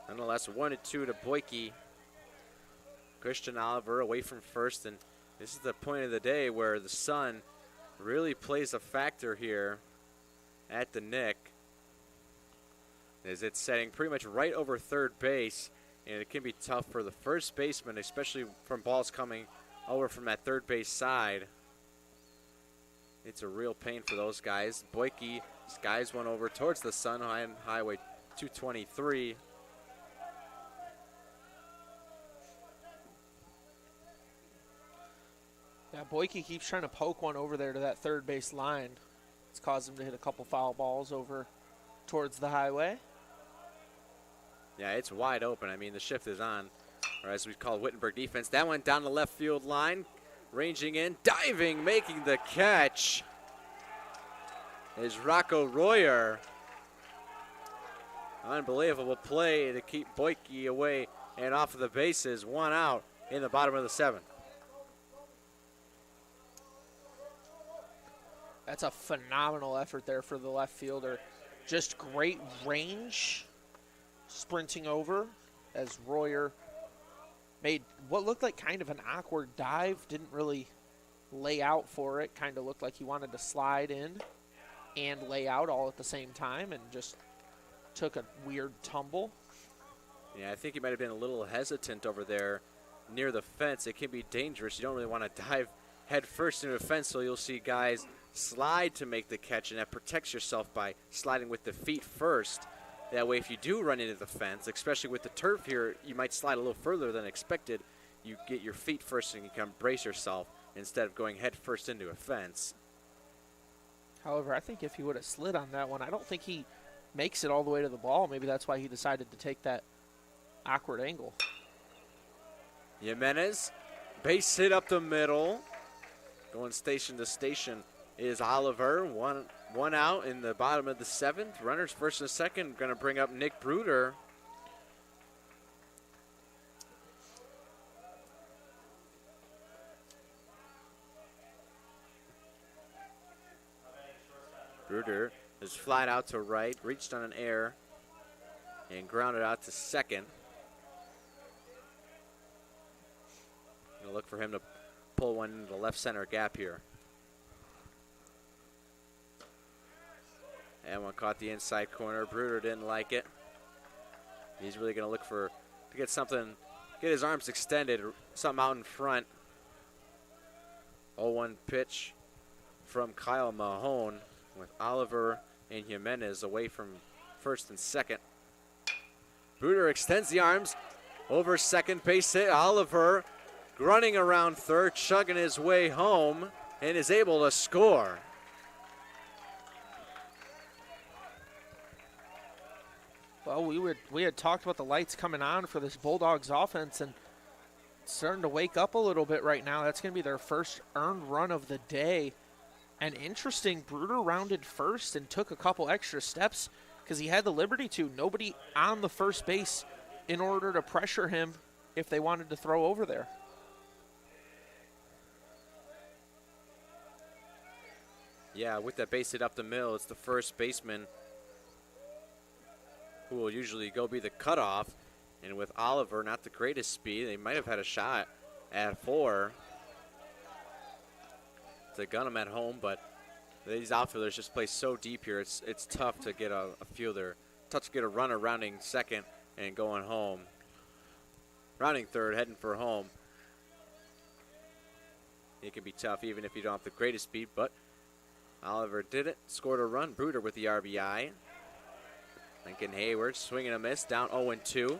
Nonetheless, 1-2 to Boyke. Christian Oliver away from first, and this is the point of the day where the sun really plays a factor here at the Nick. As it's setting pretty much right over third base, and it can be tough for the first baseman, especially from balls coming over from that third base side. It's a real pain for those guys. Boyke skies one over towards the sun on Highway 223. Yeah, Boyke keeps trying to poke one over there to that third base line. It's caused him to hit a couple foul balls over towards the highway. Yeah, it's wide open. I mean, the shift is on, or as we call Wittenberg defense. That one down the left field line, ranging in, diving, making the catch is Rocco Royer. Unbelievable play to keep Boyke away and off of the bases. 1 out in the bottom of the 7th. That's a phenomenal effort there for the left fielder. Just great range, sprinting over as Royer made what looked like kind of an awkward dive. Didn't really lay out for it. Kind of looked like he wanted to slide in and lay out all at the same time, and just took a weird tumble. Yeah, I think he might have been a little hesitant over there near the fence. It can be dangerous. You don't really want to dive head first into the fence, so you'll see guys slide to make the catch, and that protects yourself by sliding with the feet first. That way, if you do run into the fence, especially with the turf here, you might slide a little further than expected. You get your feet first and you can brace yourself instead of going head first into a fence. However, I think if he would have slid on that one, I don't think he makes it all the way to the ball. Maybe that's why he decided to take that awkward angle. Jimenez, base hit up the middle. Going station to station is Oliver. One out in the bottom of the 7th. Runners first and second. Going to bring up Nick Bruder. Bruder is flat out to right, reached on an error, and grounded out to second. Going to look for him to pull one into the left center gap here. And one caught the inside corner. Bruder didn't like it. He's really going to look to get something, get his arms extended, something out in front. 0-1 pitch from Kyle Mahone with Oliver and Jimenez away from first and second. Bruder extends the arms over second base hit. Oliver running around third, chugging his way home, and is able to score. Well, we had talked about the lights coming on for this Bulldogs offense, and starting to wake up a little bit right now. That's going to be their first earned run of the day. And interesting, Bruder rounded first and took a couple extra steps because he had the liberty to. Nobody on the first base in order to pressure him if they wanted to throw over there. Yeah, with that base hit up the middle, it's the first baseman who will usually go be the cutoff. And with Oliver, not the greatest speed, they might have had a shot at 4 to gun him at home, but these outfielders just play so deep here. It's tough to get a fielder, tough to get a runner rounding second and going home. Rounding third, heading for home. It can be tough even if you don't have the greatest speed, but Oliver did it, scored a run. Bruder with the RBI. Lincoln Hayward swinging a miss, down 0-2.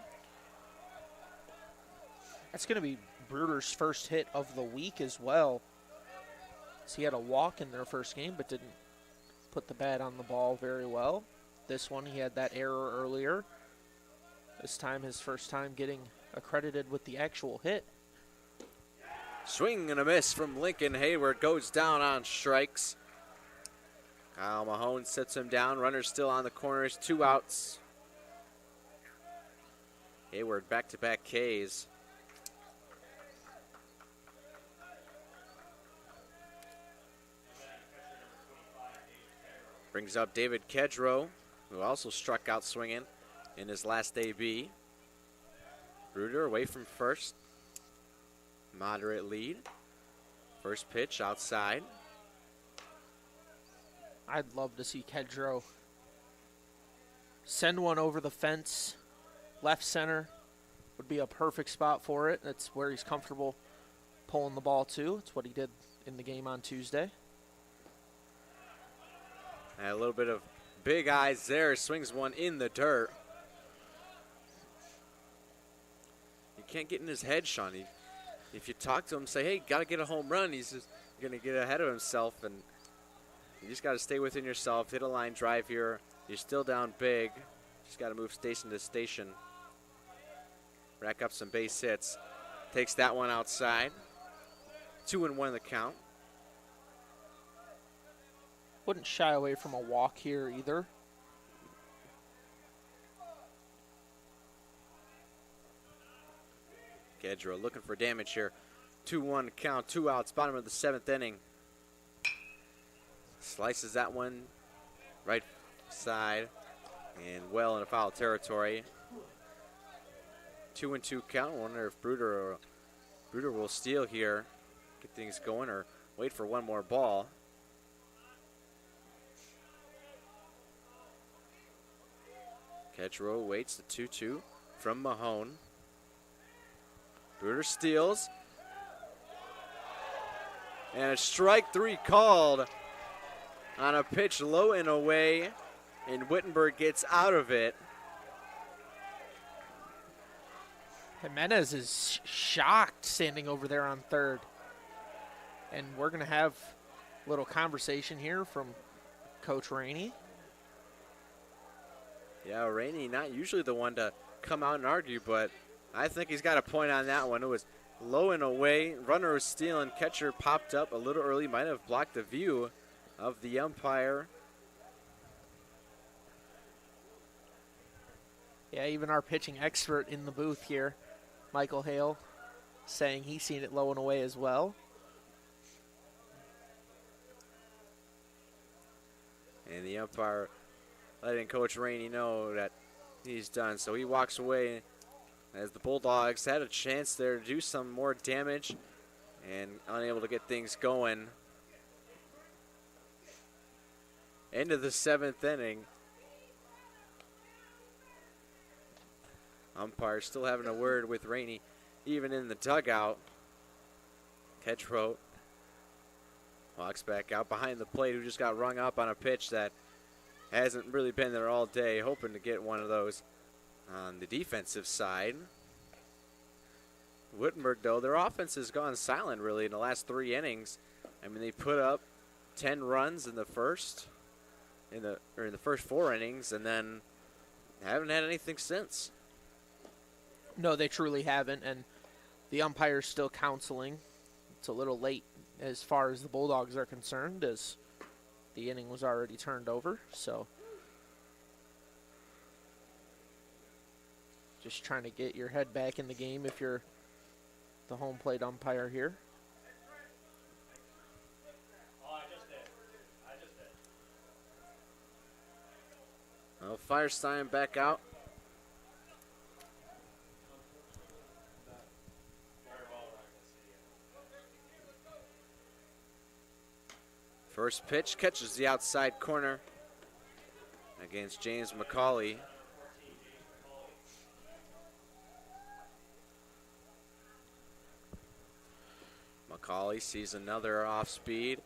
That's going to be Bruder's first hit of the week as well. So he had a walk in their first game, but didn't put the bat on the ball very well. This one, he had that error earlier. This time, his first time getting accredited with the actual hit. Swing and a miss from Lincoln Hayward, goes down on strikes. Kyle Mahone sits him down. Runners still on the corners, 2 outs. Hayward back-to-back Ks. Brings up David Kedrow, who also struck out swinging in his last AB. Bruder away from first. Moderate lead. First pitch outside. I'd love to see Kedrow send one over the fence. Left center would be a perfect spot for it. That's where he's comfortable pulling the ball to. It's what he did in the game on Tuesday. And a little bit of big eyes there. Swings one in the dirt. You can't get in his head, Sean. If you talk to him, say, hey, got to get a home run, he's just going to get ahead of himself. And you just got to stay within yourself, hit a line drive here. You're still down big. Just got to move station to station. Rack up some base hits. Takes that one outside. 2-1 the count. Wouldn't shy away from a walk here either. Kedrow looking for damage here. 2-1 count, 2 outs, bottom of the 7th inning. Slices that one right side and well into foul territory. 2-2 count. Wonder if Bruder will steal here, get things going, or wait for one more ball. Kedrow waits the 2-2 from Mahone. Bruder steals. And a strike 3 called on a pitch low and away, and Wittenberg gets out of it. Jimenez is shocked standing over there on third. And we're going to have a little conversation here from Coach Rainey. Yeah, Rainey not usually the one to come out and argue, but I think he's got a point on that one. It was low and away. Runner was stealing. Catcher popped up a little early. Might have blocked the view of the umpire. Yeah, even our pitching expert in the booth here, Michael Hale, saying he's seen it low and away as well. And the umpire letting Coach Rainey know that he's done. So he walks away as the Bulldogs had a chance there to do some more damage and unable to get things going. End of the 7th inning. Umpire still having a word with Rainey, even in the dugout. Kedrow walks back out behind the plate, who just got rung up on a pitch that hasn't really been there all day, hoping to get one of those on the defensive side. Wittenberg, though, their offense has gone silent really in the last 3 innings. I mean, they put up 10 runs in the first, in the first 4 innings, and then haven't had anything since. No, they truly haven't, and The umpire's still counseling. It's a little late as far as the Bulldogs are concerned, as the inning was already turned over. So just trying to get your head back in the game if you're the home plate umpire here. Well, Firestein back out. First pitch catches the outside corner against James McCauley. McCauley sees another off speed.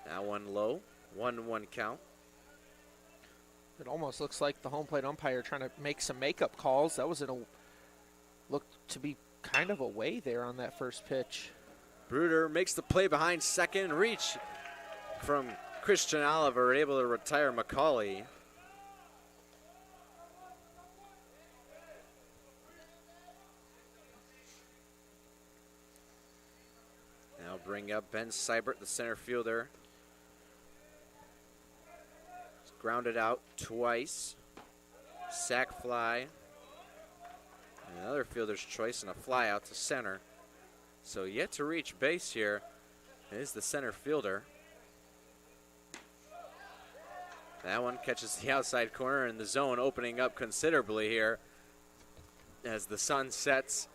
That one low. 1-1 count. It almost looks like the home plate umpire trying to make some makeup calls. That was looked to be kind of away there on that first pitch. Bruder makes the play behind second. Reach from Christian Oliver, able to retire McCauley. Now bring up Ben Seibert, the center fielder. He's grounded out twice. Sac fly. Another fielder's choice and a fly out to center. So yet to reach base here is the center fielder. That one catches the outside corner, and the zone opening up considerably here as the sun sets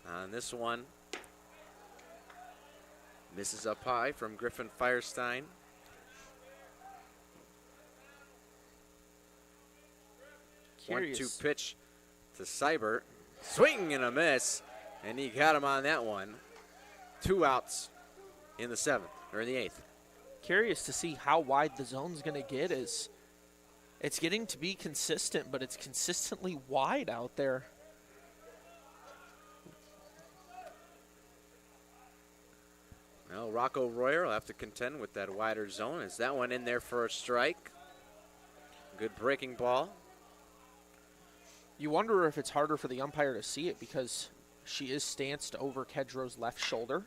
on this one. Misses up high from Griffin Firestein. Curious. 1-2 pitch to Seibert. Swing and a miss, and he got him on that one. 2 outs in the 7th, or in the 8th. Curious to see how wide the zone's going to get. As it's getting to be consistent, but it's consistently wide out there. Well, Rocco Royer will have to contend with that wider zone. Is that one in there for a strike? Good breaking ball. You wonder if it's harder for the umpire to see it because she is stanced over Kedro's left shoulder.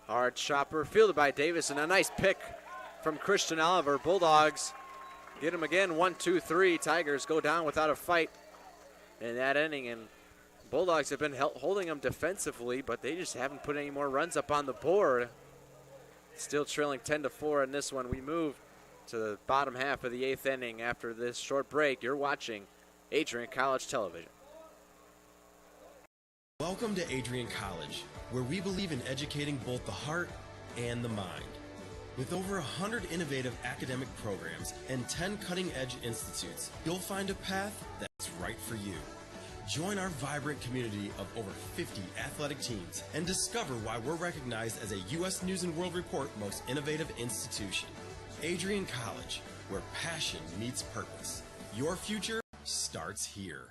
Hard chopper fielded by Davis, and a nice pick from Christian Oliver. Bulldogs get him again. 1-2-3. Tigers go down without a fight in that inning, and Bulldogs have been holding them defensively, but they just haven't put any more runs up on the board. Still trailing 10-4 in this one. We move to the bottom half of the 8th inning after this short break. You're watching Adrian College Television. Welcome to Adrian College, where we believe in educating both the heart and the mind. With over 100 innovative academic programs and 10 cutting-edge institutes, you'll find a path that's right for you. Join our vibrant community of over 50 athletic teams and discover why we're recognized as a U.S. News & World Report Most Innovative Institution. Adrian College, where passion meets purpose. Your future starts here.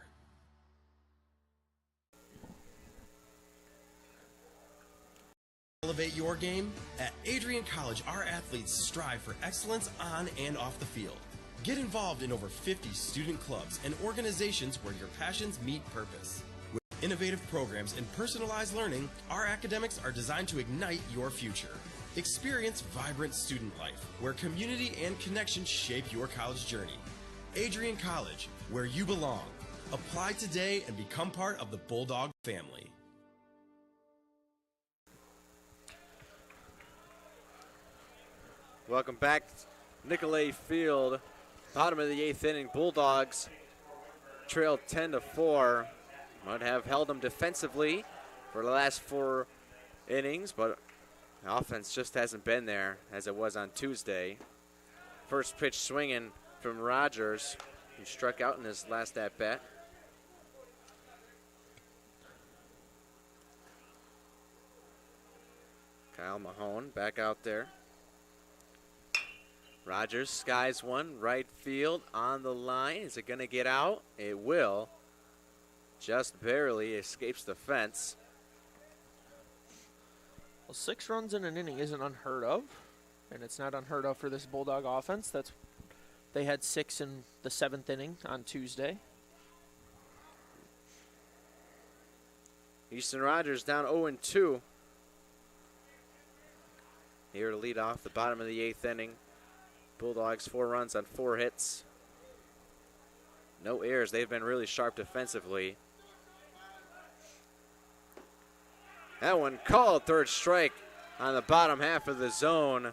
Elevate your game? At Adrian College, our athletes strive for excellence on and off the field. Get involved in over 50 student clubs and organizations where your passions meet purpose. With innovative programs and personalized learning, our academics are designed to ignite your future. Experience vibrant student life, where community and connection shape your college journey. Adrian College, where you belong. Apply today and become part of the Bulldog family. Welcome back, Nicolay Field. Bottom of the 8th inning, Bulldogs trailed 10-4. Might have held them defensively for the last 4 innings, but the offense just hasn't been there as it was on Tuesday. First pitch swinging from Rogers, who struck out in his last at-bat. Kyle Mahone back out there. Rogers skies one, right field on the line. Is it going to get out? It will. Just barely escapes the fence. Well, 6 runs in an inning isn't unheard of, and it's not unheard of for this Bulldog offense. They had 6 in the 7th inning on Tuesday. Easton Rogers down 0-2. Here to lead off the bottom of the 8th inning. Bulldogs 4 runs on 4 hits. No errors. They've been really sharp defensively. That one called, third strike on the bottom half of the zone.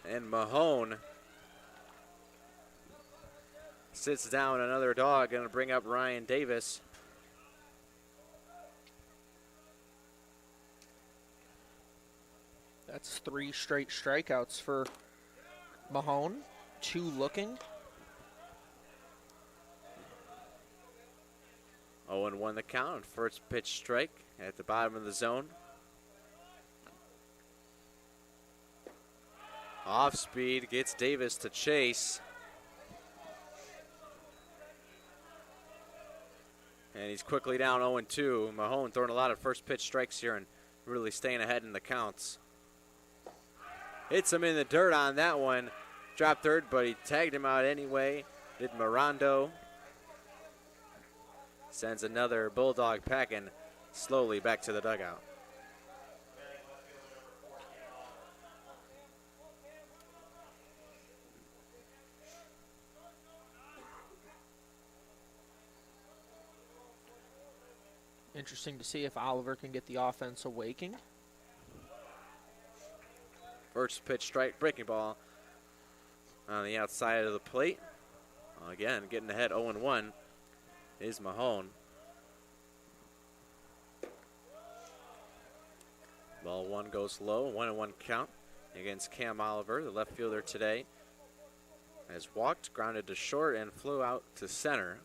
And Mahone sits down another dog, going to bring up Ryan Davis. That's 3 straight strikeouts for Mahone, 2 looking. 0-1 the count. First pitch strike at the bottom of the zone. Off speed, gets Davis to chase. And he's quickly down 0-2. Mahone throwing a lot of first pitch strikes here and really staying ahead in the counts. Hits him in the dirt on that one. Dropped third, but he tagged him out anyway. Did Mirando. Sends another Bulldog packing slowly back to the dugout. Interesting to see if Oliver can get the offense awaking. First pitch strike, breaking ball on the outside of the plate. Again, getting ahead 0-1 is Mahone. Ball 1 goes low, 1-1 count against Cam Oliver, the left fielder today. Has walked, grounded to short, and flew out to center.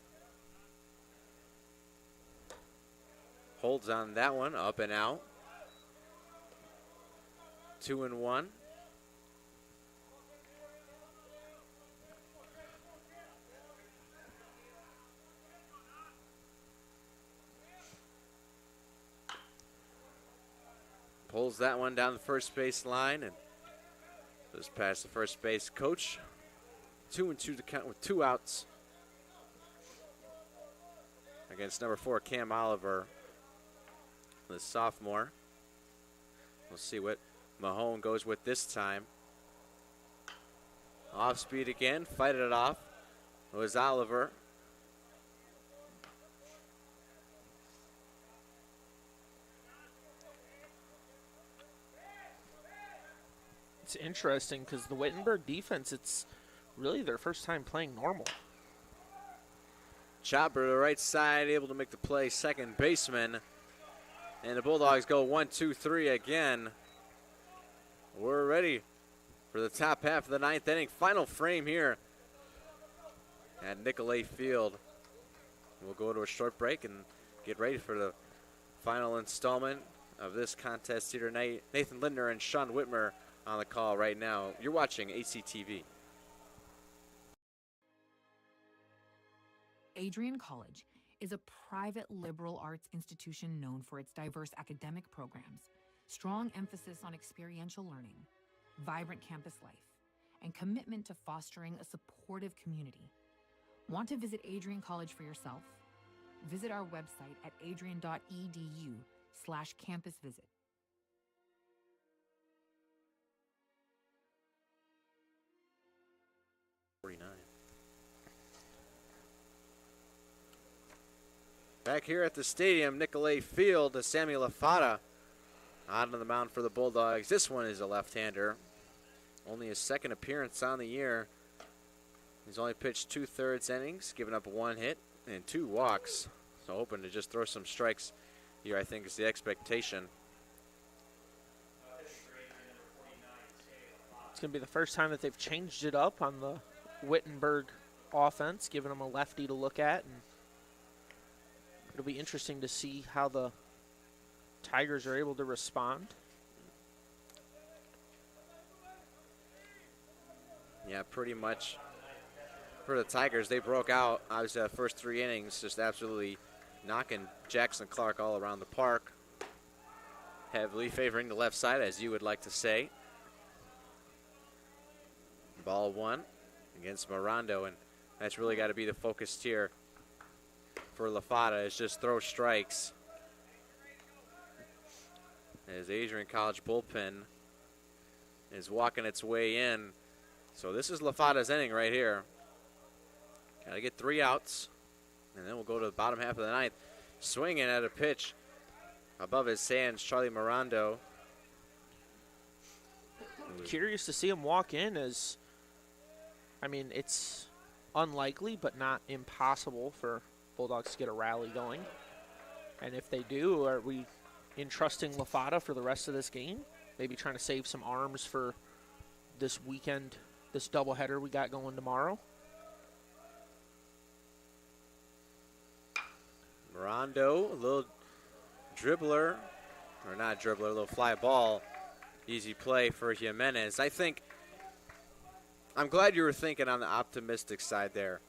Holds on that one, up and out. 2-1. Pulls that one down the first base line and goes past the first base coach. 2-2 to count with 2 outs against number 4 Cam Oliver, the sophomore. We'll see what Mahone goes with this time. Off speed again, fighting it off. It was Oliver. It's interesting because the Wittenberg defense, it's really their first time playing normal. Chopper to the right side, able to make the play, second baseman. And the Bulldogs go 1-2-3 again. We're ready for the top half of the 9th inning. Final frame here at NCAA Field. We'll go to a short break and get ready for the final installment of this contest here tonight. Nathan Lindner and Sean Whitmer on the call right now. You're watching ACTV. Adrian College is a private liberal arts institution known for its diverse academic programs, strong emphasis on experiential learning, vibrant campus life, and commitment to fostering a supportive community. Want to visit Adrian College for yourself? Visit our website at adrian.edu/campusvisit. Back here at the stadium, NCAA Field, Samuel Lafata out on the mound for the Bulldogs. This one is a left-hander. Only his second appearance on the year. He's only pitched 2/3 innings, giving up 1 hit and 2 walks. So hoping to just throw some strikes here, I think, is the expectation. It's going to be the first time that they've changed it up on the Wittenberg offense, giving them a lefty to look at. And it'll be interesting to see how the Tigers are able to respond. Yeah, pretty much for the Tigers, they broke out, obviously, the first 3 innings, just absolutely knocking Jackson Clark all around the park. Heavily favoring the left side, as you would like to say. Ball 1 against Mirando, and that's really got to be the focus here for LaFata is just throw strikes. As Adrian College bullpen is walking its way in. So this is LaFata's inning right here. Got to get 3 outs, and then we'll go to the bottom half of the ninth. Swinging at a pitch above his hands, Charlie Mirando. Curious to see him walk in as, I mean, it's unlikely but not impossible for Bulldogs to get a rally going. And if they do, are we entrusting LaFata for the rest of this game? Maybe trying to save some arms for this weekend, this doubleheader we got going tomorrow. Mirando, a little dribbler, or not dribbler, a little fly ball. Easy play for Jimenez. I'm glad you were thinking on the optimistic side there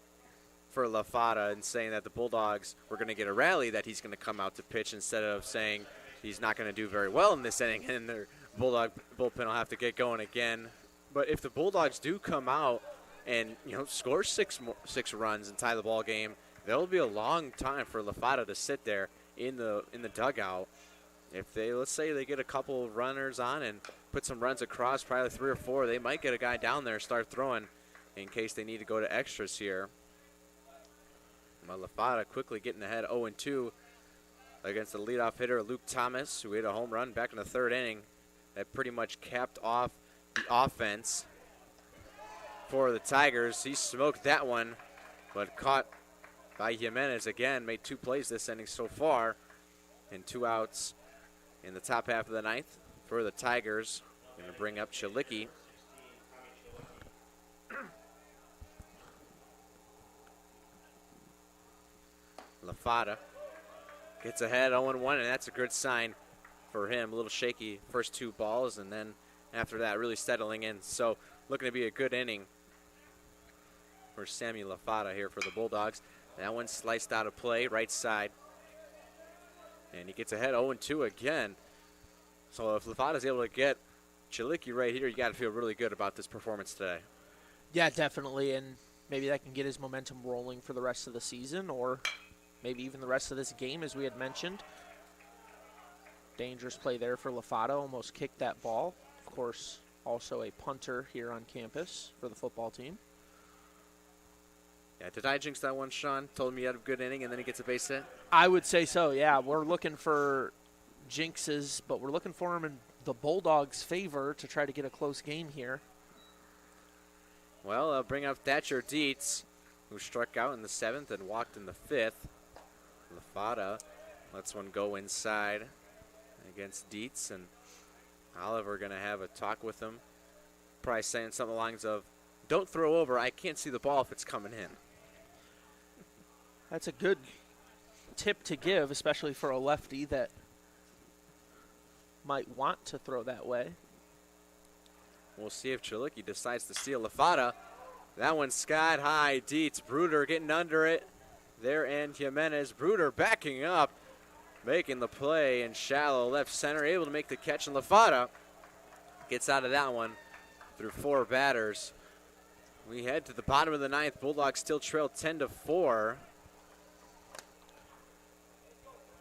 for LaFata and saying that the Bulldogs were going to get a rally, that he's going to come out to pitch, instead of saying he's not going to do very well in this inning and their Bulldog bullpen will have to get going again. But if the Bulldogs do come out and score 6 runs and tie the ball game, that'll be a long time for LaFata to sit there in the dugout. If they, let's say they get a couple of runners on and put some runs across, probably 3 or 4, they might get a guy down there, start throwing in case they need to go to extras here. But LaFata quickly getting ahead 0-2 against the leadoff hitter Luke Thomas, who hit a home run back in the 3rd inning. That pretty much capped off the offense for the Tigers. He smoked that one, but caught by Jimenez again. Made 2 plays this inning so far, and 2 outs in the top half of the 9th for the Tigers. Going to bring up Chilicki. LaFata gets ahead 0-1, and that's a good sign for him. A little shaky first 2 balls, and then after that really settling in. So looking to be a good inning for Sammy LaFata here for the Bulldogs. That one sliced out of play, right side. And he gets ahead 0-2 again. So if LaFata's able to get Chilicki right here, you got to feel really good about this performance today. Yeah, definitely, and maybe that can get his momentum rolling for the rest of the season, or maybe even the rest of this game, as we had mentioned. Dangerous play there for LaFata, almost kicked that ball. Of course, also a punter here on campus for the football team. Yeah, did I jinx that one, Sean? Told me he had a good inning and then he gets a base hit? I would say so, yeah. We're looking for jinxes, but we're looking for him in the Bulldogs' favor to try to get a close game here. Well, I'll bring up Thatcher Dietz, who struck out in the 7th and walked in the 5th. LaFata lets one go inside against Dietz, and Oliver going to have a talk with him. Probably saying something along the lines of, don't throw over, I can't see the ball if it's coming in. That's a good tip to give, especially for a lefty that might want to throw that way. We'll see if Chilicki decides to steal LaFata. That one's skied high. Dietz, Bruder getting under it there, and Jimenez. Bruder backing up, making the play in shallow left center, able to make the catch, and LaFata gets out of that one through 4 batters. We head to the bottom of the 9th. Bulldogs still trail 10-4.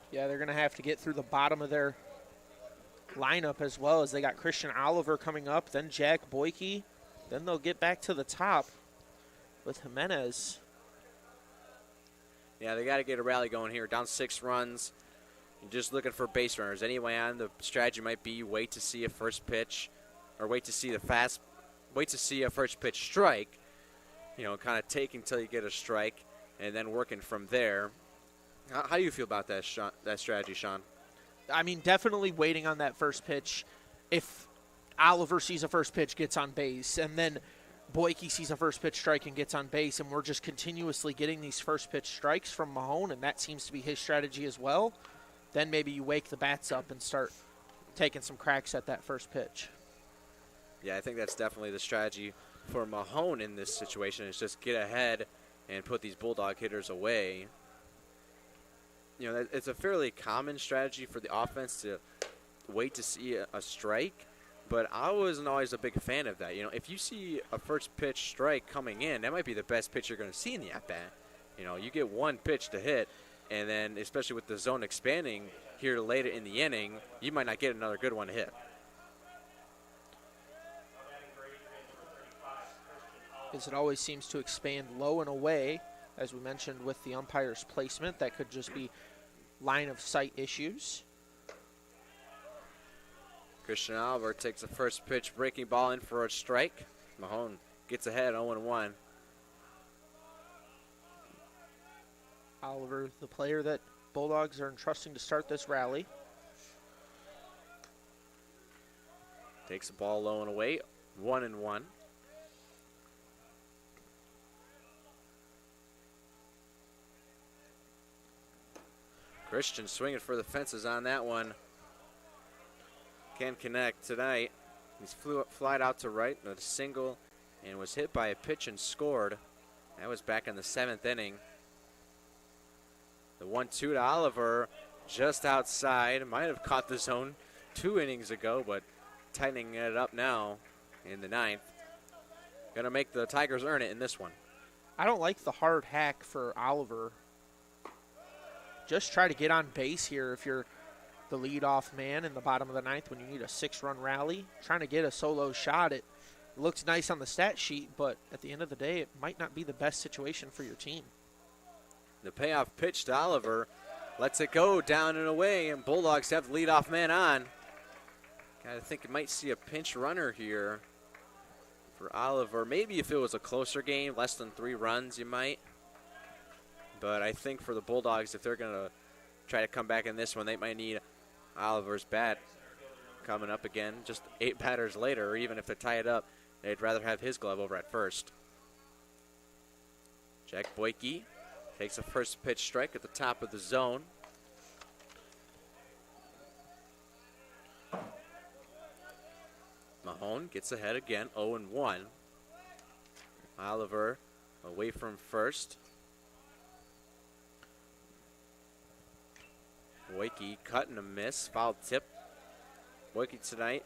Yeah, they're going to have to get through the bottom of their lineup as well, as they got Christian Oliver coming up, then Jack Boyke. Then they'll get back to the top with Jimenez. Yeah, they got to get a rally going here. Down 6 runs. You're just looking for base runners. Anyway, on the strategy might be wait to see a first pitch, or wait to see a first pitch strike. You know, kind of take until you get a strike, and then working from there. How do you feel about that strategy, Sean? I mean, definitely waiting on that first pitch. If Oliver sees a first pitch, gets on base, and then Boyke sees a first pitch strike and gets on base, and we're just continuously getting these first pitch strikes from Mahone, and that seems to be his strategy as well, then maybe you wake the bats up and start taking some cracks at that first pitch. Yeah, I think that's definitely the strategy for Mahone in this situation, is just get ahead and put these Bulldog hitters away. You know, it's a fairly common strategy for the offense to wait to see a strike, but I wasn't always a big fan of that. You know, if you see a first pitch strike coming in, that might be the best pitch you're going to see in the at-bat. You know, you get one pitch to hit, And then, especially with the zone expanding here later in the inning, you might not get another good one hit. As it always seems to expand low and away, as we mentioned with the umpire's placement. That could just be line of sight issues. Christian Oliver takes the first pitch, breaking ball in for a strike. Mahone gets ahead 0-1. Oliver, the player that Bulldogs are entrusting to start this rally. Takes the ball low and away, 1-1. Christian swinging for the fences on that one. Can't connect tonight. He's flied out to right, a single, and was hit by a pitch and scored. That was back in the 7th inning. The 1-2 to Oliver, just outside. Might have caught the zone 2 innings ago, but tightening it up now in the 9th. Gonna make the Tigers earn it in this one. I don't like the hard hack for Oliver. Just try to get on base here if you're the leadoff man in the bottom of the 9th when you need a 6-run rally. Trying to get a solo shot, it looks nice on the stat sheet, but at the end of the day, it might not be the best situation for your team. The payoff pitch to Oliver lets it go down and away, and Bulldogs have the leadoff man on. I think you might see a pinch runner here for Oliver. Maybe if it was a closer game, less than 3 runs, you might. But I think for the Bulldogs, if they're going to try to come back in this one, they might need Oliver's bat coming up again. Just 8 batters later, or even if they tie it up, they'd rather have his glove over at first. Jack Boyke takes a first pitch strike at the top of the zone. Mahone gets ahead again, 0-1. Oliver away from first. Boyke cut and a miss, foul tip. Boyke tonight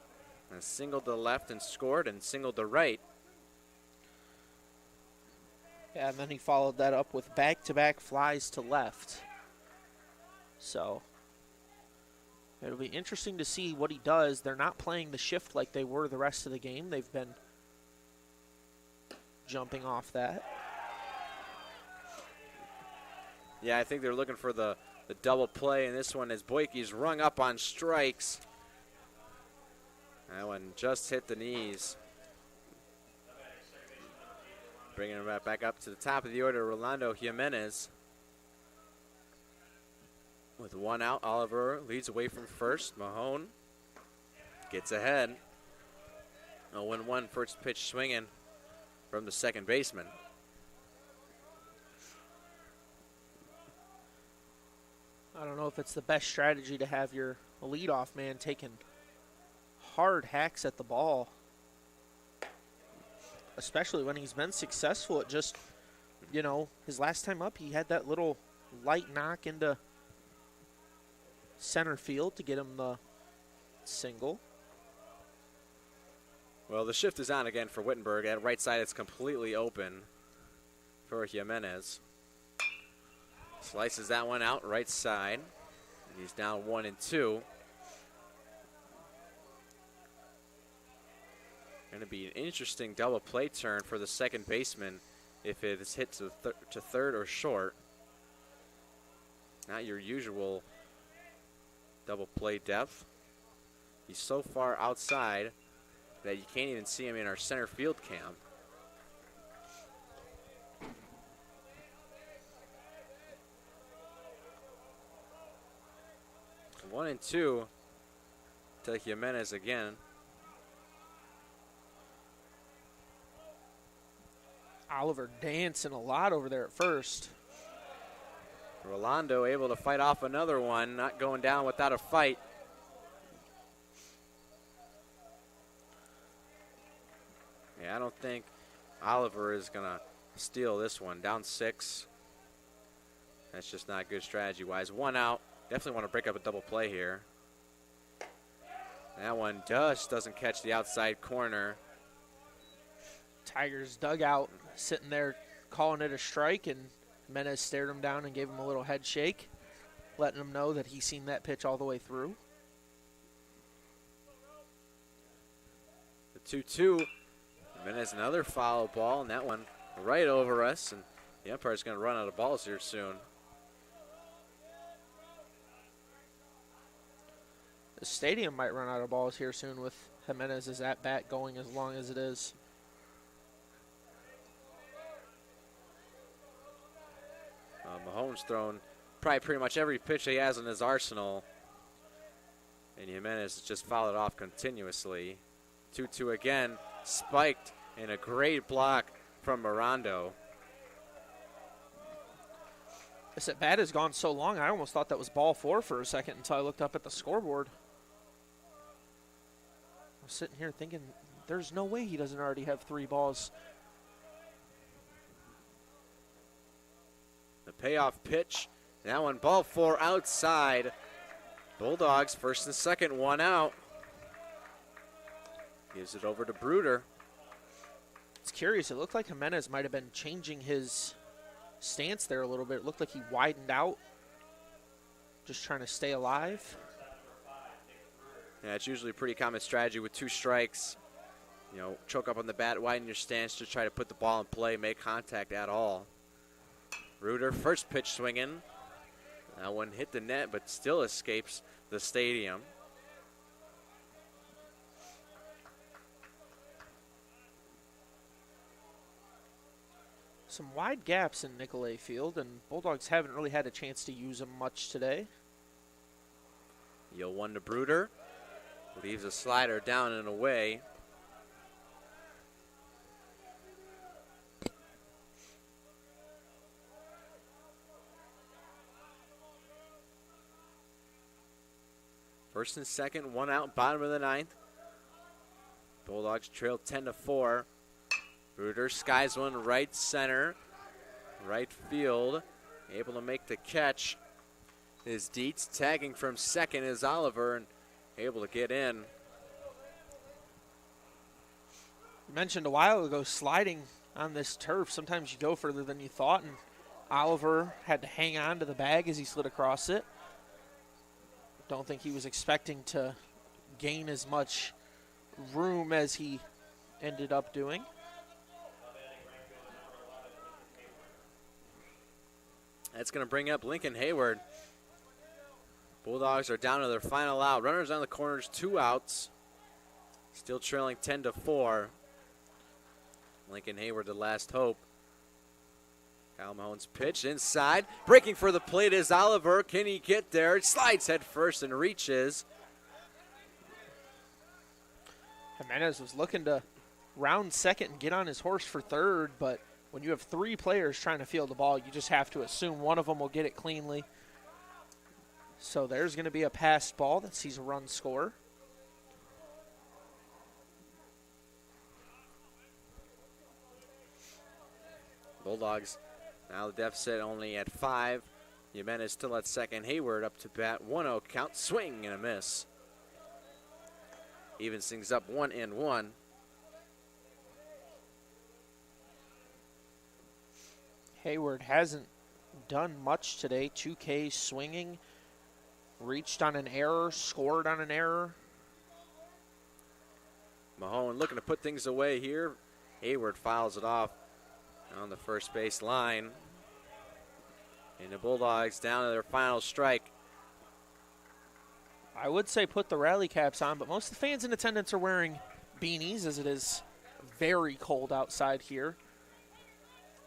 has singled to left and scored, and singled to right. Yeah, and then he followed that up with back-to-back flies to left. So it'll be interesting to see what he does. They're not playing the shift like they were the rest of the game. They've been jumping off that. Yeah, I think they're looking for the double play in this one as Boyke's rung up on strikes. That one just hit the knees. Bringing him back up to the top of the order, Rolando Jimenez. With 1 out, Oliver leads away from first. Mahone gets ahead. 0-1 first pitch swinging from the second baseman. I don't know if it's the best strategy to have your leadoff man taking hard hacks at the ball, especially when he's been successful at just, you know, his last time up, he had that little light knock into center field to get him the single. Well, the shift is on again for Wittenberg. At right side, it's completely open for Jimenez. Slices that one out right side. He's down 1-2. Going to be an interesting double play turn for the second baseman if it is hit to third or short. Not your usual double play depth. He's so far outside that you can't even see him in our center field cam. So 1-2 to Jimenez again. Oliver dancing a lot over there at first. Rolando able to fight off another one, not going down without a fight. Yeah, I don't think Oliver is going to steal this one. Down 6. That's just not good strategy-wise. 1 out. Definitely want to break up a double play here. That one just doesn't catch the outside corner. Tigers dugout sitting there calling it a strike, and Jimenez stared him down and gave him a little head shake, letting him know that he's seen that pitch all the way through. The 2-2. Jimenez another foul ball, and that one right over us. And the umpire's going to run out of balls here soon. The stadium might run out of balls here soon with Jimenez's at-bat going as long as it is. Mahomes thrown probably pretty much every pitch he has in his arsenal. And Jimenez has just fouled it off continuously. 2-2 again, spiked, and a great block from Mirando. This at-bat has gone so long, I almost thought that was ball 4 for a second until I looked up at the scoreboard. I was sitting here thinking, there's no way he doesn't already have 3 balls. The payoff pitch, that one ball 4 outside. Bulldogs first and second, 1 out. Gives it over to Bruder. It's curious, it looked like Jimenez might have been changing his stance there a little bit. It looked like he widened out, just trying to stay alive. Yeah, it's usually a pretty common strategy with 2 strikes. You know, choke up on the bat, widen your stance, just try to put the ball in play, make contact at all. Bruder, first pitch swinging. That one hit the net, but still escapes the stadium. Some wide gaps in Nicolay Field, and Bulldogs haven't really had a chance to use them much today. Yo, 1 to Bruder. Leaves a slider down and away. First and second, 1 out, bottom of the 9th. Bulldogs trail 10-4. Bruder skies one right center, right field. Able to make the catch is Dietz. Tagging from second is Oliver, and able to get in. You mentioned a while ago sliding on this turf. Sometimes you go further than you thought, and Oliver had to hang on to the bag as he slid across it. Don't think he was expecting to gain as much room as he ended up doing. That's going to bring up Lincoln Hayward. Bulldogs are down to their final out. Runners on the corners, 2 outs. Still trailing 10-4. Lincoln Hayward, the last hope. Kyle Mahone's pitch inside. Breaking for the plate is Oliver. Can he get there? It slides head first and reaches. Jimenez was looking to round second and get on his horse for third, but when you have 3 players trying to field the ball, you just have to assume one of them will get it cleanly. So there's going to be a passed ball that sees a run score. Bulldogs now the deficit only at 5. Jimenez still at second. Hayward up to bat. 1-0 count. Swing and a miss. Evens things up 1-1. Hayward hasn't done much today. 2Ks swinging. Reached on an error. Scored on an error. Mahone looking to put things away here. Hayward fouls it off on the first base line. And the Bulldogs down to their final strike. I would say put the rally caps on, but most of the fans in attendance are wearing beanies as it is very cold outside here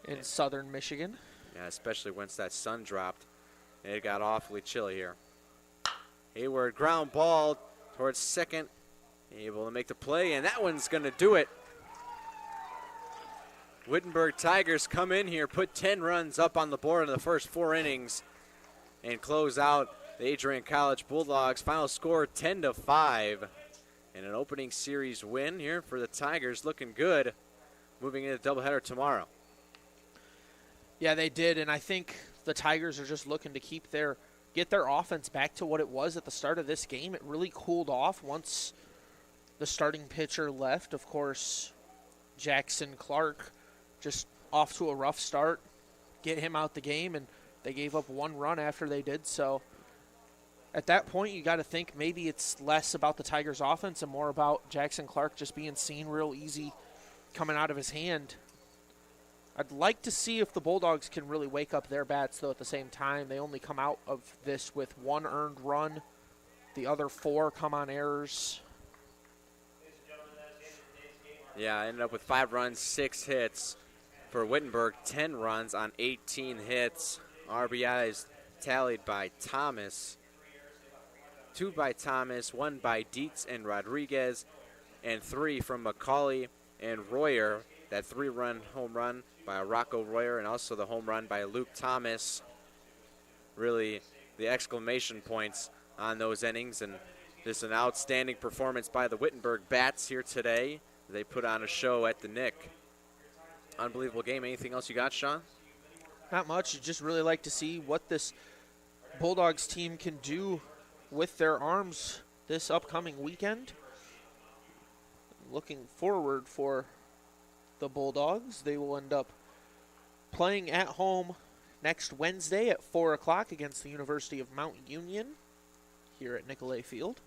in southern Michigan. Yeah, especially once that sun dropped. It got awfully chilly here. Hayward ground ball towards second. Able to make the play, and that one's going to do it. Wittenberg Tigers come in here, put 10 runs up on the board in the first 4 innings, and close out the Adrian College Bulldogs. Final score 10-5. And an opening series win here for the Tigers, looking good moving into the doubleheader tomorrow. Yeah, they did, and I think the Tigers are just looking to get their offense back to what it was at the start of this game. It really cooled off once the starting pitcher left. Of course, Jackson Clark just off to a rough start. get him out the game, and they gave up 1 run after they did so. At that point, you got to think maybe it's less about the Tigers' offense and more about Jackson Clark just being seen real easy coming out of his hand. I'd like to see if the Bulldogs can really wake up their bats, though, at the same time. They only come out of this with 1 earned run. The other 4 come on errors. Yeah, I ended up with 5 runs, 6 hits for Wittenberg, 10 runs on 18 hits. RBIs tallied by Thomas. 2 by Thomas, 1 by Dietz and Rodriguez, and 3 from Macaulay and Royer. That 3-run home run by Rocco Royer, and also the home run by Luke Thomas. Really the exclamation points on those innings, and just an outstanding performance by the Wittenberg bats here today. They put on a show at the Nick. Unbelievable game. Anything else you got, Sean? Not much. You just really like to see what this Bulldogs team can do with their arms this upcoming weekend. Looking forward for the Bulldogs. They will end up playing at home next Wednesday at 4 o'clock against the University of Mount Union here at Nicolay Field.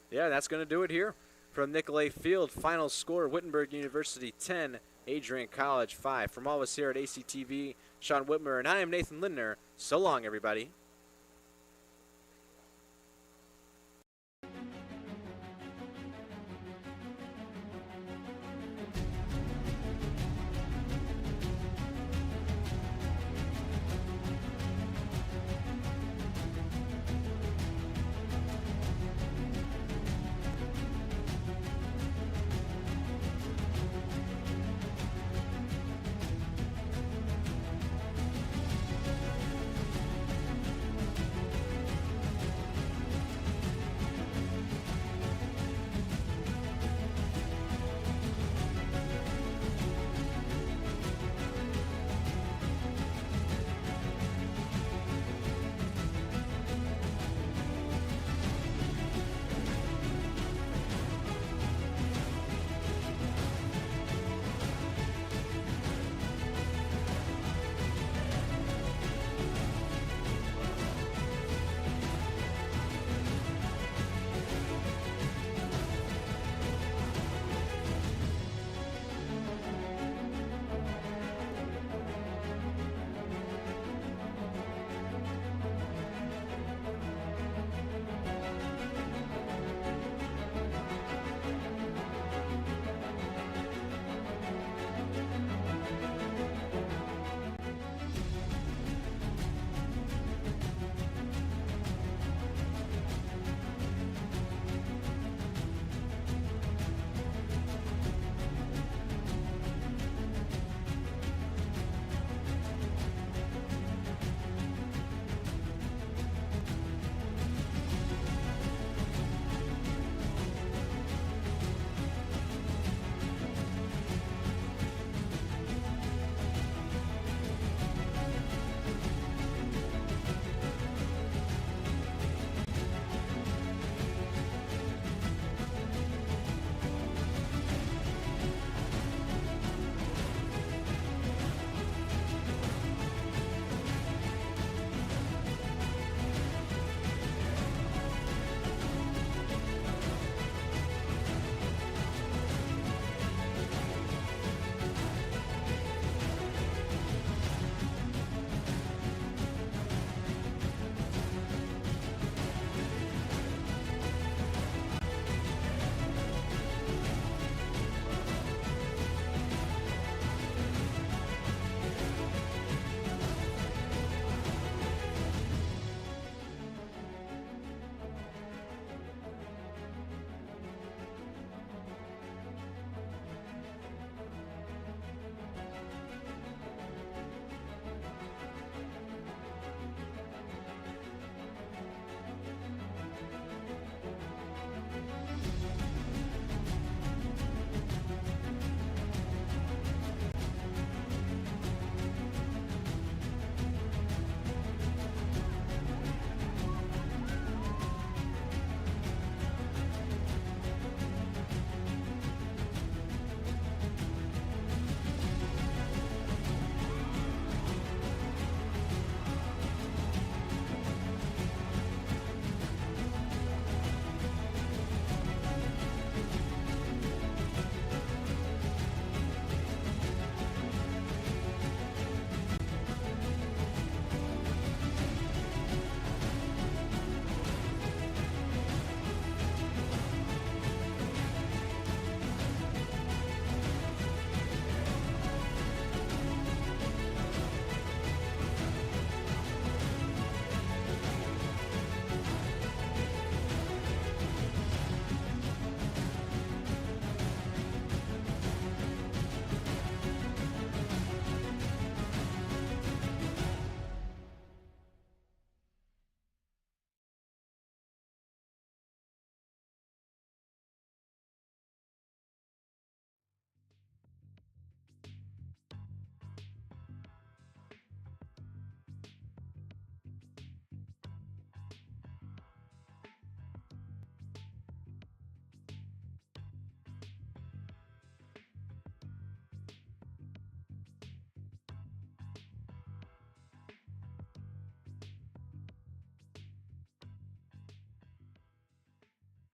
Yeah, that's going to do it here from Nicolay Field. Final score, Wittenberg University 10, Adrian College 5. From all of us here at ACTV, Sean Whitmer, and I am Nathan Lindner. So long, everybody.